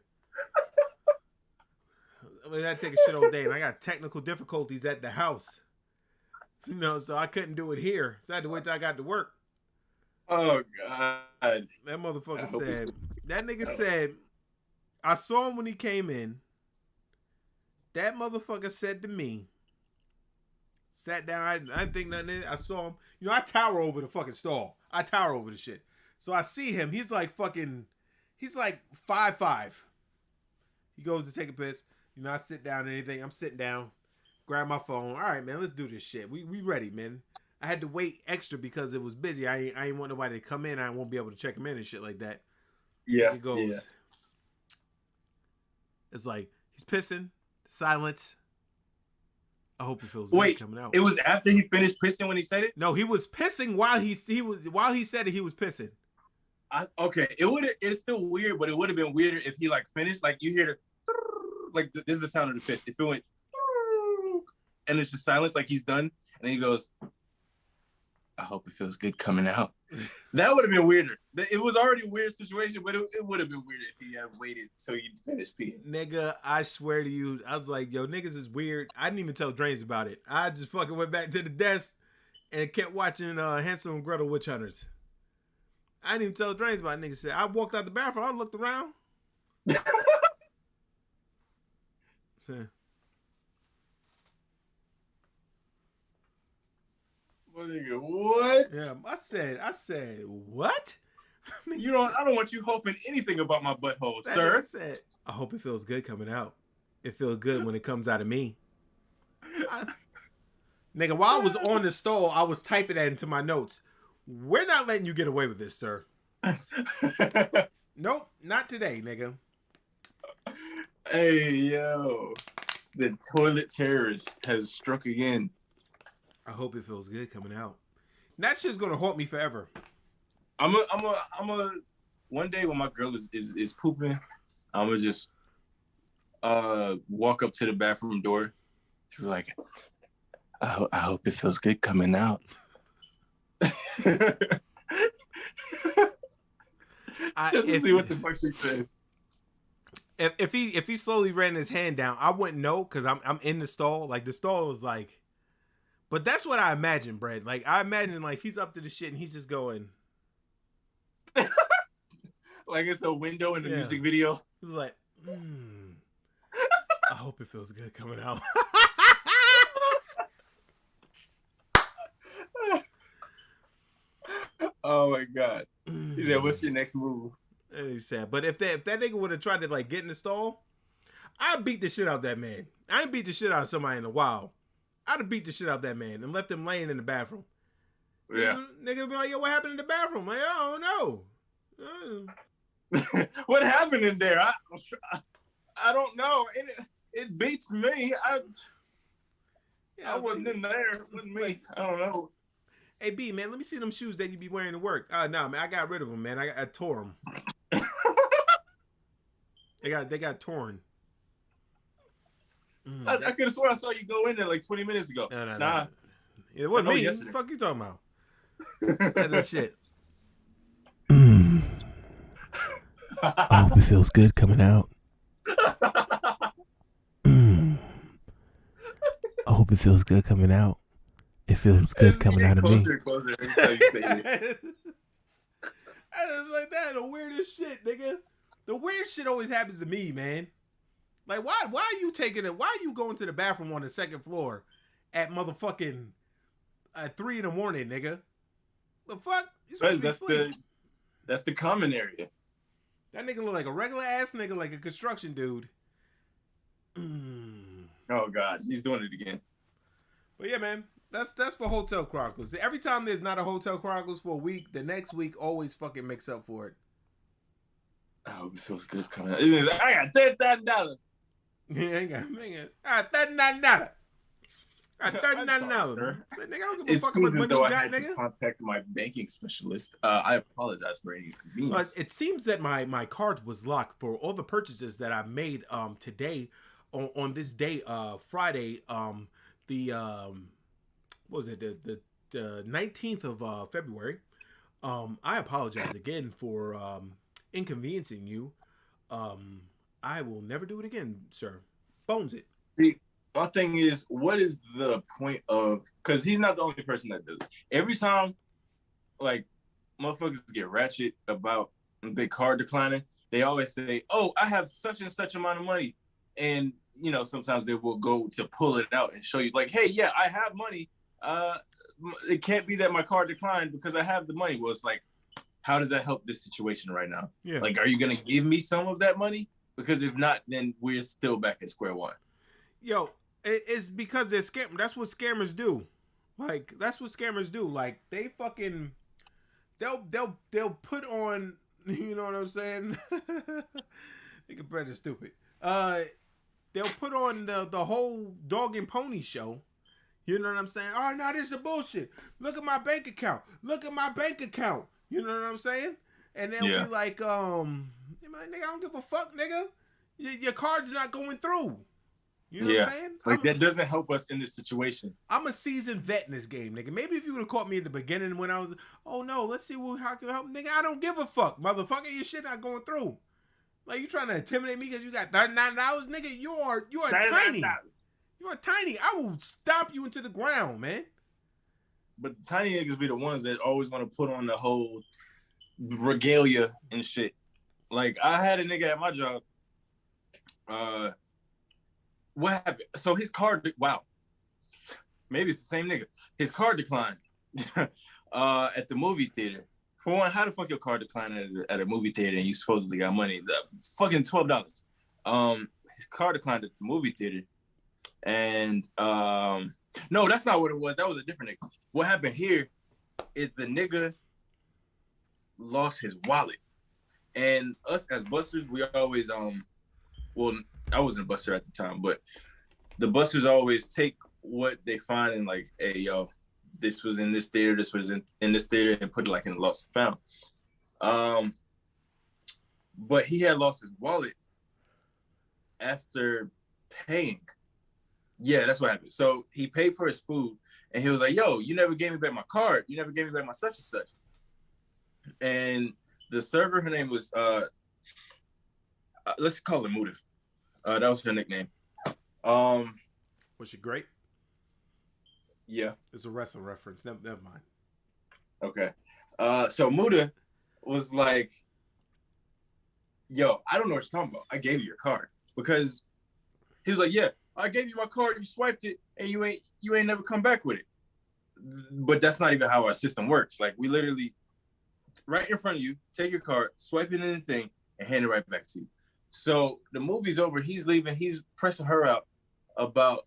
S2: I had to take a shit all day, and I got technical difficulties at the house. You know, so I couldn't do it here. So I had to wait till I got to work.
S3: Oh, God.
S2: That motherfucker said, that nigga said, I saw him when he came in. That motherfucker said to me, sat down, I didn't think nothing. I saw him. You know, I tower over the fucking stall. I tower over the shit. So I see him. He's like 5'5". He goes to take a piss. You know, I sit down and anything. I'm sitting down, grab my phone. All right, man, let's do this shit. We ready, man. I had to wait extra because it was busy. I ain't want nobody to come in. I won't be able to check him in and shit like that.
S3: Yeah.
S2: He goes, It's like, he's pissing, silence. I hope it feels good
S3: Wait,
S2: coming out.
S3: it was after he finished pissing when he said it?
S2: No, he was pissing while he said it. He was pissing.
S3: Okay, it's still weird, but it would have been weirder if he like finished, like you hear the like this is the sound of the piss. If it went and it's just silence, like he's done, and he goes, I hope it feels good coming out. That would have been weirder. It was already a weird situation, but it would have been weirder if he had waited till you finished peeing.
S2: Nigga, I swear to you, I was like, yo, niggas is weird. I didn't even tell Drains about it. I just fucking went back to the desk and kept watching Hansel and Gretel Witch Hunters. I didn't even tell Drains about it. Nigga said, I walked out the bathroom, I looked around. So,
S3: Well, nigga, what?
S2: yeah, I said, what?
S3: I don't want you hoping anything about my butthole,
S2: That
S3: sir.
S2: nigga said, I hope it feels good coming out. It feels good when it comes out of me. Nigga, while I was on the stall, I was typing that into my notes. We're not letting you get away with this, sir. Nope, not today, nigga.
S3: Hey, yo. The toilet terrorist has struck again.
S2: I hope it feels good coming out. That shit's gonna haunt me forever.
S3: I'm a one day when my girl is pooping, I'm gonna just walk up to the bathroom door. She's like, I hope it feels good coming out. Just to see what the fuck she says.
S2: If he slowly ran his hand down, I wouldn't know because I'm in the stall. Like the stall was like, but that's what I imagine, Brad. Like I imagine like he's up to the shit and he's just going.
S3: Like it's a window in the music video.
S2: He's like, I hope it feels good coming out.
S3: Oh my god. He said, what's your next move?
S2: And he said, but if that nigga would have tried to like get in the stall, I'd beat the shit out of that man. I ain't beat the shit out of somebody in a while. I'd have beat the shit out of that man and left him laying in the bathroom.
S3: Yeah.
S2: Nigga be like, yo, what happened in the bathroom? Like, I don't know.
S3: What happened in there? I don't know. It beats me. I wasn't in there. It wasn't me. I don't know.
S2: Hey, B, man, let me see them shoes that you be wearing to work. Nah, man, I got rid of them, man. I tore them. They got torn.
S3: I could have sworn I saw you go in there like 20 minutes ago.
S2: Nah. It wasn't me. What the fuck you talking about? That's that shit. I hope it feels good coming out. I hope it feels good coming out. It feels good coming out of me.
S3: Closer until you say it.
S2: I was like, that the weirdest shit, nigga. The weird shit always happens to me, man. Like, why are you taking it? Why are you going to the bathroom on the second floor at motherfucking 3 a.m, nigga? The fuck? You supposed to be asleep.
S3: That's the common area.
S2: That nigga look like a regular ass nigga, like a construction dude.
S3: Oh god, he's doing it again.
S2: But yeah, man, that's for Hotel Chronicles. Every time there's not a Hotel Chronicles for a week, the next week always fucking makes up for it.
S3: I hope it feels good coming out. I got $10,000.
S2: Yeah, I got $39. I got $39.
S3: It seems as though I had to contact my banking specialist. I apologize for any inconvenience.
S2: It seems that my card was locked for all the purchases that I made today on this day, Friday, what was it, the 19th of February. I apologize again for inconveniencing you. I will never do it again, sir. Bones it.
S3: See, my thing is, what is the point of? Because he's not the only person that does it. Every time, like, motherfuckers get ratchet about their card declining, they always say, "Oh, I have such and such amount of money," and you know, sometimes they will go to pull it out and show you, like, "Hey, yeah, I have money. It can't be that my card declined because I have the money." Well, it's like, how does that help this situation right now?
S2: Yeah.
S3: Like, are you gonna give me some of that money? Because if not, then we're still back at square one.
S2: Yo, it's because they're scam. That's what scammers do. Like, that's what scammers do. Like, they fucking, they'll put on, you know what I'm saying? They compare to stupid. they'll put on the whole dog and pony show. You know what I'm saying? Oh, no, this is bullshit. Look at my bank account. Look at my bank account. You know what I'm saying? And they'll be like, nigga, I don't give a fuck, nigga. Your card's not going through. You know what I'm saying?
S3: Like, that doesn't help us in this situation.
S2: I'm a seasoned vet in this game, nigga. Maybe if you would have caught me at the beginning when I was, oh no, let's see how can help, nigga. I don't give a fuck, motherfucker. Your shit not going through. Like, you trying to intimidate me because you got $39, nigga? You are tiny. You are tiny. I will stomp you into the ground, man.
S3: But the tiny niggas be the ones that always want to put on the whole regalia and shit. Like, I had a nigga at my job. What happened? So his card, wow. Maybe it's the same nigga. His card declined at the movie theater. For one, how the fuck your card declined at a movie theater and you supposedly got money? Fucking $12. His card declined at the movie theater. And no, that's not what it was. That was a different nigga. What happened here is the nigga lost his wallet. And us as busters, we always well, I wasn't a buster at the time, but the busters always take what they find and like, hey, yo, this was in this theater, this was in this theater, and put it like in lost and found. But he had lost his wallet after paying. Yeah, that's what happened. So he paid for his food, and he was like, yo, you never gave me back my card. You never gave me back my such and such. And the server, her name was, let's call her Muda. That was her nickname.
S2: Was she great?
S3: Yeah.
S2: It's a wrestling reference. Never mind.
S3: Okay. So Muda was like, yo, I don't know what you're talking about. I gave you your card. Because he was like, yeah, I gave you my card, you swiped it, and you ain't never come back with it. But that's not even how our system works. Like, we literally, right in front of you, take your card, swipe it in the thing, and hand it right back to you. So the movie's over, he's leaving, he's pressing her out about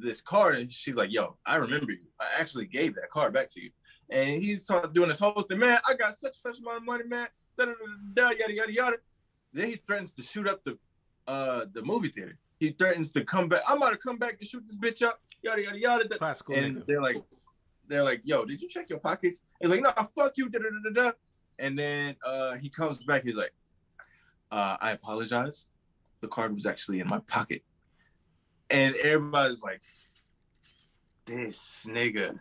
S3: this card, and she's like, yo, I remember you. I actually gave that card back to you. And he's doing this whole thing, man, I got such and such amount of money, man, yada, yada, yada. Then he threatens to shoot up the movie theater. He threatens to come back. I'm about to come back and shoot this bitch up, yada, yada, yada.
S2: Classical
S3: and
S2: nigga.
S3: they're like, yo, did you check your pockets? He's like, no, fuck you, da, da, da, da. And then he comes back, he's like, I apologize. The card was actually in my pocket. And everybody's like, this nigga.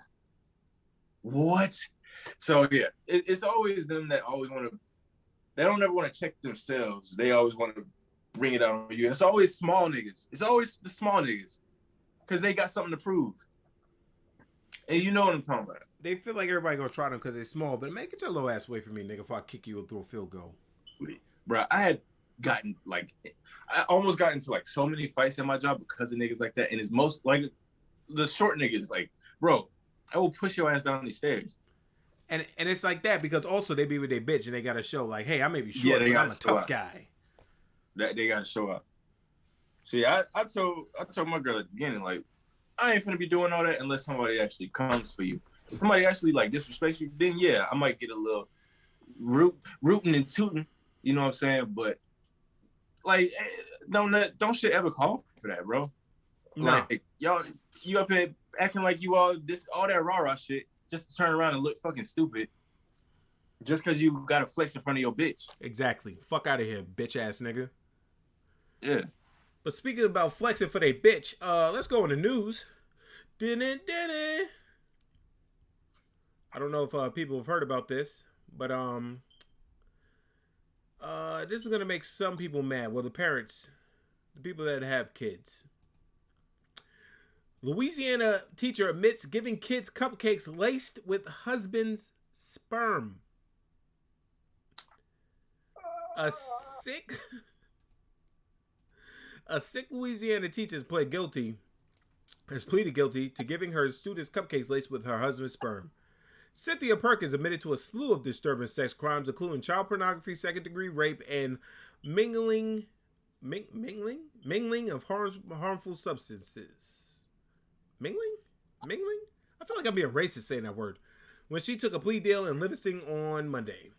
S3: What? So yeah, it's always them that always want to, they don't ever want to check themselves. They always want to bring it out on you. And it's always small niggas. It's always the small niggas. Because they got something to prove. And you know what I'm talking about.
S2: They feel like everybody gonna try them because they're small, but man, get your little ass away from me, nigga, if I kick you through a field goal.
S3: Bro, I had gotten, like, I almost got into, like, so many fights at my job because of niggas like that. And it's most, like, the short niggas, like, bro, I will push your ass down these stairs.
S2: And it's like that because also they be with their bitch and they gotta show, like, hey, I may be short, but I'm a tough guy.
S3: That they gotta show up. See, I told my girl at the beginning, like, I ain't finna be doing all that unless somebody actually comes for you. If somebody actually, like, disrespects you, then yeah, I might get a little rooting and tooting, you know what I'm saying? But like, don't shit ever call for that, bro.
S2: No.
S3: Like, y'all, you up here acting like you all that rah-rah shit just to turn around and look fucking stupid just because you got to flex in front of your bitch.
S2: Exactly. Fuck out of here, bitch ass nigga.
S3: Yeah.
S2: But speaking about flexing for they bitch, let's go in the news. I don't know if people have heard about this, but this is gonna make some people mad. Well, the parents, the people that have kids. Louisiana teacher admits giving kids cupcakes laced with husband's sperm. A sick Louisiana teacher has pleaded guilty to giving her students cupcakes laced with her husband's sperm. Cynthia Perkins admitted to a slew of disturbing sex crimes, including child pornography, second-degree rape, and mingling of harmful substances. Mingling? I feel like I'm being racist saying that word. When she took a plea deal in Livingston on Monday.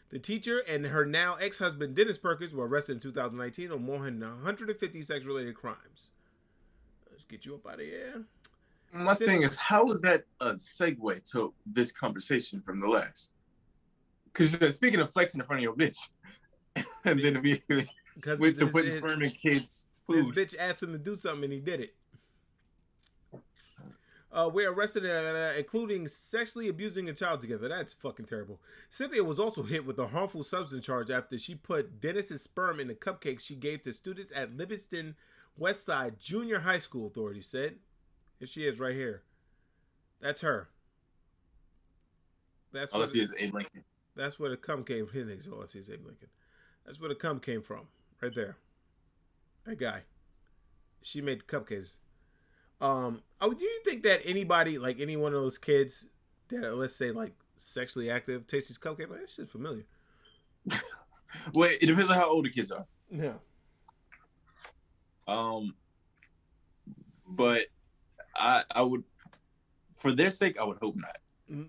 S2: The teacher and her now ex-husband, Dennis Perkins, were arrested in 2019 on more than 150 sex-related crimes. Let's get you up out of here.
S3: My thing is, how is that a segue to this conversation from the last? Because speaking of flexing in front of your bitch, and then immediately went to putting sperm in kids' food.
S2: His bitch asked him to do something and he did it. We're arrested, including sexually abusing a child together. That's fucking terrible. Cynthia was also hit with a harmful substance charge after she put Dennis's sperm in the cupcakes she gave to students at Livingston Westside Junior High School, authorities said. Here she is right here. That's her. That's
S3: all I see is Abe Lincoln.
S2: That's where the cum came from. All I see is Abe Lincoln. That's where the cum came from. Right there. That guy. She made the cupcakes. Do you think that anybody, like any one of those kids that, let's say, like sexually active, tastes these cupcakes? Like, that shit's familiar.
S3: Well, it depends on how old the kids are.
S2: Yeah.
S3: But I would, for their sake, I would hope not.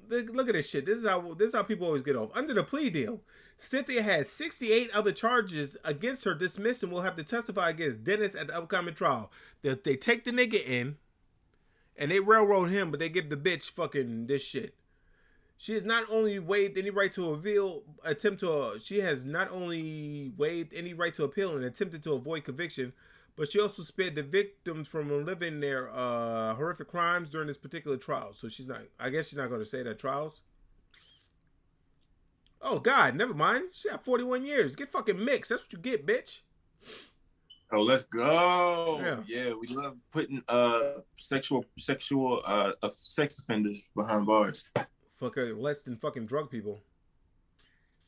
S2: Look at this shit. This is how people always get off. Under the plea deal, Cynthia has 68 other charges against her dismissed and will have to testify against Dennis at the upcoming trial. They take the nigga in, and they railroad him, but they give the bitch fucking this shit. She has not only waived any right to appeal, she has not only waived any right to appeal and attempted to avoid conviction, but she also spared the victims from living their horrific crimes during this particular trial. So I guess she's not going to say that trials. Oh, God, never mind. She got 41 years. Get fucking mixed. That's what you get, bitch.
S3: Oh, let's go. Yeah, we love putting sex offenders behind bars.
S2: Fucking less than fucking drug people.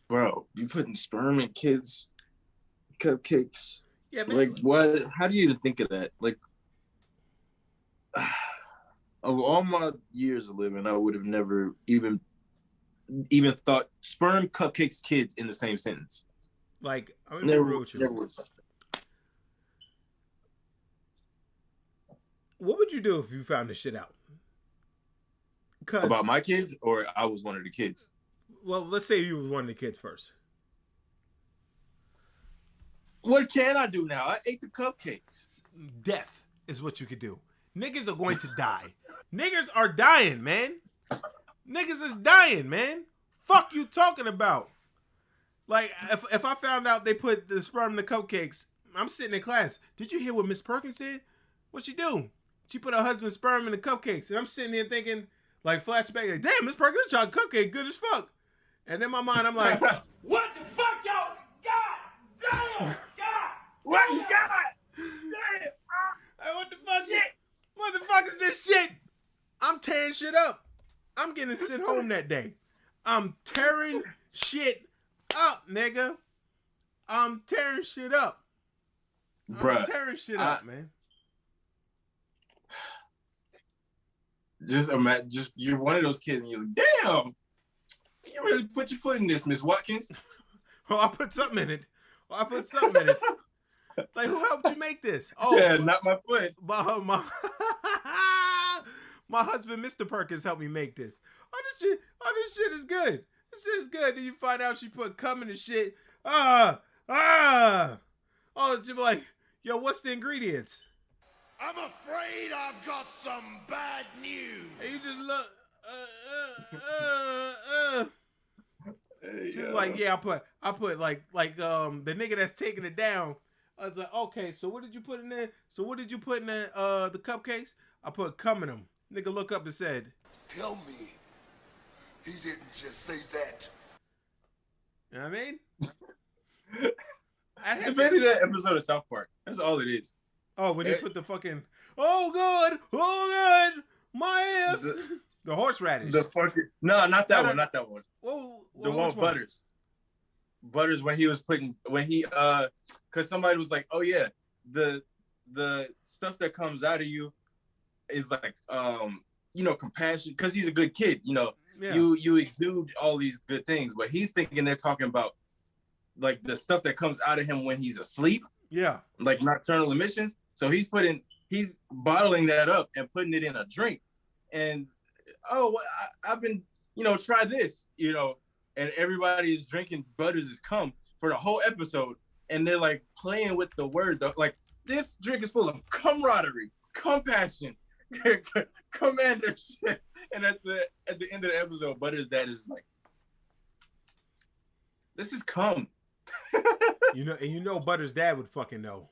S3: Bro, you putting sperm in kids' cupcakes.
S2: Yeah,
S3: like what? How do you even think of that? Like, of all my years of living, I would have never even thought sperm, cupcakes, kids in the same sentence.
S2: Like, I'm gonna be real with you.
S3: Never.
S2: What would you do if you found this shit out?
S3: About my kids, or I was one of the kids?
S2: Well, let's say you was one of the kids first.
S3: What can I do now? I ate the cupcakes.
S2: Death is what you could do. Niggas are going to die. Niggas are dying, man. Niggas is dying, man. Fuck you talking about? Like, if I found out they put the sperm in the cupcakes, I'm sitting in class. Did you hear what Miss Perkins did? What'd she do? She put her husband's sperm in the cupcakes. And I'm sitting here thinking, like, flashback, like, damn, Miss Perkins, y'all cupcake good as fuck. And in my mind, I'm like,
S4: what the fuck, y'all? God damn! God!
S3: What? God!
S2: Hey, what the fuck? Shit. What the fuck is this shit? I'm tearing shit up. I'm getting sent home that day. I'm tearing shit up, nigga. I'm tearing shit up.
S3: Bruh,
S2: tearing shit up, man.
S3: Just imagine, you're one of those kids and you're like, damn, you really put your foot in this, Miss Watkins.
S2: Oh, I put something in it. Like, who helped you make this? Oh,
S3: yeah, not my foot.
S2: My husband, Mr. Perkins, helped me make this. This shit is good. This shit is good. Then you find out she put cum in the shit. Oh, she be like, yo, what's the ingredients?
S4: I'm afraid I've got some bad news.
S2: And you just look, She was like, yeah, I put like the nigga that's taking it down. I was like, okay, so what did you put in there? So what did you put in the cupcakes? I put cum in them. Nigga look up and said,
S4: tell me he didn't just say that.
S2: You know what I mean?
S3: It's basically that episode of South Park. That's all it is.
S2: Oh, when he put the fucking, oh God, my ass. The horseradish.
S3: The fucking, no, not that one. Not that one.
S2: Whoa,
S3: the one with Butters. Butters when he, because somebody was like, oh yeah, the stuff that comes out of you is like, compassion, because he's a good kid, yeah. You exude all these good things, but he's thinking they're talking about like the stuff that comes out of him when he's asleep.
S2: Yeah. Like
S3: nocturnal emissions. So he's bottling that up and putting it in a drink. And I've been, try this, and everybody is drinking Butters is cum for the whole episode, and they're like playing with the word though. Like this drink is full of camaraderie, compassion, commandership. And at the end of the episode, Butters' dad is like, "This is cum."
S2: You know Butters' dad would fucking know.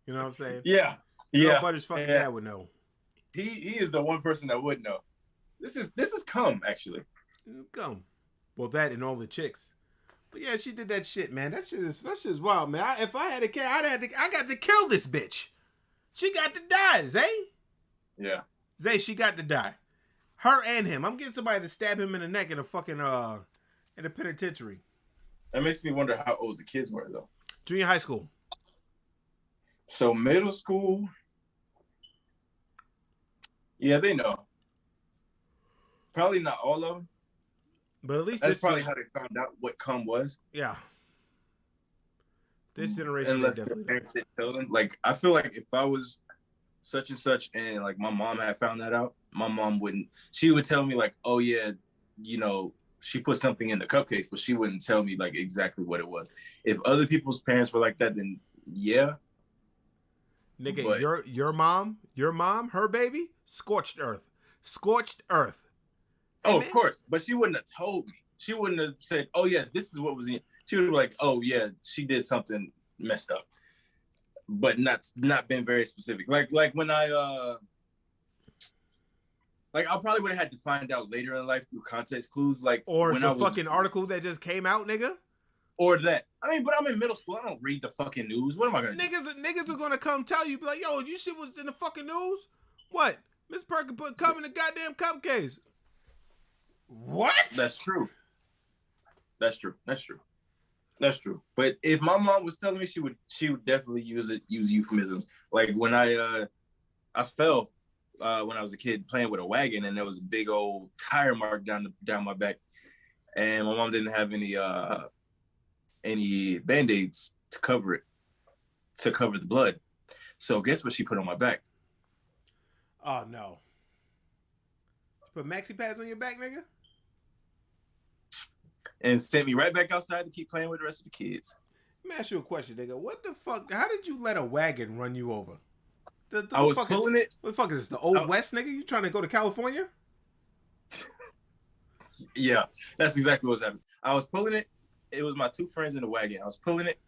S2: You know what I'm saying?
S3: Yeah.
S2: You know
S3: Yeah.
S2: Butters' fucking dad would know.
S3: He is the one person that would know. This is cum, actually.
S2: Come. Well, that and all the chicks. But yeah, she did that shit, man. That shit is wild, man. If I had a kid, I got to kill this bitch. She got to die, Zay.
S3: Yeah.
S2: Zay, she got to die. Her and him. I'm getting somebody to stab him in the neck in a fucking in a penitentiary.
S3: That makes me wonder how old the kids were, though.
S2: Junior high school.
S3: So middle school. Yeah, they know. Probably not all of them.
S2: But at least
S3: That's probably how they found out what cum was.
S2: Yeah. This generation
S3: Unless their
S2: definitely
S3: parents didn't tell them. Like, I feel like if I was such and such and like my mom had found that out, my mom wouldn't. She would tell me like, "Oh yeah, you know, she put something in the cupcakes," but she wouldn't tell me like exactly what it was. If other people's parents were like that, then yeah.
S2: Nigga,
S3: But-
S2: your mom, her baby, scorched earth.
S3: Oh,
S2: Amen.
S3: of course. But she wouldn't have told me. She wouldn't have said, "Oh yeah, this is what was in." She would be like, "Oh yeah, she did something messed up," but not been very specific. Like when I probably would have had to find out later in life through context clues, like
S2: Or
S3: when
S2: the
S3: I was,
S2: fucking article that just came out, nigga.
S3: or that. I mean, but I'm in middle school. I don't read the fucking news. What am I gonna do?
S2: Niggas are gonna come tell you, be like, yo, you shit was in the fucking news? What? Miss Perkins put cum in the goddamn cupcakes. What?
S3: That's true. But if my mom was telling me, she would definitely use euphemisms. Like when I fell when I was a kid playing with a wagon, and there was a big old tire mark down my back, and my mom didn't have any Band-Aids to cover the blood. So guess what she put on my back?
S2: Oh no. Put maxi pads on your back, nigga?
S3: And sent me right back outside to keep playing with the rest of the kids.
S2: Let me ask you a question, nigga. What the fuck? How did you let a wagon run you over?
S3: I was pulling it.
S2: What the fuck is this? The Old West, nigga? You trying to go to California?
S3: Yeah, that's exactly what was happening. I was pulling it. It was my two friends in the wagon. I was pulling it.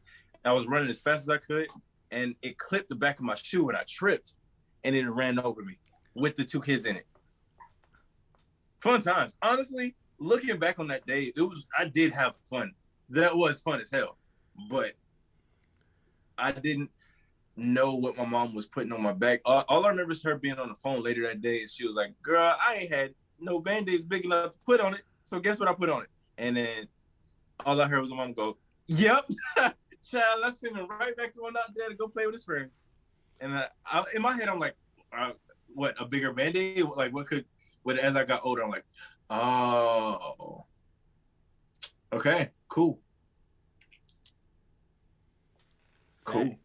S3: And I was running as fast as I could, and it clipped the back of my shoe, and I tripped, and it ran over me with the two kids in it. Fun times. Honestly, looking back on that day, I did have fun. That was fun as hell. But I didn't know what my mom was putting on my back. All I remember is her being on the phone later that day, and she was like, "Girl, I ain't had no Band-Aids big enough to put on it. So guess what I put on it?" And then all I heard was my mom go, "Yep." Child, I sent him right back going out there to go play with his friends. And I in my head, I'm like, what, a bigger Band-Aid? Like, what, as I got older, I'm like, oh, okay, cool. Cool.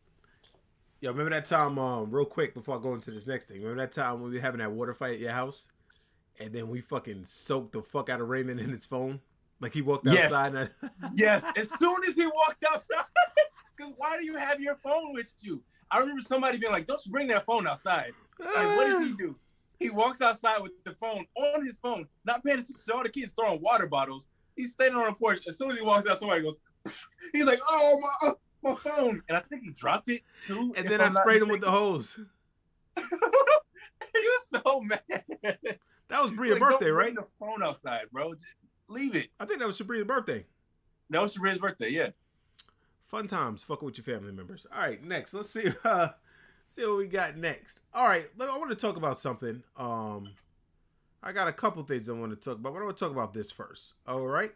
S2: Yo, remember that time, real quick before I go into this next thing, remember that time when we were having that water fight at your house? And then we fucking soaked the fuck out of Raymond in his phone? Like he walked outside.
S3: Yes. Yes, as soon as he walked outside. Because why do you have your phone with you? I remember somebody being like, "Don't you bring that phone outside." Like, what does he do? He walks outside with the phone on his phone, not paying attention to all the kids throwing water bottles. He's standing on a porch. As soon as he walks out, somebody goes, he's like, "Oh, my phone." And I think he dropped it too.
S2: And then I sprayed him with the hose.
S3: He was so mad.
S2: That was Bria's
S3: Like,
S2: birthday,
S3: don't
S2: right?
S3: bring the phone outside, bro. Just leave it.
S2: I think that was Sabrina's birthday.
S3: That was Sabrina's birthday, yeah.
S2: Fun times, fucking with your family members. All right, next, let's see what we got next. All right, I want to talk about something. I got a couple things I want to talk about, but I want to talk about this first. All right,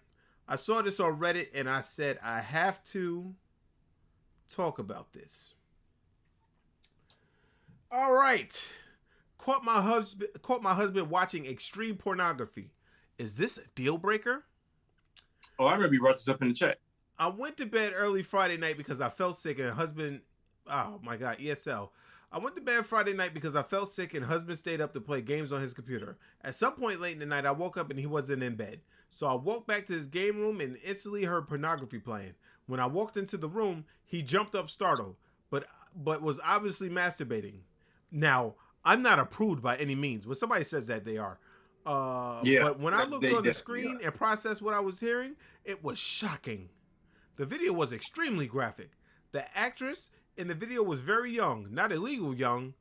S2: I saw this on Reddit, and I said I have to talk about this. All right, caught my husband watching extreme pornography. Is this a deal breaker?
S3: Oh, I remember you brought this up in the chat.
S2: I went to bed early Friday night because I felt sick, and husband, oh my God, ESL. I went to bed Friday night because I felt sick and husband stayed up to play games on his computer. At some point late in the night, I woke up and he wasn't in bed. So I walked back to his game room and instantly heard pornography playing. When I walked into the room, he jumped up startled, but was obviously masturbating. Now, I'm not a prude by any means. When somebody says that, they are. But when I looked on the screen and processed what I was hearing, it was shocking. The video was extremely graphic. The actress in the video was very young, not illegal young,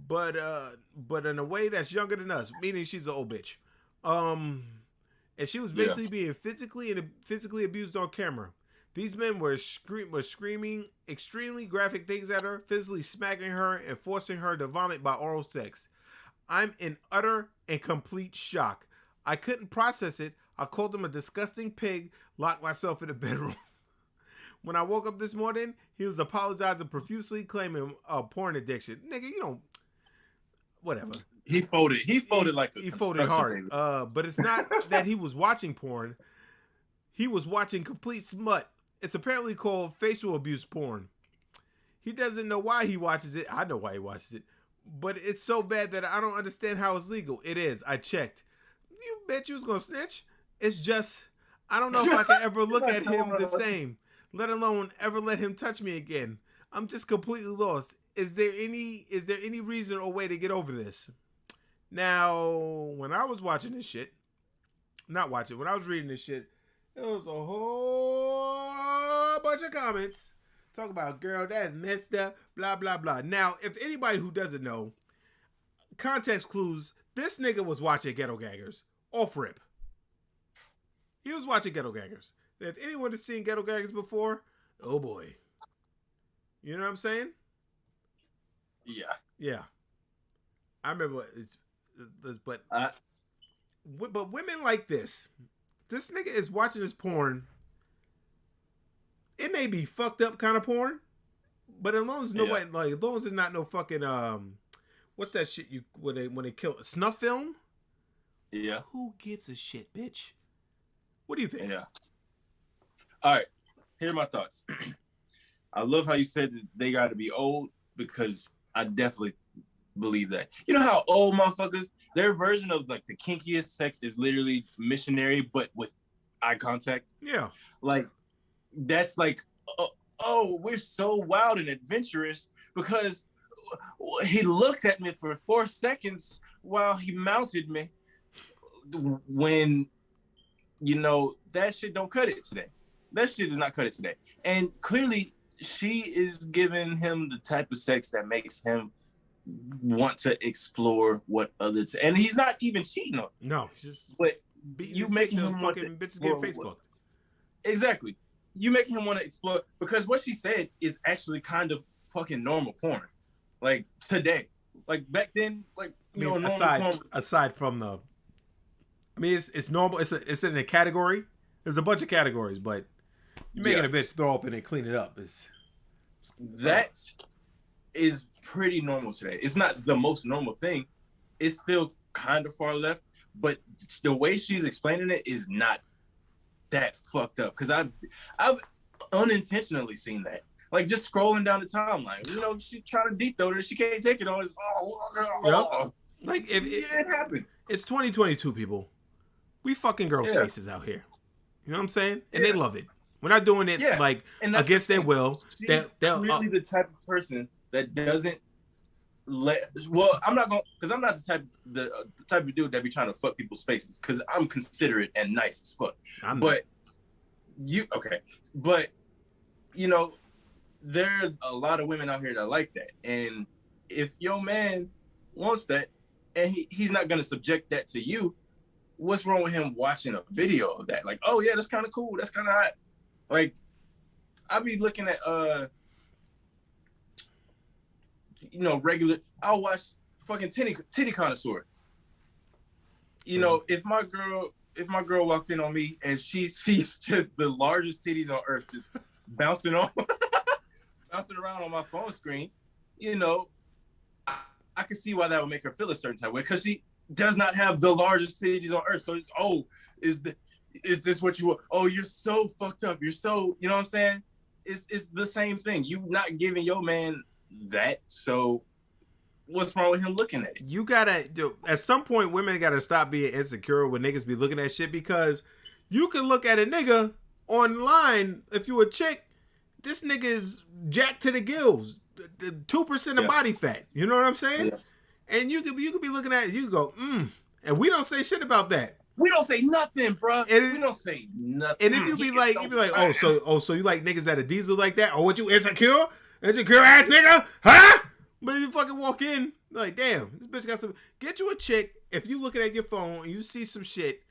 S2: but in a way that's younger than us, meaning she's an old bitch. And she was basically being physically abused on camera. These men were screaming extremely graphic things at her, physically smacking her and forcing her to vomit by oral sex. I'm in utter and complete shock. I couldn't process it. I called him a disgusting pig, locked myself in the bedroom. When I woke up this morning, he was apologizing profusely, claiming a porn addiction. Nigga, you don't... Whatever.
S3: He folded like a
S2: he folded hard.
S3: Baby.
S2: But it's not that he was watching porn. He was watching complete smut. It's apparently called facial abuse porn. He doesn't know why he watches it. I know why he watches it. But it's so bad that I don't understand how it's legal. It is. I checked. You bet you was going to snitch? It's just, I don't know if I can ever look at him the same, let alone ever let him touch me again. I'm just completely lost. Is there any reason or way to get over this? Now, when I was watching this shit, when I was reading this shit, it was a whole bunch of comments. Talk about, girl, that's messed up, blah, blah, blah. Now, if anybody who doesn't know, context clues, this nigga was watching Ghetto Gaggers. Off rip. He was watching Ghetto Gaggers. If anyone has seen Ghetto Gaggers before, oh boy. You know what I'm saying?
S3: Yeah.
S2: Yeah. I remember but women like this nigga is watching this porn. It may be fucked up kind of porn, but as long as nobody like, as long as it's not no fucking what's that shit you when they kill snuff film?
S3: Yeah.
S2: Who gives a shit, bitch? What do you think?
S3: Yeah. All right. Here are my thoughts. I love how you said that they got to be old, because I definitely believe that. You know how old motherfuckers, their version of like the kinkiest sex is literally missionary, but with eye contact.
S2: Yeah.
S3: Like, that's like, oh, we're so wild and adventurous because he looked at me for 4 seconds while he mounted me. When, you know, that shit don't cut it today. That shit does not cut it today. And clearly, she is giving him the type of sex that makes him want to explore what others. And he's not even cheating on.
S2: No, he's just.
S3: But you making him want to
S2: bitches get face fucked.
S3: Exactly. You making him want to explore, because what she said is actually kind of fucking normal porn. Like today, like back then, like you know,
S2: aside from the. I mean, it's normal. It's in a category. There's a bunch of categories, but you're making a bitch throw up and then clean it up.
S3: That is pretty normal today. It's not the most normal thing. It's still kind of far left, but the way she's explaining it is not that fucked up. Because I've unintentionally seen that. Like just scrolling down the timeline, you know, she trying to deep throat it, she can't take it all. It's
S2: like if
S3: it happens.
S2: It's 2022, people. We fucking girls' faces out here. You know what I'm saying? And they love it. We're not doing it like against their will.
S3: They're really the type of person that doesn't let. Well, I'm not gonna, because I'm not the type of dude that be trying to fuck people's faces, because I'm considerate and nice as fuck. But you know, there are a lot of women out here that like that, and if your man wants that and he's not gonna subject that to you, what's wrong with him watching a video of that? Like, oh yeah, that's kind of cool, that's kind of hot. Like, I be looking at you know, regular. I'll watch fucking titty connoisseur. You know, if my girl walked in on me and she sees just the largest titties on earth just bouncing around on my phone screen, you know, I can see why that would make her feel a certain type of way, because she does not have the largest titties on earth. So it's, is this what you want? Oh, you're so fucked up. You're so, you know what I'm saying? It's the same thing. You not giving your man that. So what's wrong with him looking at it?
S2: You gotta, at some point, women gotta stop being insecure when niggas be looking at shit, because you can look at a nigga online. If you a chick, this nigga is jacked to the gills, 2% of body fat. You know what I'm saying?
S3: Yeah.
S2: And you could be looking at it, you go, and we don't say shit about that.
S3: We don't say nothing, bro. We don't say nothing.
S2: And if you be like, so you like niggas that are diesel like that? Oh, what, you insecure ass nigga? Huh? But you fucking walk in like, damn, this bitch got some. Get you a chick. If you looking at your phone and you see some shit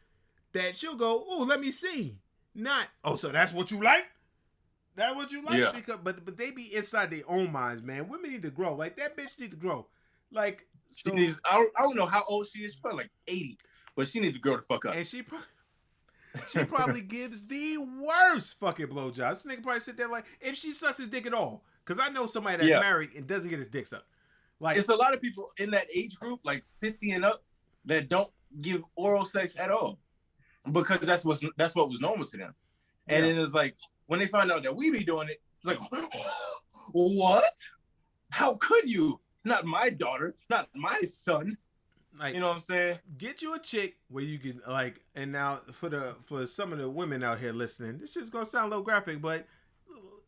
S2: that she'll go, oh, let me see. Not, oh, so that's what you like? That's what you like?
S3: Yeah.
S2: Because, but they be inside their own minds, man. Women need to grow. Like, that bitch need to grow. Like, so,
S3: she needs, I don't know how old she is. She's probably like 80, but she needs to grow the fuck up.
S2: And she probably gives the worst fucking blowjobs. This nigga probably sit there like, if she sucks his dick at all. Because I know somebody that's married and doesn't get his dick sucked. Like,
S3: it's a lot of people in that age group, like 50 and up, that don't give oral sex at all, because that's what was normal to them. And it is like, when they find out that we be doing it, it's like, what? How could you? Not my daughter, not my son. Like, you know what I'm saying?
S2: Get you a chick where you can, like, and now for some of the women out here listening, this shit's gonna sound a little graphic, but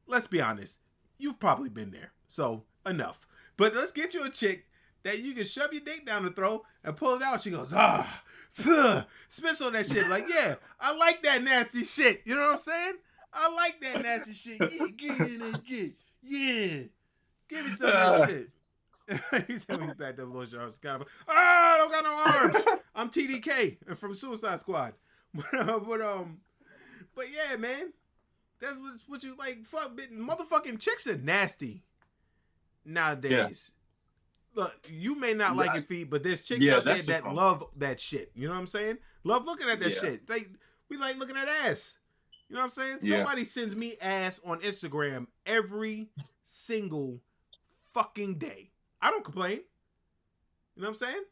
S2: let's be honest, you've probably been there. So enough. But let's get you a chick that you can shove your dick down the throat and pull it out. She goes, spits on that shit. Like, yeah, I like that nasty shit. You know what I'm saying? I like that nasty shit. Yeah, give me that shit. Yeah. Give me some of that shit. He's having bad double ocean arms. I don't got no arms. I'm TDK from Suicide Squad. But yeah, man. That's what you like. Fuck, motherfucking chicks are nasty nowadays. Yeah. Look, you may not like your feet, but there's chicks out there that love that shit. You know what I'm saying? Love looking at that shit. We like looking at ass. You know what I'm saying? Yeah. Somebody sends me ass on Instagram every single fucking day. I don't complain. You know what I'm saying?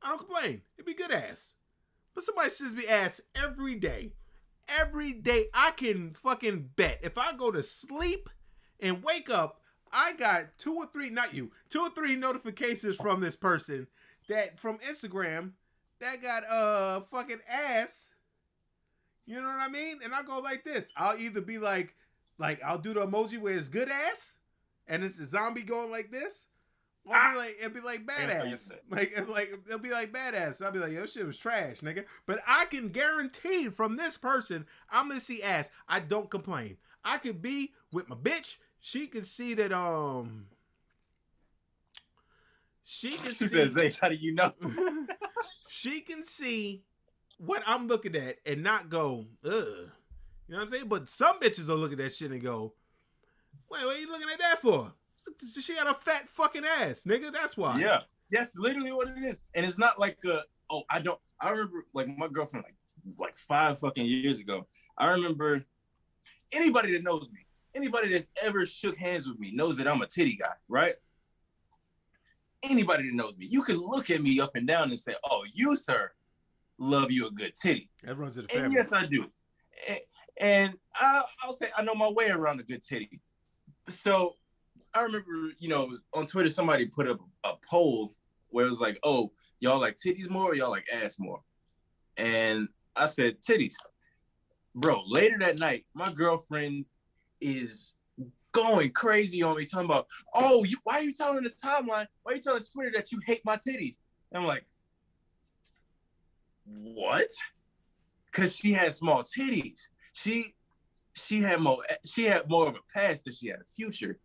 S2: I don't complain. It'd be good ass. But somebody sends me ass every day. Every day. I can fucking bet. If I go to sleep and wake up, I got 2 or 3 notifications from this person that from Instagram that got fucking ass. You know what I mean? And I go like this. I'll either be like I'll do the emoji where it's good ass and it's the zombie going like this. Or it'll be like badass. It'll be like badass. I'll be like, yo, shit was trash, nigga. But I can guarantee from this person, I'm gonna see ass. I don't complain. I could be with my bitch. She can see that she
S3: says, hey, how do you know?
S2: She can see what I'm looking at and not go, ugh. You know what I'm saying? But some bitches will look at that shit and go, wait, what are you looking at that for? She got a fat fucking ass, nigga. That's why.
S3: Yeah. That's literally what it is. And it's not like, I remember, like, my girlfriend, like 5 fucking years ago. I remember anybody that knows me, anybody that's ever shook hands with me knows that I'm a titty guy, right? Anybody that knows me, you can look at me up and down and say, oh, you, sir, love you a good titty.
S2: That runs in the family.
S3: And yes, I do. And I'll say I know my way around a good titty. So I remember, on Twitter, somebody put up a poll where it was like, oh, y'all like titties more or y'all like ass more? And I said, titties. Bro, later that night, my girlfriend is going crazy on me, talking about, oh, why are you telling this timeline? Why are you telling Twitter that you hate my titties? And I'm like, what? Because she had small titties. She had more of a past than she had a future.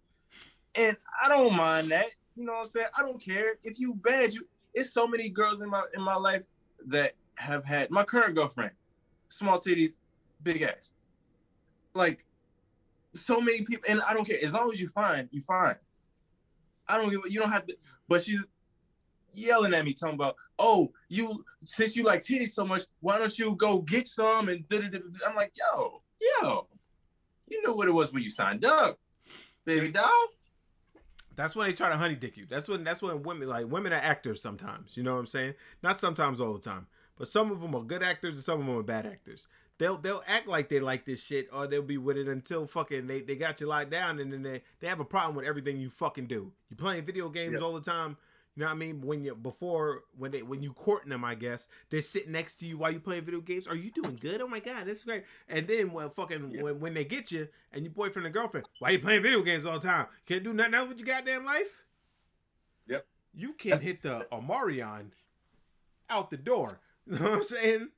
S3: And I don't mind that. You know what I'm saying? I don't care. If you bad, it's so many girls in my life that have had, my current girlfriend, small titties, big ass. Like, so many people, and I don't care. As long as you're fine, you're fine. I don't give, you don't have to, but she's yelling at me, talking about, oh, since you like titties so much, why don't you go get some? And I'm like, yo, you knew what it was when you signed up, baby doll.
S2: That's when they try to honey dick you. That's when women are actors sometimes. You know what I'm saying? Not sometimes, all the time. But some of them are good actors and some of them are bad actors. they'll act like they like this shit, or they'll be with it until fucking they got you locked down, and then they have a problem with everything you fucking do. You playing video games all the time. You know what I mean? When you courting them, I guess they sit next to you while you playing video games. Are you doing good? Oh my god, that's great. And then when they get you and your boyfriend and girlfriend, why you playing video games all the time? Can't do nothing else with your goddamn life.
S3: Yep.
S2: You can hit the Omarion out the door. You know what I'm saying?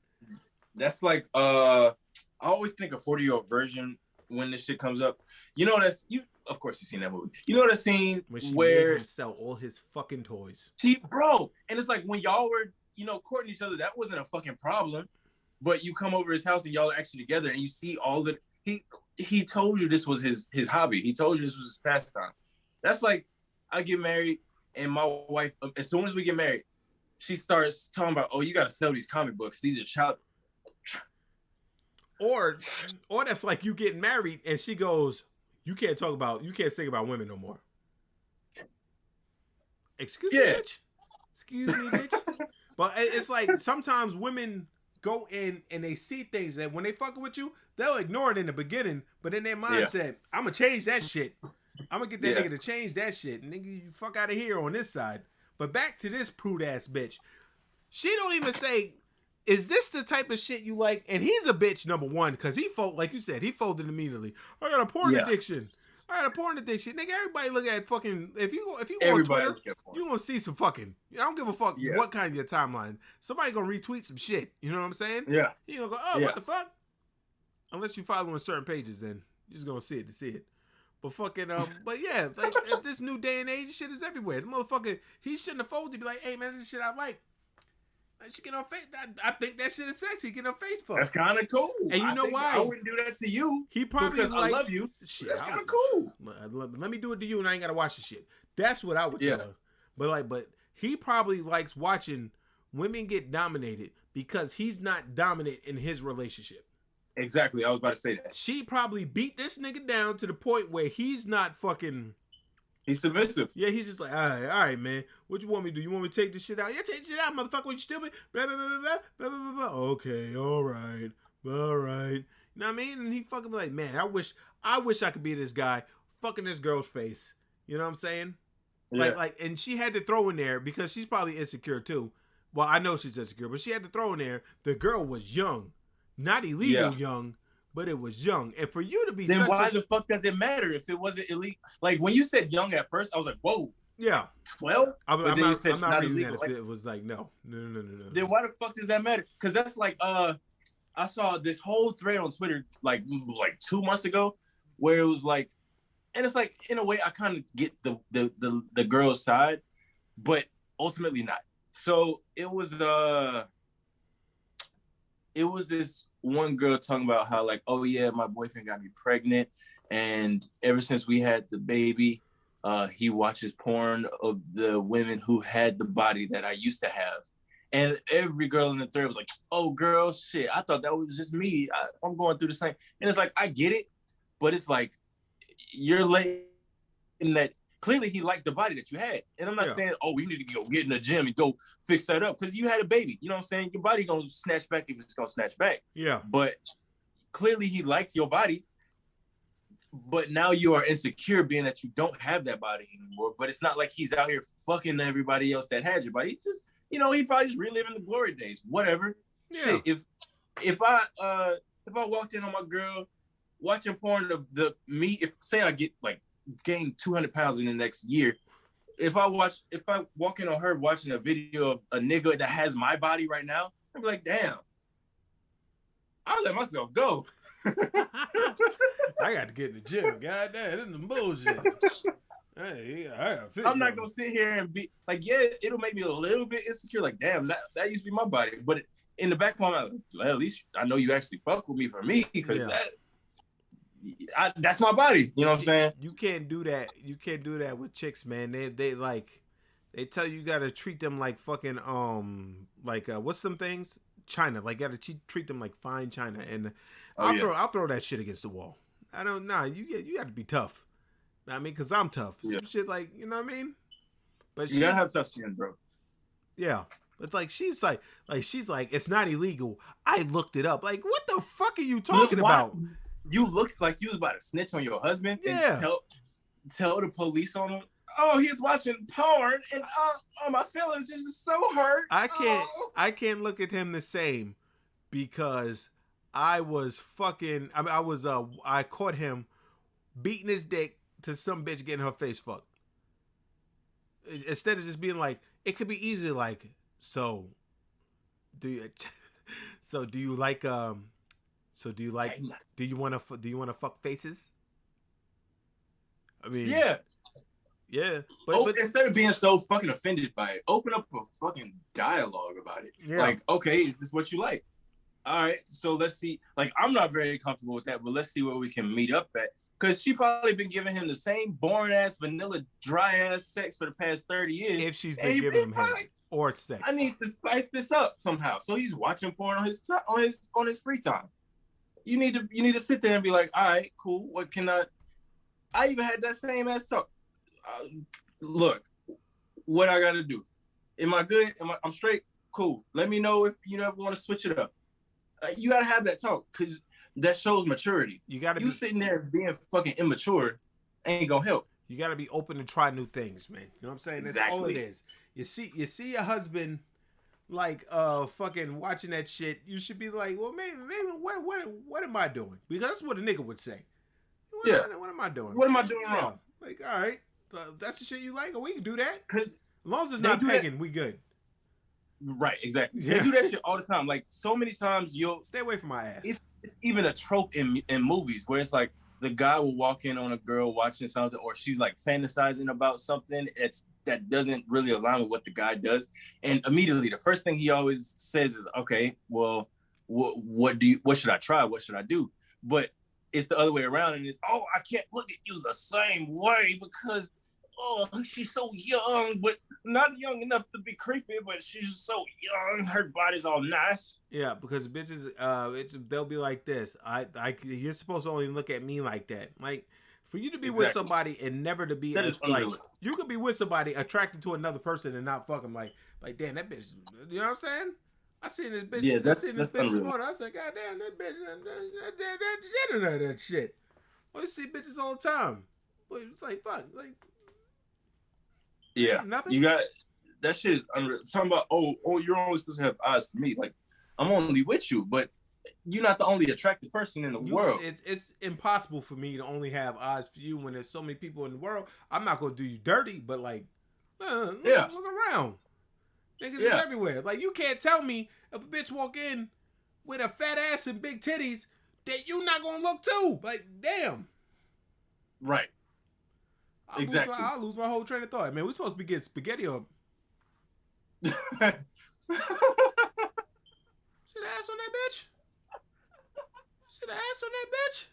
S3: That's like I always think a 40-year-old version when this shit comes up. You know of course you've seen that movie. You know the scene where
S2: made him sell all his fucking toys.
S3: Bro, and it's like when y'all were, courting each other, that wasn't a fucking problem. But you come over his house and y'all are actually together and you see all the he told you this was his hobby. He told you this was his pastime. That's like I get married and my wife, as soon as we get married, she starts talking about, oh, you gotta sell these comic books. These are child.
S2: Or that's like you getting married and she goes, you can't sing about women no more. Excuse me, bitch. Excuse me, bitch. But it's like sometimes women go in and they see things that when they fucking with you, they'll ignore it in the beginning, but in their mindset, I'm gonna change that shit. I'm gonna get that nigga to change that shit. And nigga, you fuck out of here on this side. But back to this prude ass bitch. She don't even say, is this the type of shit you like? And he's a bitch, number one, because like you said, he folded immediately. I got a porn addiction. Nigga, everybody look at fucking, if you go on Twitter, you gonna see some fucking, I don't give a fuck what kind of your timeline. Somebody gonna retweet some shit. You know what I'm saying? Yeah. You gonna go, what the fuck? Unless you following certain pages, then you're just gonna see it to see it. But fucking, but yeah, like at this new day and age, shit is everywhere. The motherfucker, he shouldn't have folded. Be like, hey man, this is shit I like. She get on face. I think that shit is sexy. Get on Facebook.
S3: That's kind of cool.
S2: And you know why?
S3: I wouldn't do that to you.
S2: He probably
S3: because I love you.
S2: Shit,
S3: that's kind of cool.
S2: Let me do it to you, and I ain't gotta watch the shit. That's what I would tell her. But he probably likes watching women get dominated because he's not dominant in his relationship.
S3: Exactly. I was about to say that.
S2: She probably beat this nigga down to the point where he's not fucking.
S3: He's submissive.
S2: Yeah, he's just like, all right, man. What you want me to do? You want me to take this shit out? Yeah, take this shit out, motherfucker. What you stupid? Blah, blah, blah, blah, blah, blah, blah. Okay, all right. You know what I mean? And he fucking be like, man, I wish I could be this guy fucking this girl's face. You know what I'm saying? Yeah. Like, and she had to throw in there because she's probably insecure too. Well, I know she's insecure, but she had to throw in there. The girl was young, not illegal young. But it was young. And for you to be
S3: then why the fuck does it matter if it wasn't illegal? Like, when you said young at first, I was like, whoa.
S2: Yeah.
S3: 12?
S2: I'm not reading that if it was like, no.
S3: Then why the fuck does that matter? Because that's like, I saw this whole thread on Twitter, like 2 months ago, where it was like, and it's like, in a way, I kind of get the girl's side, but ultimately not. So it was this one girl talking about how like, oh yeah, my boyfriend got me pregnant, and ever since we had the baby, he watches porn of the women who had the body that I used to have. And every girl in the thread was like, oh girl, shit, I thought that was just me. I'm going through the same. And it's like, I get it, but it's like, you're late in that. Clearly he liked the body that you had. And I'm not saying, oh, you need to go get in the gym and go fix that up. Because you had a baby. You know what I'm saying? Your body going to snatch back if it's going to snatch back.
S2: Yeah.
S3: But clearly he liked your body. But now you are insecure being that you don't have that body anymore. But it's not like he's out here fucking everybody else that had your body. He just, he probably just reliving the glory days. Whatever. Yeah. Shit, if I walked in on my girl watching porn of me, say I get like, gain 200 pounds in the next year. If I walk in on her watching a video of a nigga that has my body right now, I'd be like, damn, I'll let myself go.
S2: I got to get in the gym. God damn, this is some bullshit. Hey, I'm
S3: not gonna sit here and be like, yeah, it'll make me a little bit insecure. Like, damn, that used to be my body. But in the back of my mind, well, at least I know you actually fuck with me for me, because that's my body. You know what I'm saying?
S2: You can't do that. You can't do that with chicks, man. They tell you gotta treat them like fucking what's some things? China. Like, gotta treat them like fine China. And I'll throw that shit against the wall. I don't know. You got to be tough. I mean, because I'm tough. Some shit like, you know what I mean? But
S3: you gotta have tough skin, bro.
S2: Yeah. But like she's like it's not illegal. I looked it up. Like what the fuck are you talking about?
S3: You looked like you was about to snitch on your husband
S2: Yeah.
S3: and tell the police on him. Oh, he's watching porn and my feelings just so hurt.
S2: I can't look at him the same because I caught him beating his dick to some bitch getting her face fucked. Instead of just being like, it could be easy like, do you want to fuck faces? I mean, yeah, but
S3: instead of being so fucking offended by it, open up a fucking dialogue about it.
S2: Yeah.
S3: Like, okay, is this what you like? All right, so let's see. Like, I'm not very comfortable with that, but let's see where we can meet up at. Because she probably been giving him the same boring ass, vanilla, dry ass sex for the past 30 years.
S2: If she's been giving him head or sex,
S3: I need to spice this up somehow. So he's watching porn on his free time. You need to sit there and be like, all right, cool. What can I even had that same ass talk. Look, what I gotta do? Am I good? I'm straight? Cool. Let me know if you ever want to switch it up. You gotta have that talk because that shows maturity. You sitting there being fucking immature ain't gonna help.
S2: You gotta be open to try new things, man. You know what I'm saying? That's all it is. You see your husband like fucking watching that shit. You should be like, well, maybe what am I doing? Because that's what a nigga would say. What am I doing?
S3: What am I doing wrong?
S2: Like, all right, that's the shit you like, or we can do that.
S3: Because
S2: as long as it's not pegging, we good.
S3: Right, exactly.
S2: Yeah.
S3: They do that shit all the time. Like so many times, you'll
S2: stay away from my ass.
S3: It's even a trope in movies where it's like the guy will walk in on a girl watching something, or she's like fantasizing about something that doesn't really align with what the guy does, and immediately the first thing he always says is, "Okay, well, what should I try? What should I do?" But it's the other way around, and it's, oh, I can't look at you the same way because, oh, she's so young, but not young enough to be creepy, but she's so young, her body's all nice.
S2: Yeah, because bitches, they'll be like this. You're supposed to only look at me like that. Like, for you to be with somebody and never to be like, you could be with somebody attracted to another person and not fuck them. Like, damn, that bitch. You know what I'm saying? I seen this bitch.
S3: Yeah, that's
S2: morning. I said, God damn, that bitch, that shit. Well, you see bitches all the time. But it's like, fuck, like.
S3: Yeah,
S2: nothing.
S3: You got that shit is unreal. Talking about you're only supposed to have eyes for me. Like, I'm only with you, but you're not the only attractive person in the world.
S2: It's impossible for me to only have eyes for you when there's so many people in the world. I'm not gonna do you dirty, but like, look around. Niggas is everywhere. Like, you can't tell me if a bitch walk in with a fat ass and big titties that you not gonna look too. Like, damn.
S3: Right. Exactly.
S2: I'll lose my whole train of thought. Man, we're supposed to be getting spaghetti up. See the ass on that bitch? See the ass on that bitch?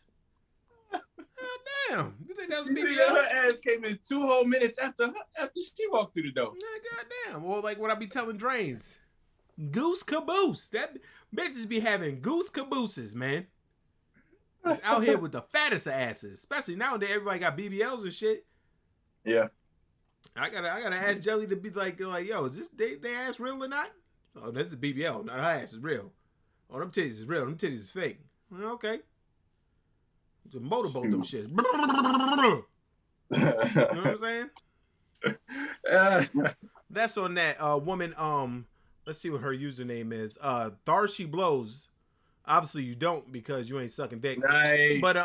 S2: God damn. You think that was BBL?
S3: Her ass came in 2 whole minutes after she walked through the door.
S2: God damn. Or like what I be telling Drains. Goose caboose. That bitches be having goose cabooses, man. Out here with the fattest of asses. Especially nowadays, everybody got BBLs and shit.
S3: Yeah.
S2: I gotta ask Jelly to be like, yo, is this they ass real or not? Oh, that's a BBL. No, her ass is real. Oh, them titties is real. Them titties is fake. Well, okay. It's a motorboat, them shit. You know what I'm saying? That's on that woman. Let's see what her username is. Darcy Blows. Obviously, you don't because you ain't sucking dick.
S3: Nice.
S2: But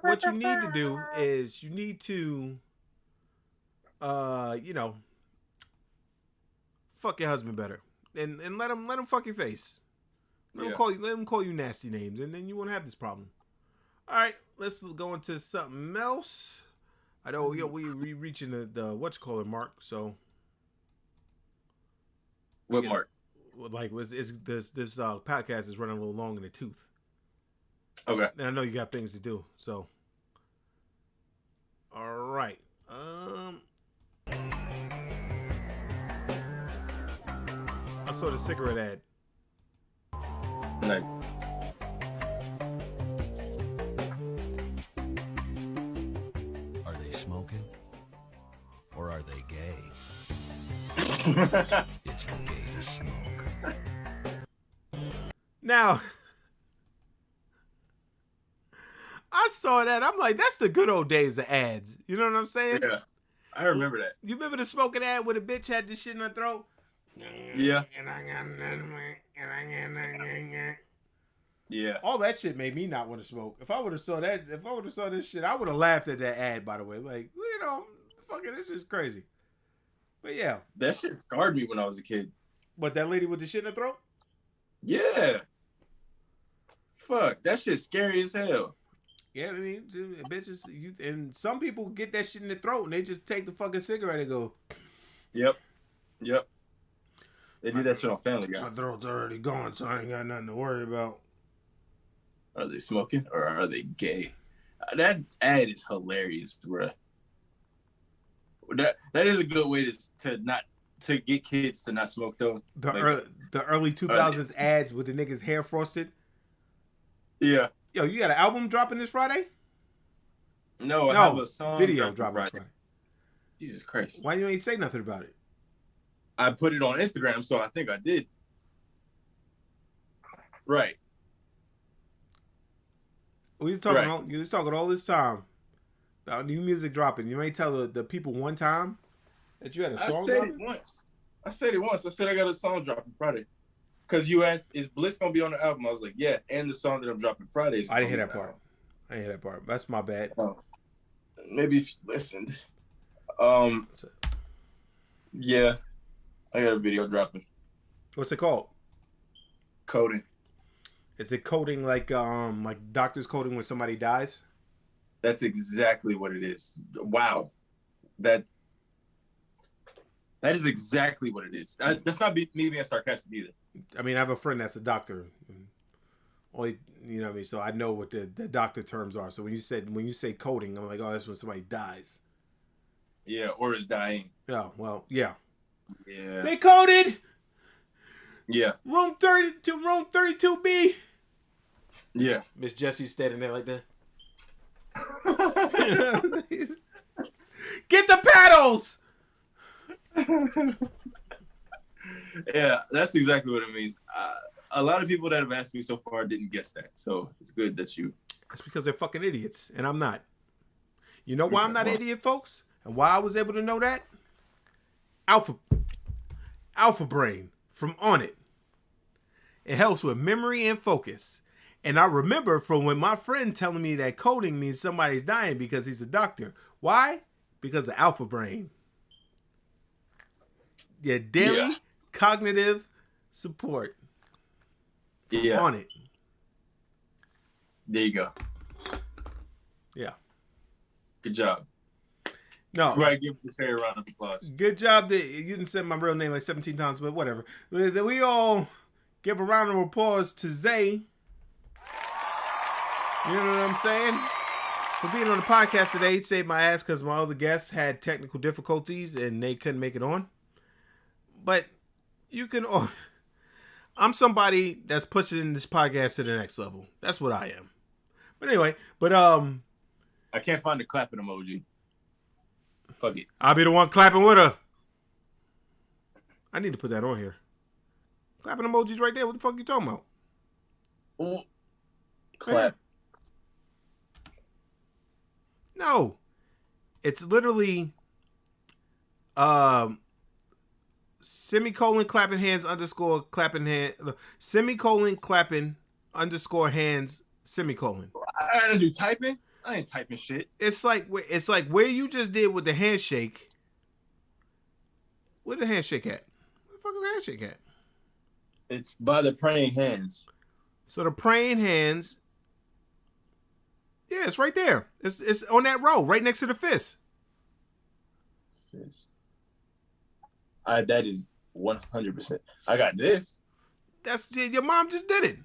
S2: what you need to do is you need to, fuck your husband better, and let him fuck your face. Let him call you nasty names, and then you won't have this problem. All right, let's go into something else. I know we reaching the whatchamacallit mark, so.
S3: What mark?
S2: Like, this podcast is running a little long in the tooth.
S3: Okay.
S2: And I know you got things to do, so. All right. I saw the cigarette ad.
S3: Nice.
S5: Are they smoking? Or Are they gay? It's okay to smoke.
S2: Now, I saw that. I'm like, that's the good old days of ads. You know what I'm saying?
S3: Yeah, I remember that.
S2: You remember the smoking ad where the bitch had this shit in her throat?
S3: Yeah. Yeah.
S2: All that shit made me not want to smoke. If I would have saw this shit, I would have laughed at that ad, by the way. Like, you know, fucking this is crazy. But yeah.
S3: That shit scarred me when I was a kid.
S2: But that lady with the shit in her throat?
S3: Yeah. Fuck, that shit's scary as hell.
S2: Yeah, I mean, bitches, and some people get that shit in their throat and they just take the fucking cigarette and go.
S3: Yep. They do that shit on Family Guy.
S2: My throat's already gone, so I ain't got nothing to worry about.
S3: Are they smoking or are they gay? That ad is hilarious, bruh. That is a good way to get kids to not smoke though.
S2: The early 2000s ads with the niggas hair frosted.
S3: Yeah.
S2: Yo, you got an album dropping this Friday?
S3: No, I have a song
S2: video dropping
S3: Friday.
S2: Friday.
S3: Jesus Christ.
S2: Why you ain't say nothing about it?
S3: I put it on Instagram, so I think I did. Right.
S2: We was talking all this time about new music dropping. You ain't tell the people one time that you had a song dropping?
S3: I said it once. I said I got a song dropping Friday. Because you asked, is Bliss going to be on the album? I was like, yeah, and the song that I'm dropping Friday is
S2: I didn't hear that part. I didn't hear that part. That's my bad.
S3: Oh. Maybe if you listened. Yeah, I got a video dropping.
S2: What's it called?
S3: Coding.
S2: Is it coding like doctors coding when somebody dies?
S3: That's exactly what it is. Wow. That is exactly what it is. That's not me being sarcastic either.
S2: I mean, I have a friend that's a doctor. Only, you know what I mean? So I know what the doctor terms are. So when you say coding, I'm like, oh, that's when somebody dies.
S3: Yeah, or is dying.
S2: Yeah, well, yeah.
S3: Yeah.
S2: They coded!
S3: Yeah.
S2: Room 32B.
S3: Yeah.
S2: Miss Jessie standing there like that. Get the paddles!
S3: Yeah, that's exactly what it means. A lot of people that have asked me so far didn't guess that, so it's good that you.
S2: That's because they're fucking idiots, and I'm not. You know why I'm not an idiot, folks? And why I was able to know that? Alpha Brain from On It. It helps with memory and focus. And I remember from when my friend telling me that coding means somebody's dying because he's a doctor. Why? Because of Alpha Brain. Yeah, daily cognitive support.
S3: Yeah.
S2: On It.
S3: There you go.
S2: Yeah.
S3: Good job.
S2: No.
S3: Right, give this a round of applause.
S2: Good job that you didn't say my real name like 17 times, but whatever. We all give a round of applause to Zay. You know what I'm saying? For being on the podcast today. He saved my ass because my other guests had technical difficulties and they couldn't make it on. But you can... I'm somebody that's pushing this podcast to the next level. That's what I am. But anyway,
S3: I can't find the clapping emoji. Fuck it.
S2: I'll be the one clapping with her. I need to put that on here. Clapping emojis right there. What the fuck you talking about?
S3: Ooh. Clap.
S2: No. It's literally semicolon clapping hands underscore clapping hand semicolon clapping underscore hands semicolon.
S3: I gotta do typing? I ain't typing shit.
S2: It's like where you just did with the handshake. Where the handshake at? Where the fuck is the handshake at?
S3: It's by the praying hands.
S2: So the praying hands. Yeah, it's right there. It's on that row, right next to the fist.
S3: Fist. That is 100%. I got this.
S2: That's your mom just did it.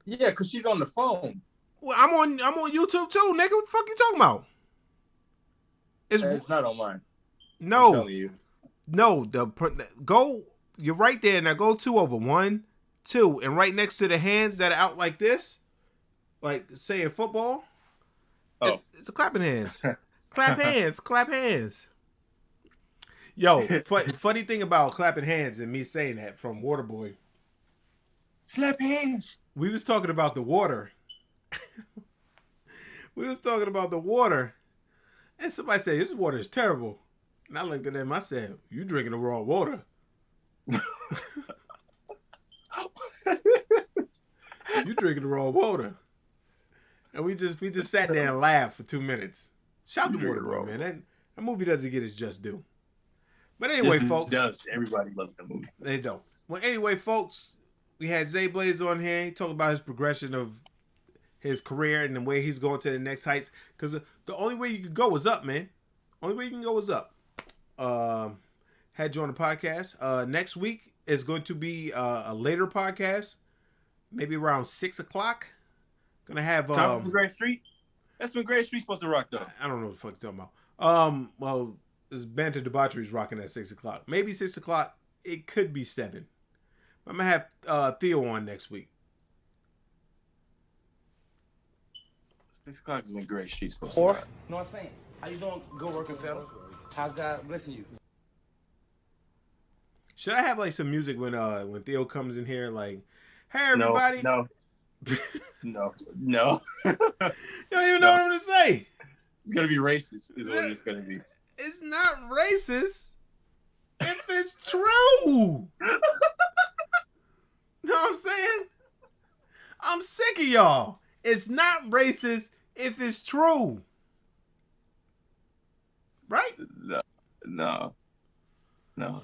S3: Yeah, cause she's on the phone.
S2: Well, I'm on YouTube too, nigga. What the fuck you talking about?
S3: It's not on mine.
S2: No.
S3: I'm telling you.
S2: No, go. You're right there. Now go 2 over 1, 2, and right next to the hands that are out like this, like say in football.
S3: Oh,
S2: it's a clapping hands. Clap hands. Clap hands. Yo, funny thing about clapping hands and me saying that from Waterboy.
S3: Slap hands.
S2: We was talking about the water. And somebody said, this water is terrible. And I looked at them, I said, you drinking the raw water. You drinking the raw water. And we just sat there and laughed for 2 minutes. Shout to Waterboy, man. That movie doesn't get its just due. But anyway, folks.
S3: It does. Everybody loves that movie.
S2: They don't. Well, anyway, folks, we had Zay Blaze on here. He talked about his progression of his career and the way he's going to the next heights. Because the only way you can go is up, man. Only way you can go is up. Had you on the podcast. Next week is going to be a later podcast. Maybe around 6 o'clock. Gonna have
S3: Top of Great Street. That's when Great Street's supposed to rock though.
S2: I don't know what the fuck you're talking about. Well, this Banter Debauchery is rocking at 6 o'clock. Maybe 6 o'clock. It could be 7. I'm gonna have Theo on next week.
S3: 6 o'clock is when Great Street's supposed to
S6: Or,
S3: rock.
S6: you know what I'm saying? How you doing? Good working, fella. How's God blessing you?
S2: Should I have like some music when Theo comes in here? Like, hey everybody.
S3: No. No. No.
S2: You don't even know what I'm gonna say.
S3: It's gonna be racist, is what it's gonna be.
S2: It's not racist if it's true. Know what I'm saying? I'm sick of y'all. It's not racist if it's true. Right?
S3: No,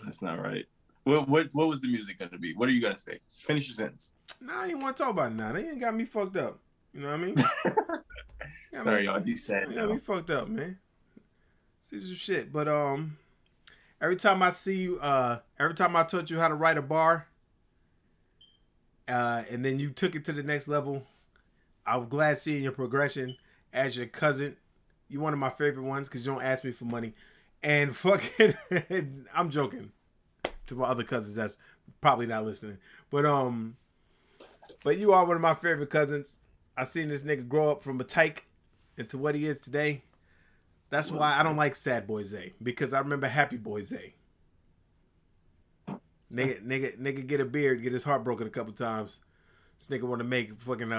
S3: that's not right. What was the music gonna be? What are you gonna say? Finish your sentence.
S2: Nah, I didn't want to talk about it now. They ain't got me fucked up. You know what I mean?
S3: Sorry, y'all. He's sad
S2: Yeah,
S3: now.
S2: me fucked up, man. See some shit. But every time I see you, every time I taught you how to write a bar, and then you took it to the next level, I'm glad seeing your progression as your cousin. You're one of my favorite ones because you don't ask me for money. And fucking, I'm joking to my other cousins that's probably not listening. But you are one of my favorite cousins. I seen this nigga grow up from a tyke into what he is today. That's why I don't like Sad Boy Zay, because I remember Happy Boy Zay. Nigga get a beard, get his heart broken a couple times. This nigga want to make fucking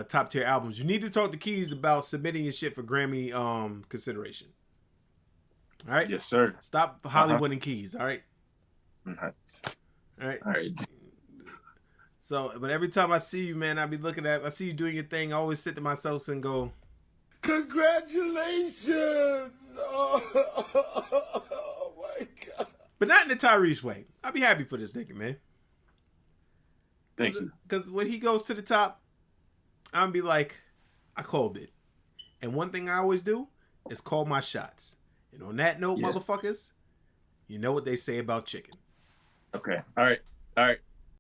S2: top tier albums. You need to talk to Keys about submitting your shit for Grammy consideration. All right?
S3: Yes, sir.
S2: Stop Hollywood and Keys, all right?
S3: All
S2: All right.
S3: right.
S2: So, but every time I see you, man, I see you doing your thing. I always sit to myself and go,
S4: Congratulations! Oh my God.
S2: but not in the Tyrese way. I'll be happy for this nigga, man.
S3: Thank you.
S2: Because when he goes to the top, I'm be like, I called it. And one thing I always do is call my shots. And on that note,
S3: Yeah.
S2: motherfuckers, you know what they say about chicken.
S3: Okay. All right.